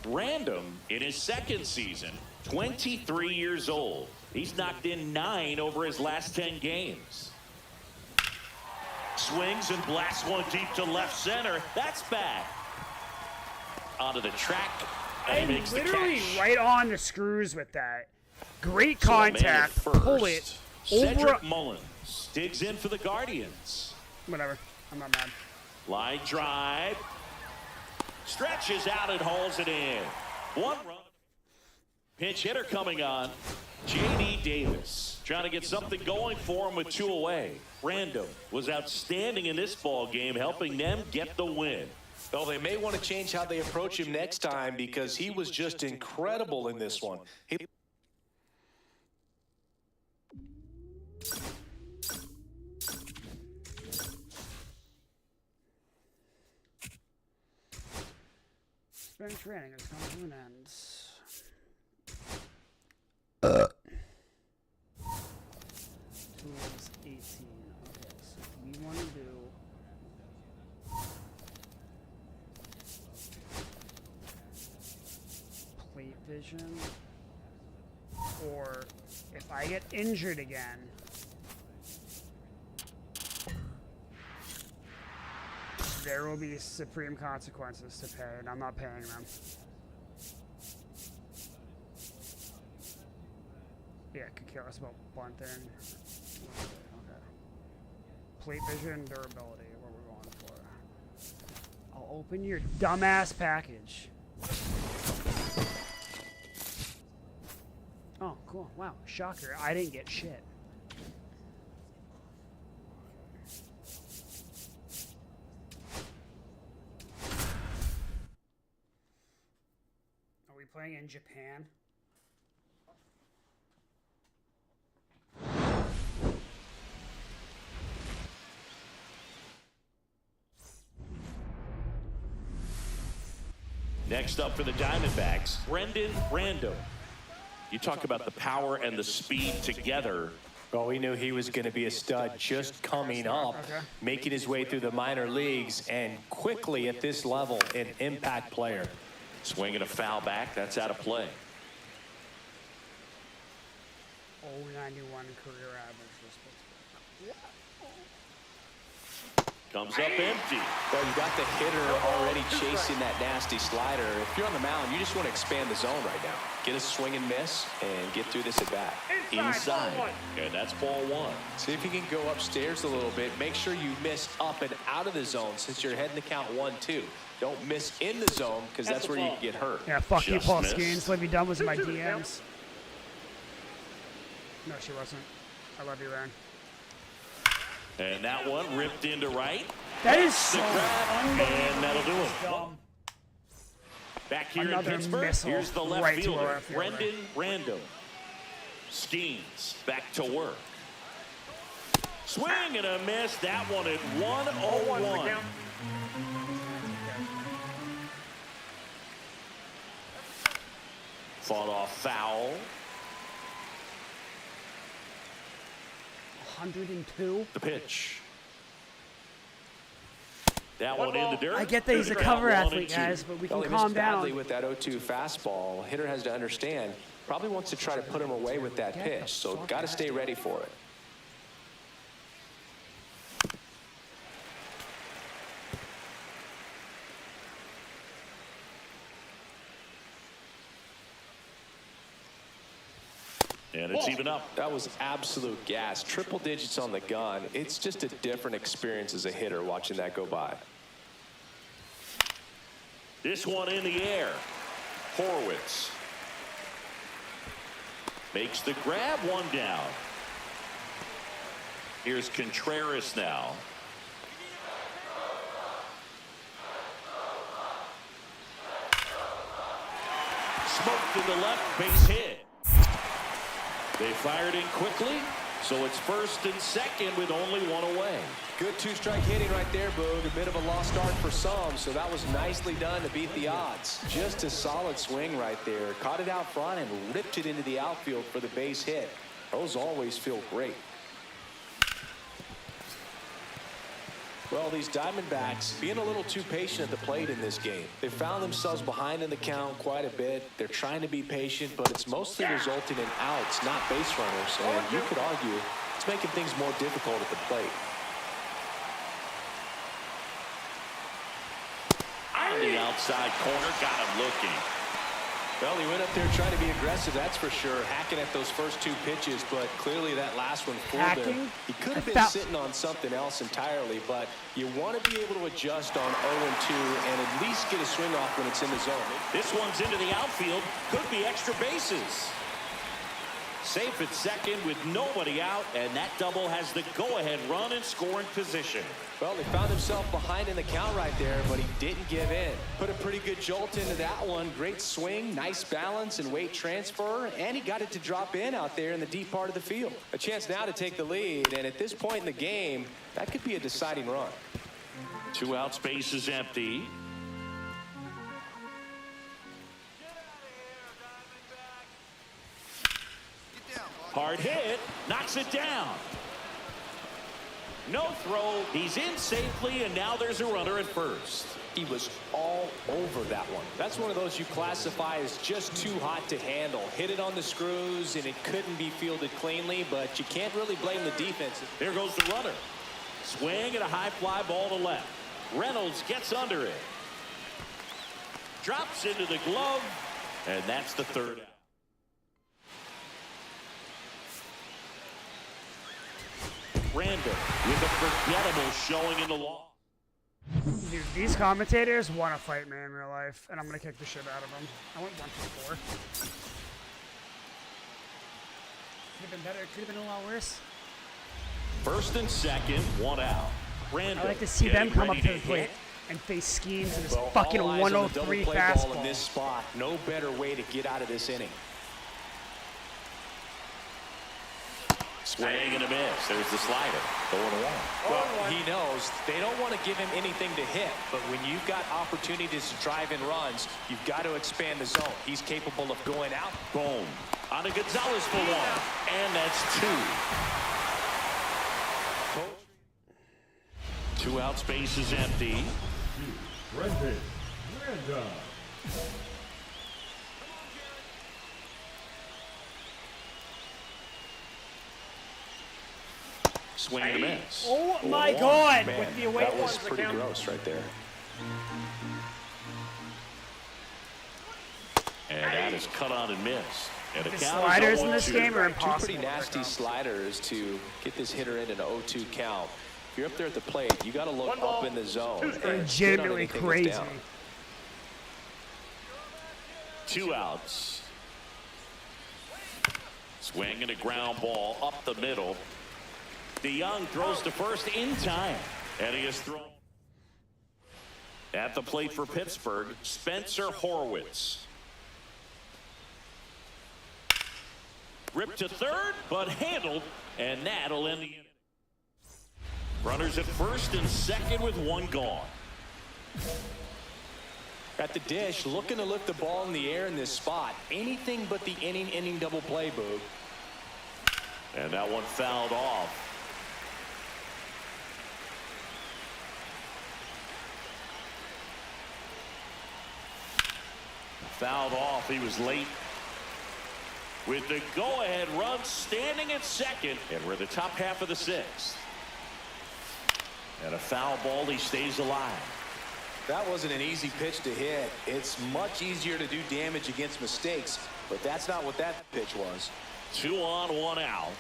Random in his second season, 23 years old. He's knocked in 9 over his last 10 games. Swings and blasts one deep to left center. That's back. Onto the track, and he makes the Literally catch. right on the screws with that. Great So a man at contact. first. Pull it over. Cedric Mullins digs in for the Guardians. Whatever. I'm not mad. Line drive. Stretches out and hauls it in. 1 run. Pinch hitter coming on. J.D. Davis trying to get something going for him with 2 away. Random was outstanding in this ball game, helping them get the win. Well, they may want to change how they approach him next time because he was just incredible in this one. Spring training has come to an end. Tools 18. Okay, so we want to do plate vision, or if I get injured again, there will be supreme consequences to pay, and I'm not paying them. Yeah, could care less about bunting. Okay. Plate vision, durability, what we're going for. I'll open your dumbass package. Oh, cool. Wow, shocker. I didn't get shit. Are we playing in Japan? Next up for the Diamondbacks, Brendan Random. You talk about the power and the speed together. Well, we knew he was going to be a stud just coming up, making his way through the minor leagues, and quickly at this level, an impact player. Swinging a foul back, that's out of play. 091 career average. Comes up empty. Well, you got the hitter already chasing that nasty slider. If you're on the mound, you just want to expand the zone right now. Get a swing and miss and get through this at bat. Inside. And that's ball 1. See if you can go upstairs a little bit. Make sure you miss up and out of the zone since you're heading to count 1-2. Don't miss in the zone because that's where you can get hurt. Yeah, fuck you, Just Paul missed. Skeens. Let me done with my DMs. No, she wasn't. I love you, Aaron. And that one ripped into right. That is The so grab, and that'll do it. dumb. Back here Another in Pittsburgh, missile here's the left right to fielder, our fielder. Brendan Randall. Skeens back to work. Swing and a miss. That one at 1-0-1. Fought off foul. 102. The pitch. That one in the dirt. I get that he's a cover One athlete, and two. guys, but we can Well, he calm missed badly down. with that 0-2 fastball. Hitter has to understand, probably wants to try to put him away with that pitch, so got to stay ready for it. And it's even up. That was absolute gas. Triple digits on the gun. It's just a different experience as a hitter watching that go by. This one in the air. Horwitz makes the grab, one down. Here's Contreras now. Smoked to the left, base hit. They fired in quickly, so it's first and second with only one away. Good two-strike hitting right there, Boog. A bit of a lost start for some, so that was nicely done to beat the odds. Just a solid swing right there. Caught it out front and ripped it into the outfield for the base hit. Those always feel great. Well, these Diamondbacks being a little too patient at the plate in this game. They found themselves behind in the count quite a bit. They're trying to be patient, but it's mostly resulting in outs, not base runners. And you could argue it's making things more difficult at the plate. On the outside corner, got him looking. Well, he went up there trying to be aggressive, that's for sure, hacking at those first two pitches, but clearly that last one fooled him. He could have been sitting on something else entirely, but you want to be able to adjust on 0-2 and at least get a swing off when it's in the zone. This one's into the outfield. Could be extra bases. Safe at second with nobody out, and that double has the go-ahead run in scoring position. Well, he found himself behind in the count right there, but he didn't give in. Put a pretty good jolt into that one. Great swing, nice balance and weight transfer, and he got it to drop in out there in the deep part of the field. A chance now to take the lead, and at this point in the game, that could be a deciding run. 2 out, space is empty. Hard hit, knocks it down. No throw, he's in safely, and now there's a runner at first. He was all over that one. That's one of those you classify as just too hot to handle. Hit it on the screws, and it couldn't be fielded cleanly, but you can't really blame the defense. There goes the runner. Swing and a high fly ball to left. Reynolds gets under it. Drops into the glove, and that's the third out. Randall with a forgettable showing in the law. Dude, these commentators want to fight me in real life, and I'm going to kick the shit out of them. I went 1-4. Could have been better. Could have been a lot worse. First and second, 1 out. Randall I like to see them come up to the plate and face schemes in this fucking 103 fastball. In this spot, no better way to get out of this inning. Swing and a miss. There's the slider. 0-1. Well, he knows they don't want to give him anything to hit, but when you've got opportunities to drive in runs, you've got to expand the zone. He's capable of going out. Boom. On to Gonzalez for 1. And that's 2. 2 out, space is empty. Brendan Randall. Swing and a miss. Oh my God! Man, With the away that was ones pretty again. gross right there. And that is cut on and missed. And The count is sliders in this 0-2. game are Two impossible. pretty nasty sliders to get this hitter in an 0-2 count. If you're up there at the plate, you got to look up in the zone. and hit on Legitimately anything that's crazy. down. 2 outs. Swing and a ground ball up the middle. DeYoung throws to first in time. And he is thrown. At the plate for Pittsburgh, Spencer Horwitz. Ripped to third, but handled, and that'll end the inning. Runners at first and second with one gone. At the dish, looking to lift the ball in the air in this spot. Anything but the inning double play, Boog. And that one fouled off. Fouled off. He was late. With the go-ahead run standing at second, and we're the top half of the sixth. And a foul ball, he stays alive. That wasn't an easy pitch to hit. It's much easier to do damage against mistakes, but that's not what that pitch was. 2 on, 1 out.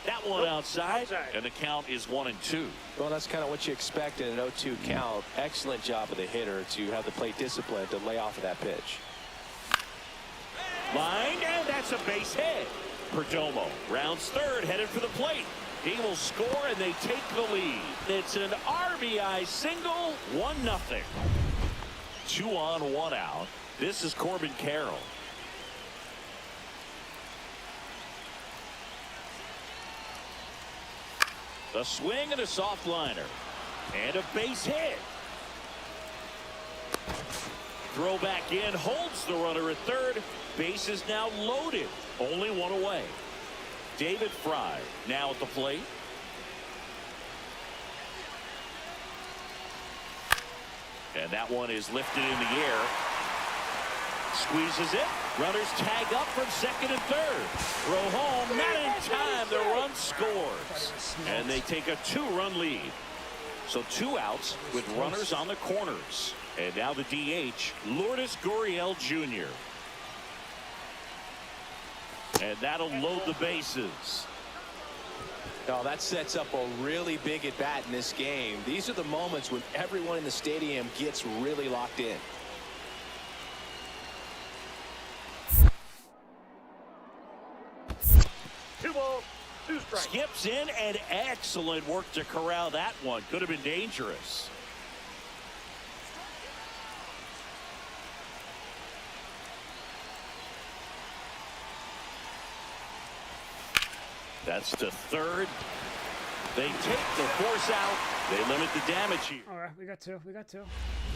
That one outside, and the count is 1-2. Well, that's kind of what you expect in an 0-2 count. Excellent job of the hitter to have the plate discipline to lay off of that pitch. Line, and that's a base hit. Perdomo rounds third, headed for the plate. He will score, and they take the lead. It's an RBI single, 1-0. 2 on, 1 out. This is Corbin Carroll. A swing and a soft liner. And a base hit. Throw back in, holds the runner at third. Base is now loaded. Only one away. David Fry now at the plate. And that one is lifted in the air. Squeezes it. Runners tag up from second and third. Throw home, not in time. The run scores. And they take a 2-run lead. So 2 outs with runners on the corners. And now the DH, Lourdes Gurriel Jr. And that'll load the bases. Oh, that sets up a really big at bat in this game. These are the moments when everyone in the stadium gets really locked in. Two balls, 2 strikes. Skips in, and excellent work to corral that one. Could have been dangerous. That's to third. They take the force out. They limit the damage here. All right, we got 2. We got 2.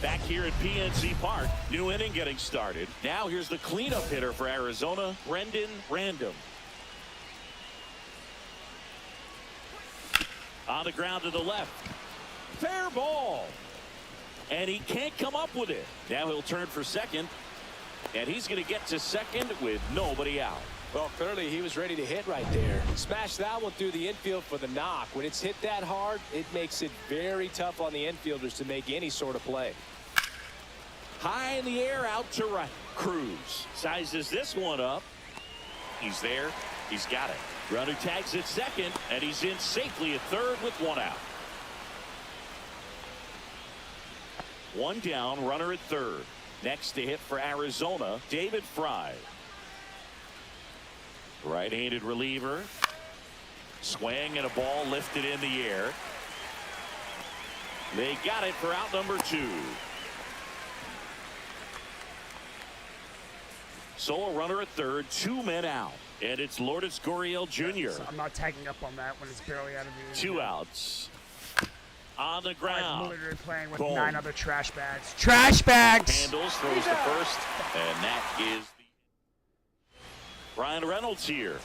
Back here at PNC Park, new inning getting started. Now here's the cleanup hitter for Arizona, Brendan Random. On the ground to the left. Fair ball. And he can't come up with it. Now he'll turn for second. And he's going to get to second with nobody out. Well, clearly he was ready to hit right there. Smash that one through the infield for the knock. When it's hit that hard, it makes it very tough on the infielders to make any sort of play. High in the air, out to right. Cruz sizes this one up. He's there. He's got it. Runner tags at second, and he's in safely at third with 1 out. 1 down, runner at third. Next to hit for Arizona, David Fry. Right-handed reliever. Swing and a ball lifted in the air. They got it for out number 2. So a runner at third, 2 men out. And it's Lourdes Gurriel Jr. So I'm not tagging up on that when it's barely out of the 2 outs. On the I'm ground. literally playing with Boom. 9 other trash bags. Trash bags! Handles, throws to first. And that is the Ryan Reynolds here.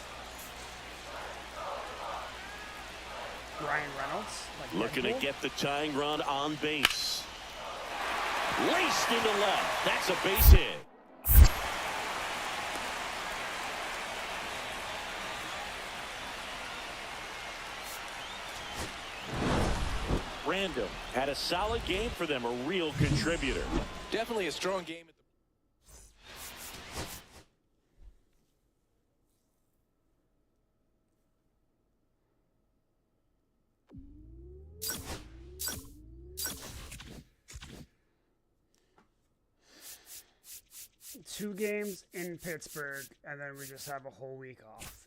Ryan Reynolds. Like Looking to Deadpool. get the tying run on base. Laced into left. That's a base hit. Random had a solid game for them, a real contributor. Definitely a strong game at the 2 games in Pittsburgh, and then we just have a whole week off.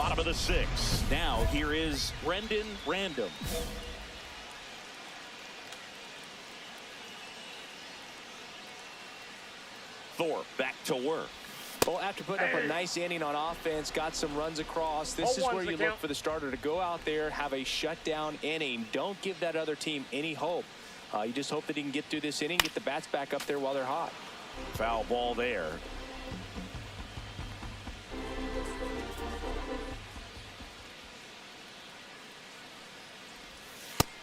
Bottom of the 6th. Now here is Brendan Random. Thorpe back to work. Well, after putting up a nice inning on offense, got some runs across, this is where you look for the starter to go out there, have a shutdown inning. Don't give that other team any hope. You just hope that he can get through this inning, get the bats back up there while they're hot. Foul ball there.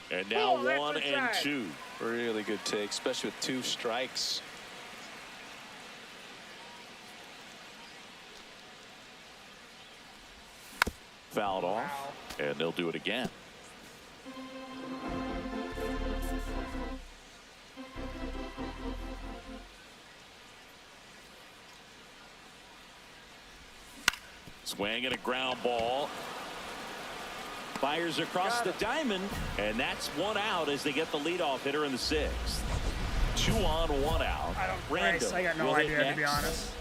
And now 1 and 2. Really good take, especially with 2 strikes. Fouled off, and they'll do it again. Swing and a ground ball. Fires across the diamond, and that's 1 out as they get the leadoff hitter in the 6th. 2 on, 1 out. Random. I got no idea, to be honest.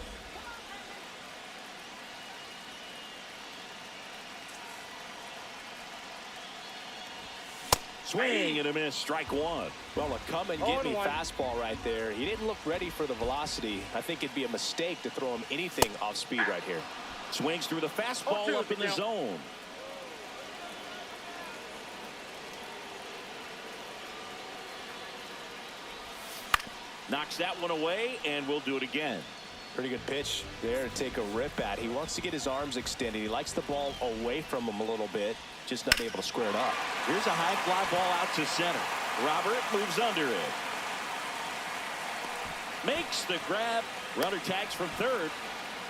Swing and a miss, strike 1. Well, a come and get me fastball right there. He didn't look ready for the velocity. I think it'd be a mistake to throw him anything off speed right here. Swings through the fastball up in the zone. Knocks that one away, and we'll do it again. Pretty good pitch there to take a rip at. He wants to get his arms extended. He likes the ball away from him a little bit, just not able to square it up. Here's a high fly ball out to center. Robert moves under it. Makes the grab. Runner tags from third.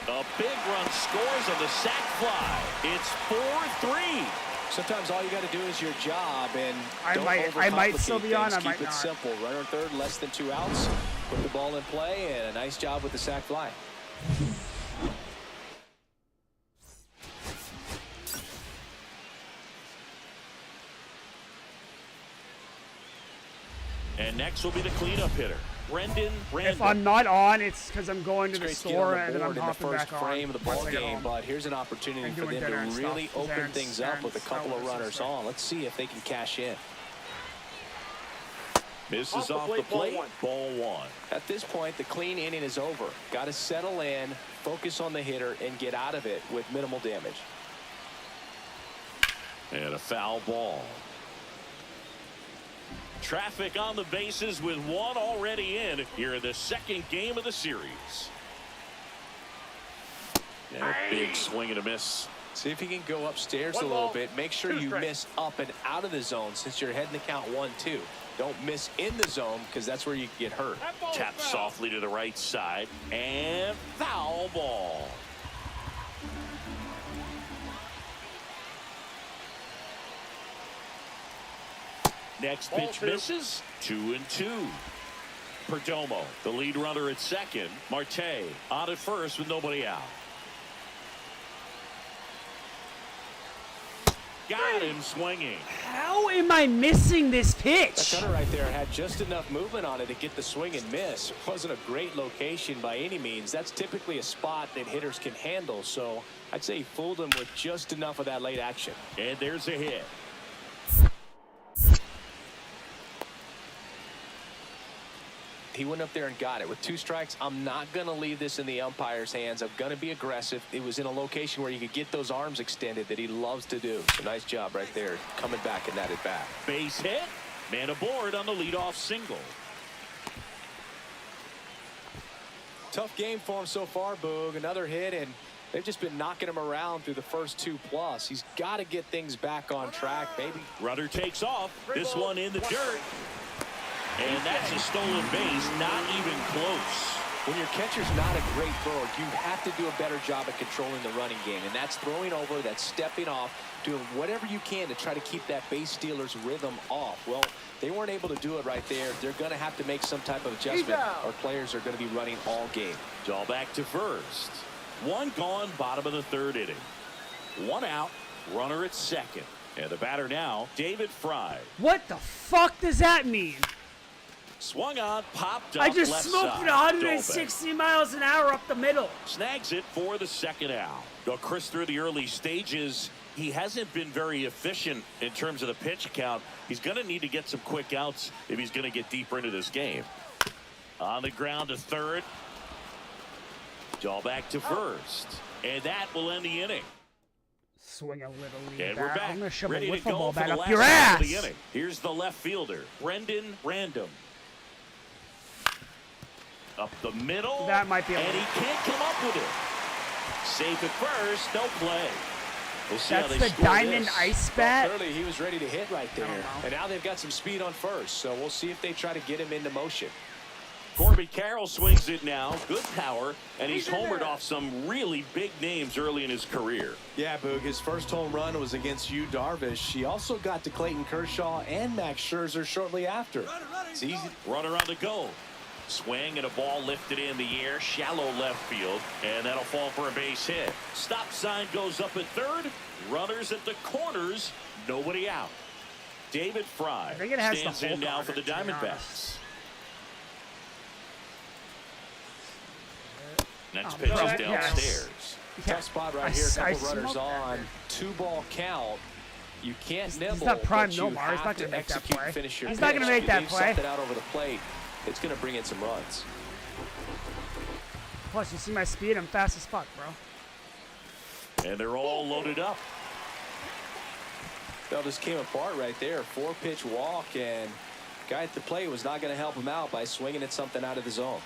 A big run scores on the sac fly. It's 4-3. Sometimes all you got to do is your job, and I might still be on. I might Keep it not. simple. Runner third, less than 2 outs. Put the ball in play, and a nice job with the sac fly. And next will be the cleanup hitter, Brendan Random. If I'm not on, it's because I'm going to the store on and then I'm in the hopping first back frame on of the ball game, but here's an opportunity for them to really open things up with a couple of runners on. Let's see if they can cash in. Misses off the plate. Ball 1. At this point, the clean inning is over. Got to settle in, focus on the hitter, and get out of it with minimal damage. And a foul ball. Traffic on the bases with 1 already in here in the 2nd game of the series. And a big swing and a miss. See if you can go upstairs a little bit. Make sure you miss up and out of the zone since you're heading to count 1-2. Don't miss in the zone because that's where you can get hurt. Tap softly to the right side and foul ball. Next pitch misses. 2-2. Perdomo, the lead runner at second. Marte on at first with nobody out. Got him swinging. How am I missing this pitch? That cutter right there had just enough movement on it to get the swing and miss. It wasn't a great location by any means. That's typically a spot that hitters can handle. So I'd say he fooled him with just enough of that late action. And there's a hit. He went up there and got it. With 2 strikes, I'm not going to leave this in the umpire's hands. I'm going to be aggressive. It was in a location where you could get those arms extended that he loves to do. So nice job right there, coming back in that at bat. Base hit. Man aboard on the leadoff single. Tough game for him so far, Boog. Another hit, and they've just been knocking him around through the first 2+. He's got to get things back on track, maybe. Runner takes off. This one in the dirt. And that's a stolen base, not even close. When your catcher's not a great thrower, you have to do a better job at controlling the running game. And that's throwing over, that's stepping off, doing whatever you can to try to keep that base stealer's rhythm off. Well, they weren't able to do it right there. They're going to have to make some type of adjustment. Our players are going to be running all game. It's all back to first. 1 gone, bottom of the 3rd inning. 1 out, runner at second. And the batter now, David Fry. What the fuck does that mean? Swung on, popped up. I just left smoked side. it 160 miles an hour up the middle. Snags it for the second out. Now, Chris, through the early stages, he hasn't been very efficient in terms of the pitch count. He's going to need to get some quick outs if he's going to get deeper into this game. On the ground to third. All back to first. And that will end the inning. Swing a little lead And back. we're back. I'm going to shove a Ready to wiffle go ball for back the up last your half of ass. the inning. Here's the left fielder, Brendan Random. Up the middle. That might be a and he can't come up with it. Safe at first, no play. We'll see how That's they the score diamond this. ice Well, bat. clearly he was ready to hit right there. know. And now they've got some speed on first, so we'll see if they try to get him into motion. Corbin Carroll swings it now. Good power, and he's homered off some really big names early in his career. Yeah, Boog, his first home run was against Yu Darvish. He also got to Clayton Kershaw and Max Scherzer shortly after. It's easy. Runner on the go. Swing and a ball lifted in the air, shallow left field, and that'll fall for a base hit. Stop sign goes up at third. Runners at the corners, nobody out. David Fry I think it has the stands in Hulk now on for the it, to be Diamondbacks. Next Oh, pitch bro, is yes. downstairs. Tough spot right here. Couple runners on. 2-ball count. You can't nibble. He's not prime but you Nomar. He's have not to going to make that execute, play. finish your He's not going to pitch. make You that leave play. something out over the plate, it's going to bring in some runs. Plus, you see my speed? I'm fast as fuck, bro. And they're all loaded up. Well, this came apart right there. 4-pitch walk, and guy at the plate was not going to help him out by swinging at something out of the zone.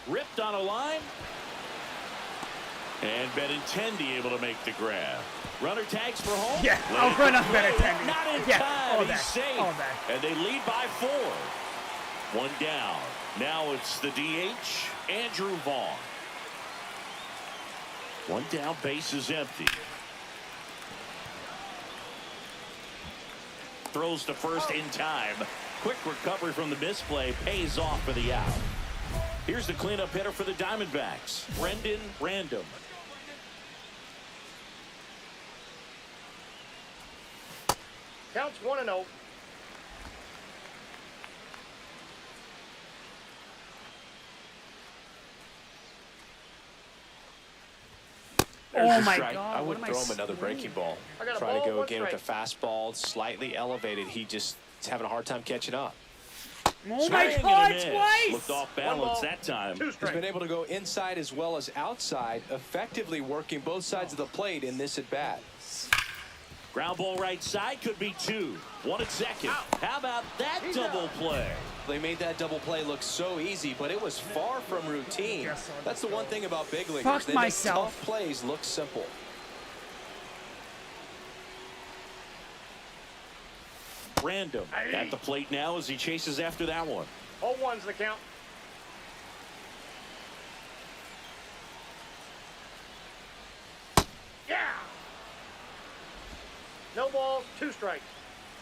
Ripped on a line. And Benintendi able to make the grab. Runner tags for home. Yeah, Let I'll it run go. on Benintendi. Not in Yeah, time. all He's day, safe. all day. And they lead by 4. One down. Now it's the DH, Andrew Vaughn. One down, base is empty. Throws to first in time. Quick recovery from the misplay pays off for the out. Here's the cleanup hitter for the Diamondbacks, Brendan Random. Counts 1-0. Oh my Strike. God! I what would am throw him swinging? another breaking ball. I got a Try to ball, go one again with the fastball, slightly elevated. He just is having a hard time catching up. Oh my Swing and a God! miss. Twice! Looked off One balance ball, that time. 2 He's strikes. been able to go inside as well as outside, effectively working both sides of the plate in this at-bat. Ground ball right side could be 2. 1 at second. How about that double play? They made that double play look so easy, but it was far from routine. That's the one thing about big leaguers. Fuck They myself. make tough plays look simple. Oh, Random at the plate now as he chases after that one. 0-1's the count. Yeah. No balls, 2 strikes.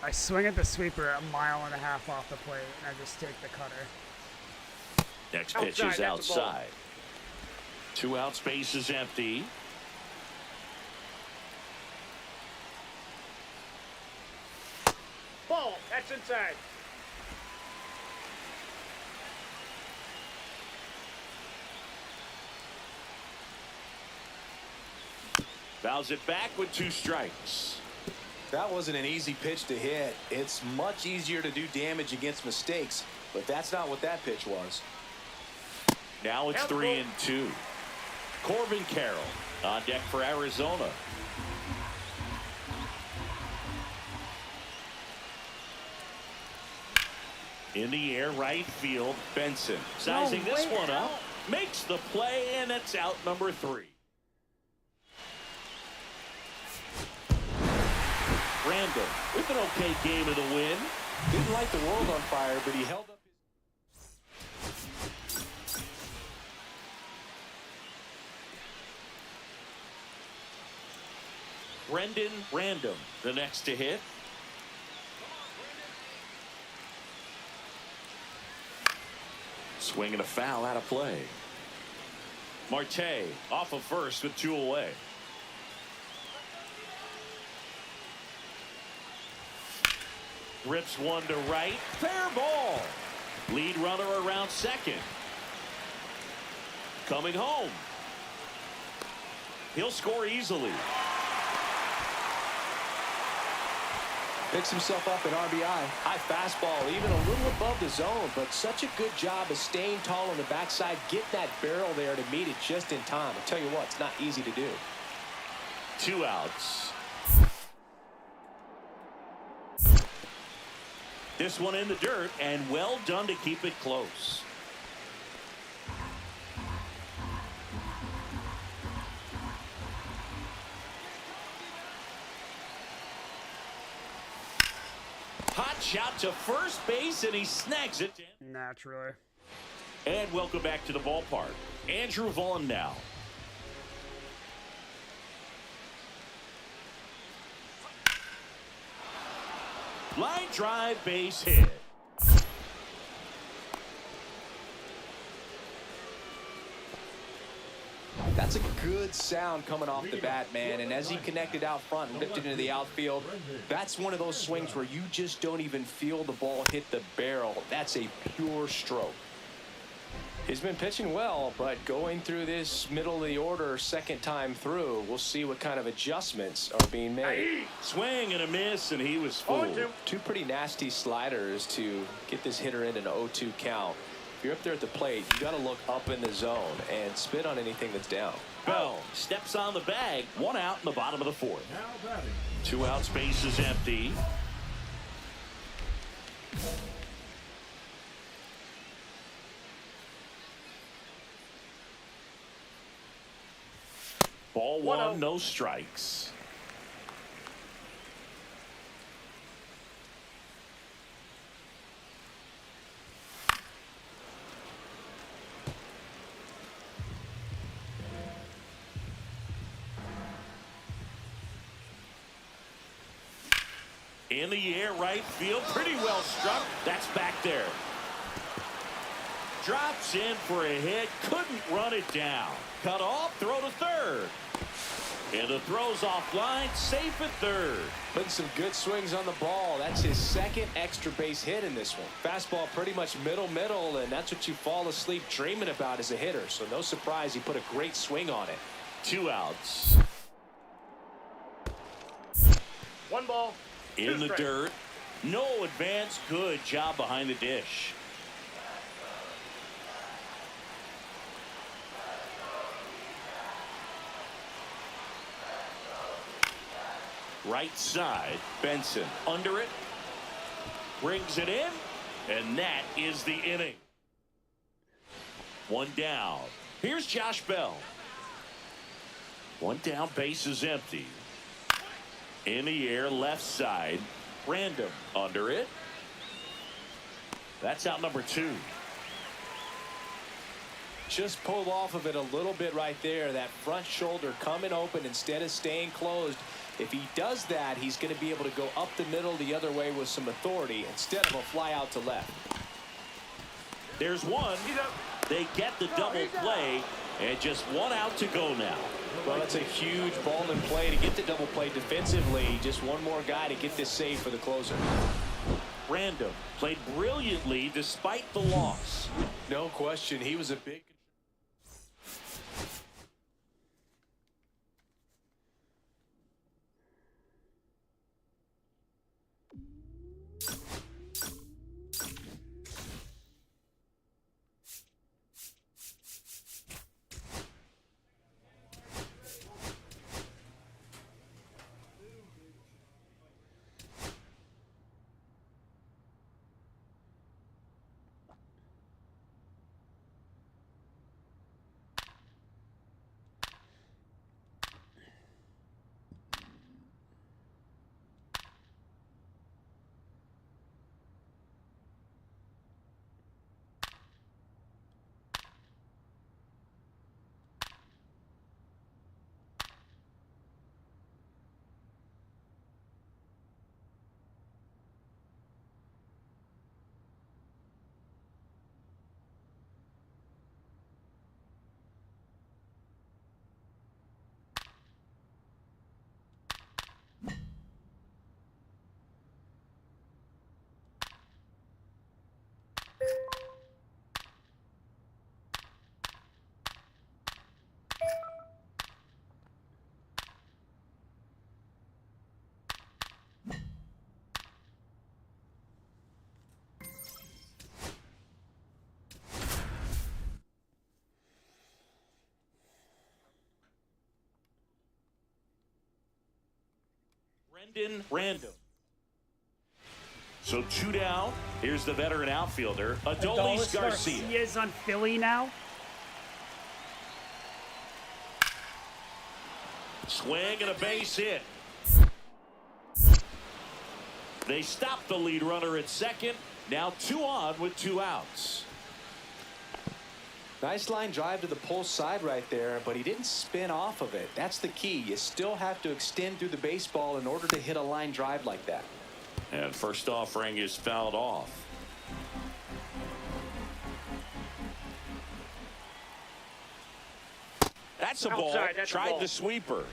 I swing at the sweeper a mile and a half off the plate, and I just take the cutter. Next pitch Outside, is that's a ball. outside. 2 out, space is empty. Ball, that's inside. Fouls it back with 2 strikes. That wasn't an easy pitch to hit. It's much easier to do damage against mistakes, but that's not what that pitch was. Now it's 3-2. Corbin Carroll on deck for Arizona. In the air, right field, Benson. Sizing this one up, makes the play, and that's out number 3. Random with an okay game of the win. Didn't light the world on fire, but he held up his... Brendan Random, the next to hit. Swing and a foul out of play. Marte off of first with 2 away. Rips one to right. Fair ball. Lead runner around second. Coming home. He'll score easily. Picks himself up an RBI. High fastball, even a little above the zone, but such a good job of staying tall on the backside, get that barrel there to meet it just in time. I'll tell you what, it's not easy to do. 2 outs. This one in the dirt, and well done to keep it close. Hot shot to first base, and he snags it. Naturally. And welcome back to the ballpark. Andrew Vaughn now. Line drive, base hit. That's a good sound coming off the bat, man. And as he connected out front and ripped it into the outfield, that's one of those swings where you just don't even feel the ball hit the barrel. That's a pure stroke. He's been pitching well, but going through this middle of the order second time through, we'll see what kind of adjustments are being made. Swing and a miss, and he was fooled. Two pretty nasty sliders to get this hitter in an 0-2 count. If you're up there at the plate, you got to look up in the zone and spit on anything that's down. Bell steps on the bag. 1 out in the bottom of the 4th. Now batting. 2 outs, base is empty. Ball 1, no strikes. In the air, right field, pretty well struck. That's back there. Drops in for a hit, couldn't run it down. Cut off, throw to third. And the throw's offline, safe at third. Putting some good swings on the ball. That's his second extra base hit in this one. Fastball pretty much middle, and that's what you fall asleep dreaming about as a hitter. So no surprise he put a great swing on it. 2 outs. 1 ball. In the dirt. No advance. Good job behind the dish. Right side. Benson under it. Brings it in. And that is the inning. 1 down. Here's Josh Bell. 1 down, base is empty. In the air, left side. Random under it. That's out number 2. Just pulled off of it a little bit right there. That front shoulder coming open instead of staying closed. If he does that, he's going to be able to go up the middle the other way with some authority instead of a fly out to left. There's one. They get the double play, and just 1 out to go now. Well, that's a huge ball in play to get the double play defensively. Just one more guy to get this save for the closer. Random played brilliantly despite the loss. No question. He was a big. Brendan Random. So 2 down. Here's the veteran outfielder, Adolis Garcia. He is on Philly now. Swing and a base hit. They stop the lead runner at second. Now 2 on with 2 outs. Nice line drive to the pull side right there, but he didn't spin off of it. That's the key. You still have to extend through the baseball in order to hit a line drive like that. And first offering is fouled off. That's a ball. Outside, that's a Tried ball. the sweeper.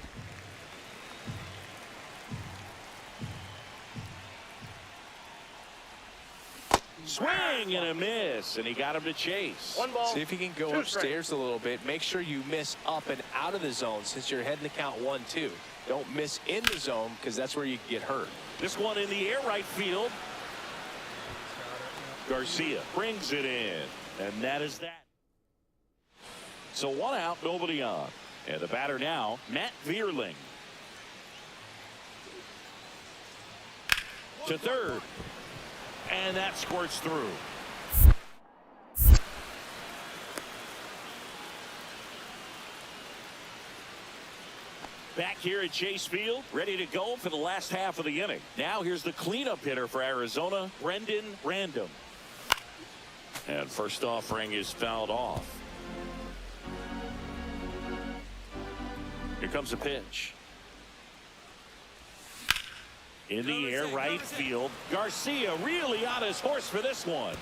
Swing and a miss, and he got him to chase. 1 ball. See if you can go 2 upstairs a little bit. Make sure you miss up and out of the zone since you're heading to count 1-2. Don't miss in the zone because that's where you can get hurt. This one in the air right field. Garcia brings it in, and that is that. So 1 out, nobody on. And the batter now, Matt Vierling. To third. And that squirts through. Back here at Chase Field, ready to go for the last half of the inning. Now here's the cleanup hitter for Arizona, Brendan Random. And first offering is fouled off. Here comes a pitch. In the air, right field. Garcia really on his horse for this one.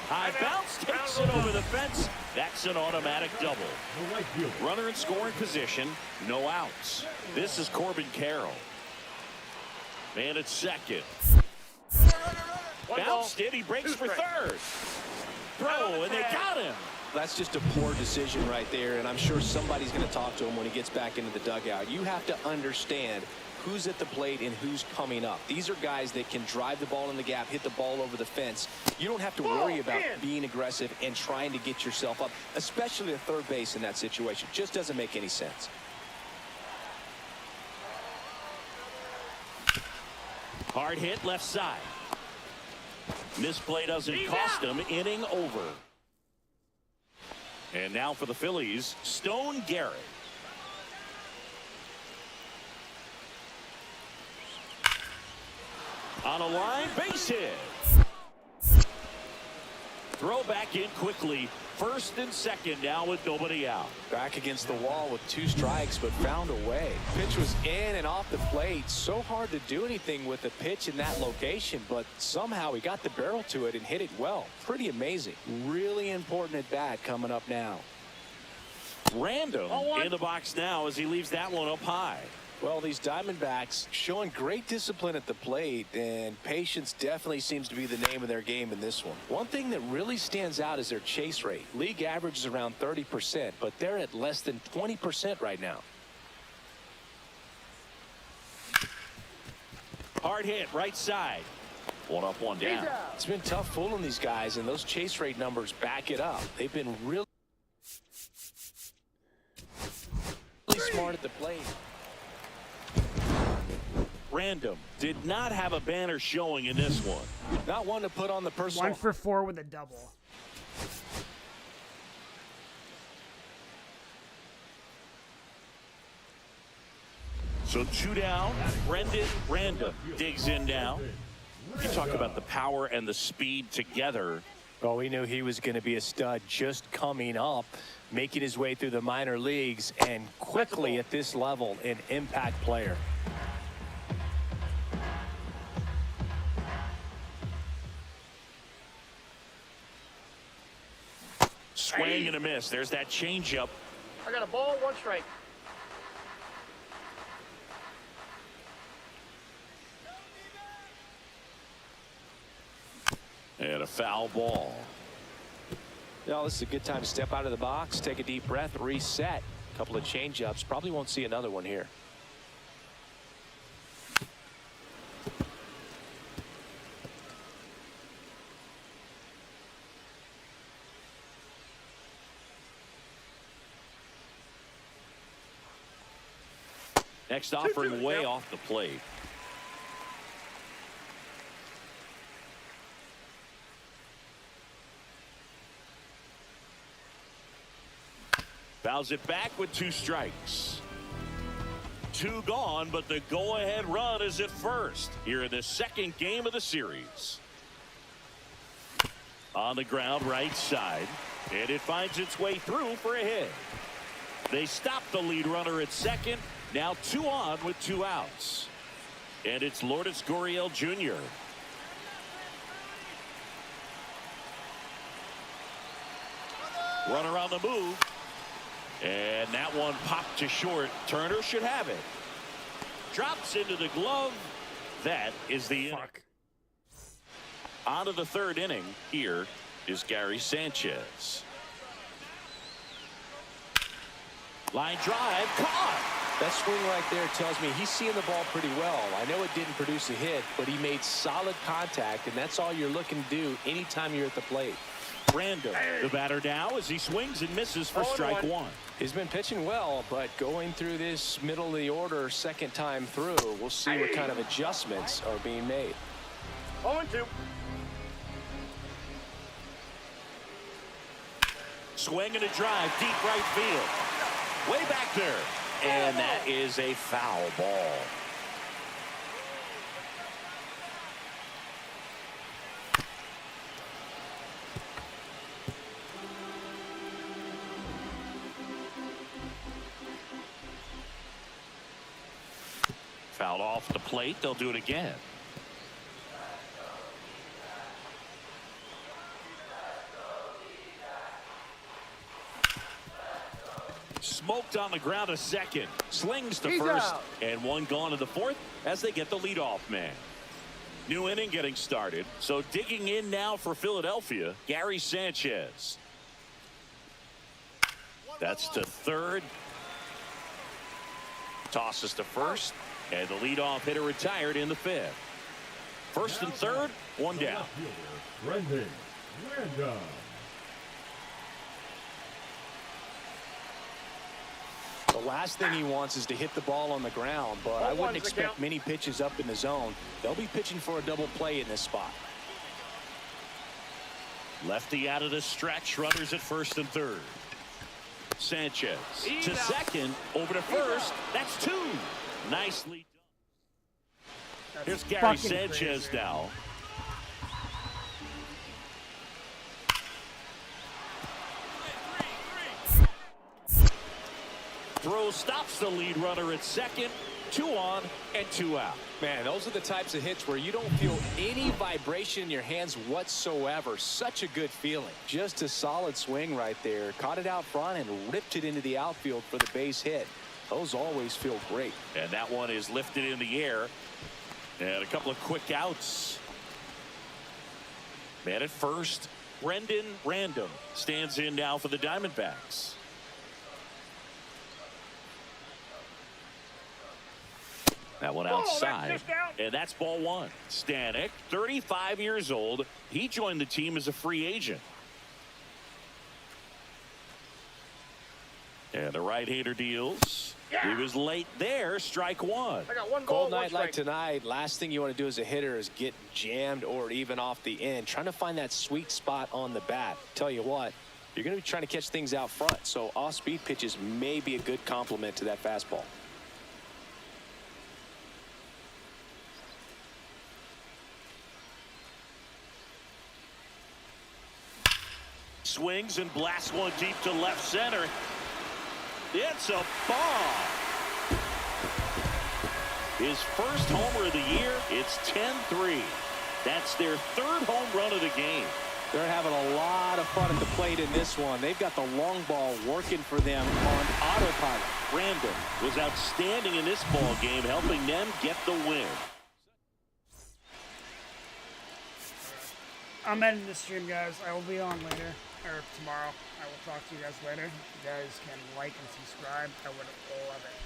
High bounce, takes it over the fence. That's an automatic double. The right fielder. Runner in scoring position, no outs. This is Corbin Carroll. Man at second. Bounced it, he breaks for third. Throw, and they got him. That's just a poor decision right there, and I'm sure somebody's going to talk to him when he gets back into the dugout. You have to understand who's at the plate and who's coming up. These are guys that can drive the ball in the gap, hit the ball over the fence. You don't have to worry about being aggressive and trying to get yourself up, especially at third base in that situation. Just doesn't make any sense. Hard hit left side. Misplay doesn't cost him. Inning over. And now for the Phillies, Stone Garrett. On a line, base hit. Throw back in quickly. First and second now with nobody out. Back against the wall with 2 strikes, but found a way. Pitch was in and off the plate. So hard to do anything with the pitch in that location, but somehow he got the barrel to it and hit it well. Pretty amazing. Really important at bat coming up now. Random in the box now as he leaves that one up high. Well, these Diamondbacks showing great discipline at the plate, and patience definitely seems to be the name of their game in this one. One thing that really stands out is their chase rate. League average is around 30%, but they're at less than 20% right now. Hard hit right side. 1 up, 1 down. It's been tough fooling these guys, and those chase rate numbers back it up. They've been really smart at the plate. Random did not have a banner showing in this one. Not one to put on the personal. 1 for 4 with a double. So 2 down. Brendan Random digs in now. You talk about the power and the speed together. Well, we knew he was going to be a stud just coming up, making his way through the minor leagues, and quickly at this level, an impact player. Swing and a miss. There's that changeup. I got a ball, 1 strike. And a foul ball. Now, this is a good time to step out of the box, take a deep breath, reset. A couple of changeups. Probably won't see another one here. Next offering way off the plate. Fouls it back with 2 strikes. 2 gone, but the go-ahead run is at first here in the second game of the series. On the ground, right side, and it finds its way through for a hit. They stop the lead runner at second. Now 2 on with 2 outs. And it's Lourdes Gurriel Jr. Runner on the move. And that one popped to short. Turner should have it. Drops into the glove. That is the inning. On to the 3rd inning. Here is Gary Sanchez. Line drive, caught. That swing right there tells me he's seeing the ball pretty well. I know it didn't produce a hit, but he made solid contact, and that's all you're looking to do anytime you're at the plate. Random, the batter now as he swings and misses for strike 1. He's been pitching well, but going through this middle of the order second time through, we'll see what kind of adjustments are being made. 0-2. Swing and a drive, deep right field. Way back there. And that is a foul ball. Fouled off the plate. They'll do it again. Smoked on the ground a second. Slings to first. Out. And 1 gone to the 4th as they get the leadoff man. New inning getting started. So digging in now for Philadelphia, Gary Sanchez. That's to 3rd. Tosses to 1st. And the leadoff hitter retired in the 5th. 1st and 3rd, 1 down. Brendan Random. The last thing he wants is to hit the ball on the ground, but I wouldn't expect many pitches up in the zone. They'll be pitching for a double play in this spot. Lefty out of the stretch, runners at 1st and 3rd. Sanchez to 2nd, over to 1st. That's 2. Nicely done. Here's Gary Sanchez now. Throw stops the lead runner at 2nd. 2 on and 2 out. Man, those are the types of hits where you don't feel any vibration in your hands whatsoever. Such a good feeling. Just a solid swing right there. Caught it out front and ripped it into the outfield for the base hit. Those always feel great. And that one is lifted in the air. And a couple of quick outs. Man at 1st. Brendan Random stands in now for the Diamondbacks. That one outside, and that's ball 1. Stanek, 35 years old. He joined the team as a free agent. And the right-hander deals. He was late there, strike 1. I got 1 ball, Cold 1 night strike. like tonight, last thing you want to do as a hitter is get jammed or even off the end. Trying to find that sweet spot on the bat. Tell you what, you're going to be trying to catch things out front, so off-speed pitches may be a good complement to that fastball. Swings and blasts one deep to left center. It's a bomb. His first homer of the year. It's 10-3. That's their 3rd home run of the game. They're having a lot of fun at the plate in this one. They've got the long ball working for them on autopilot. Random was outstanding in this ball game, helping them get the win. I'm ending the stream, guys. I will be on later, or tomorrow. I will talk to you guys later. If you guys can like and subscribe, I would love it.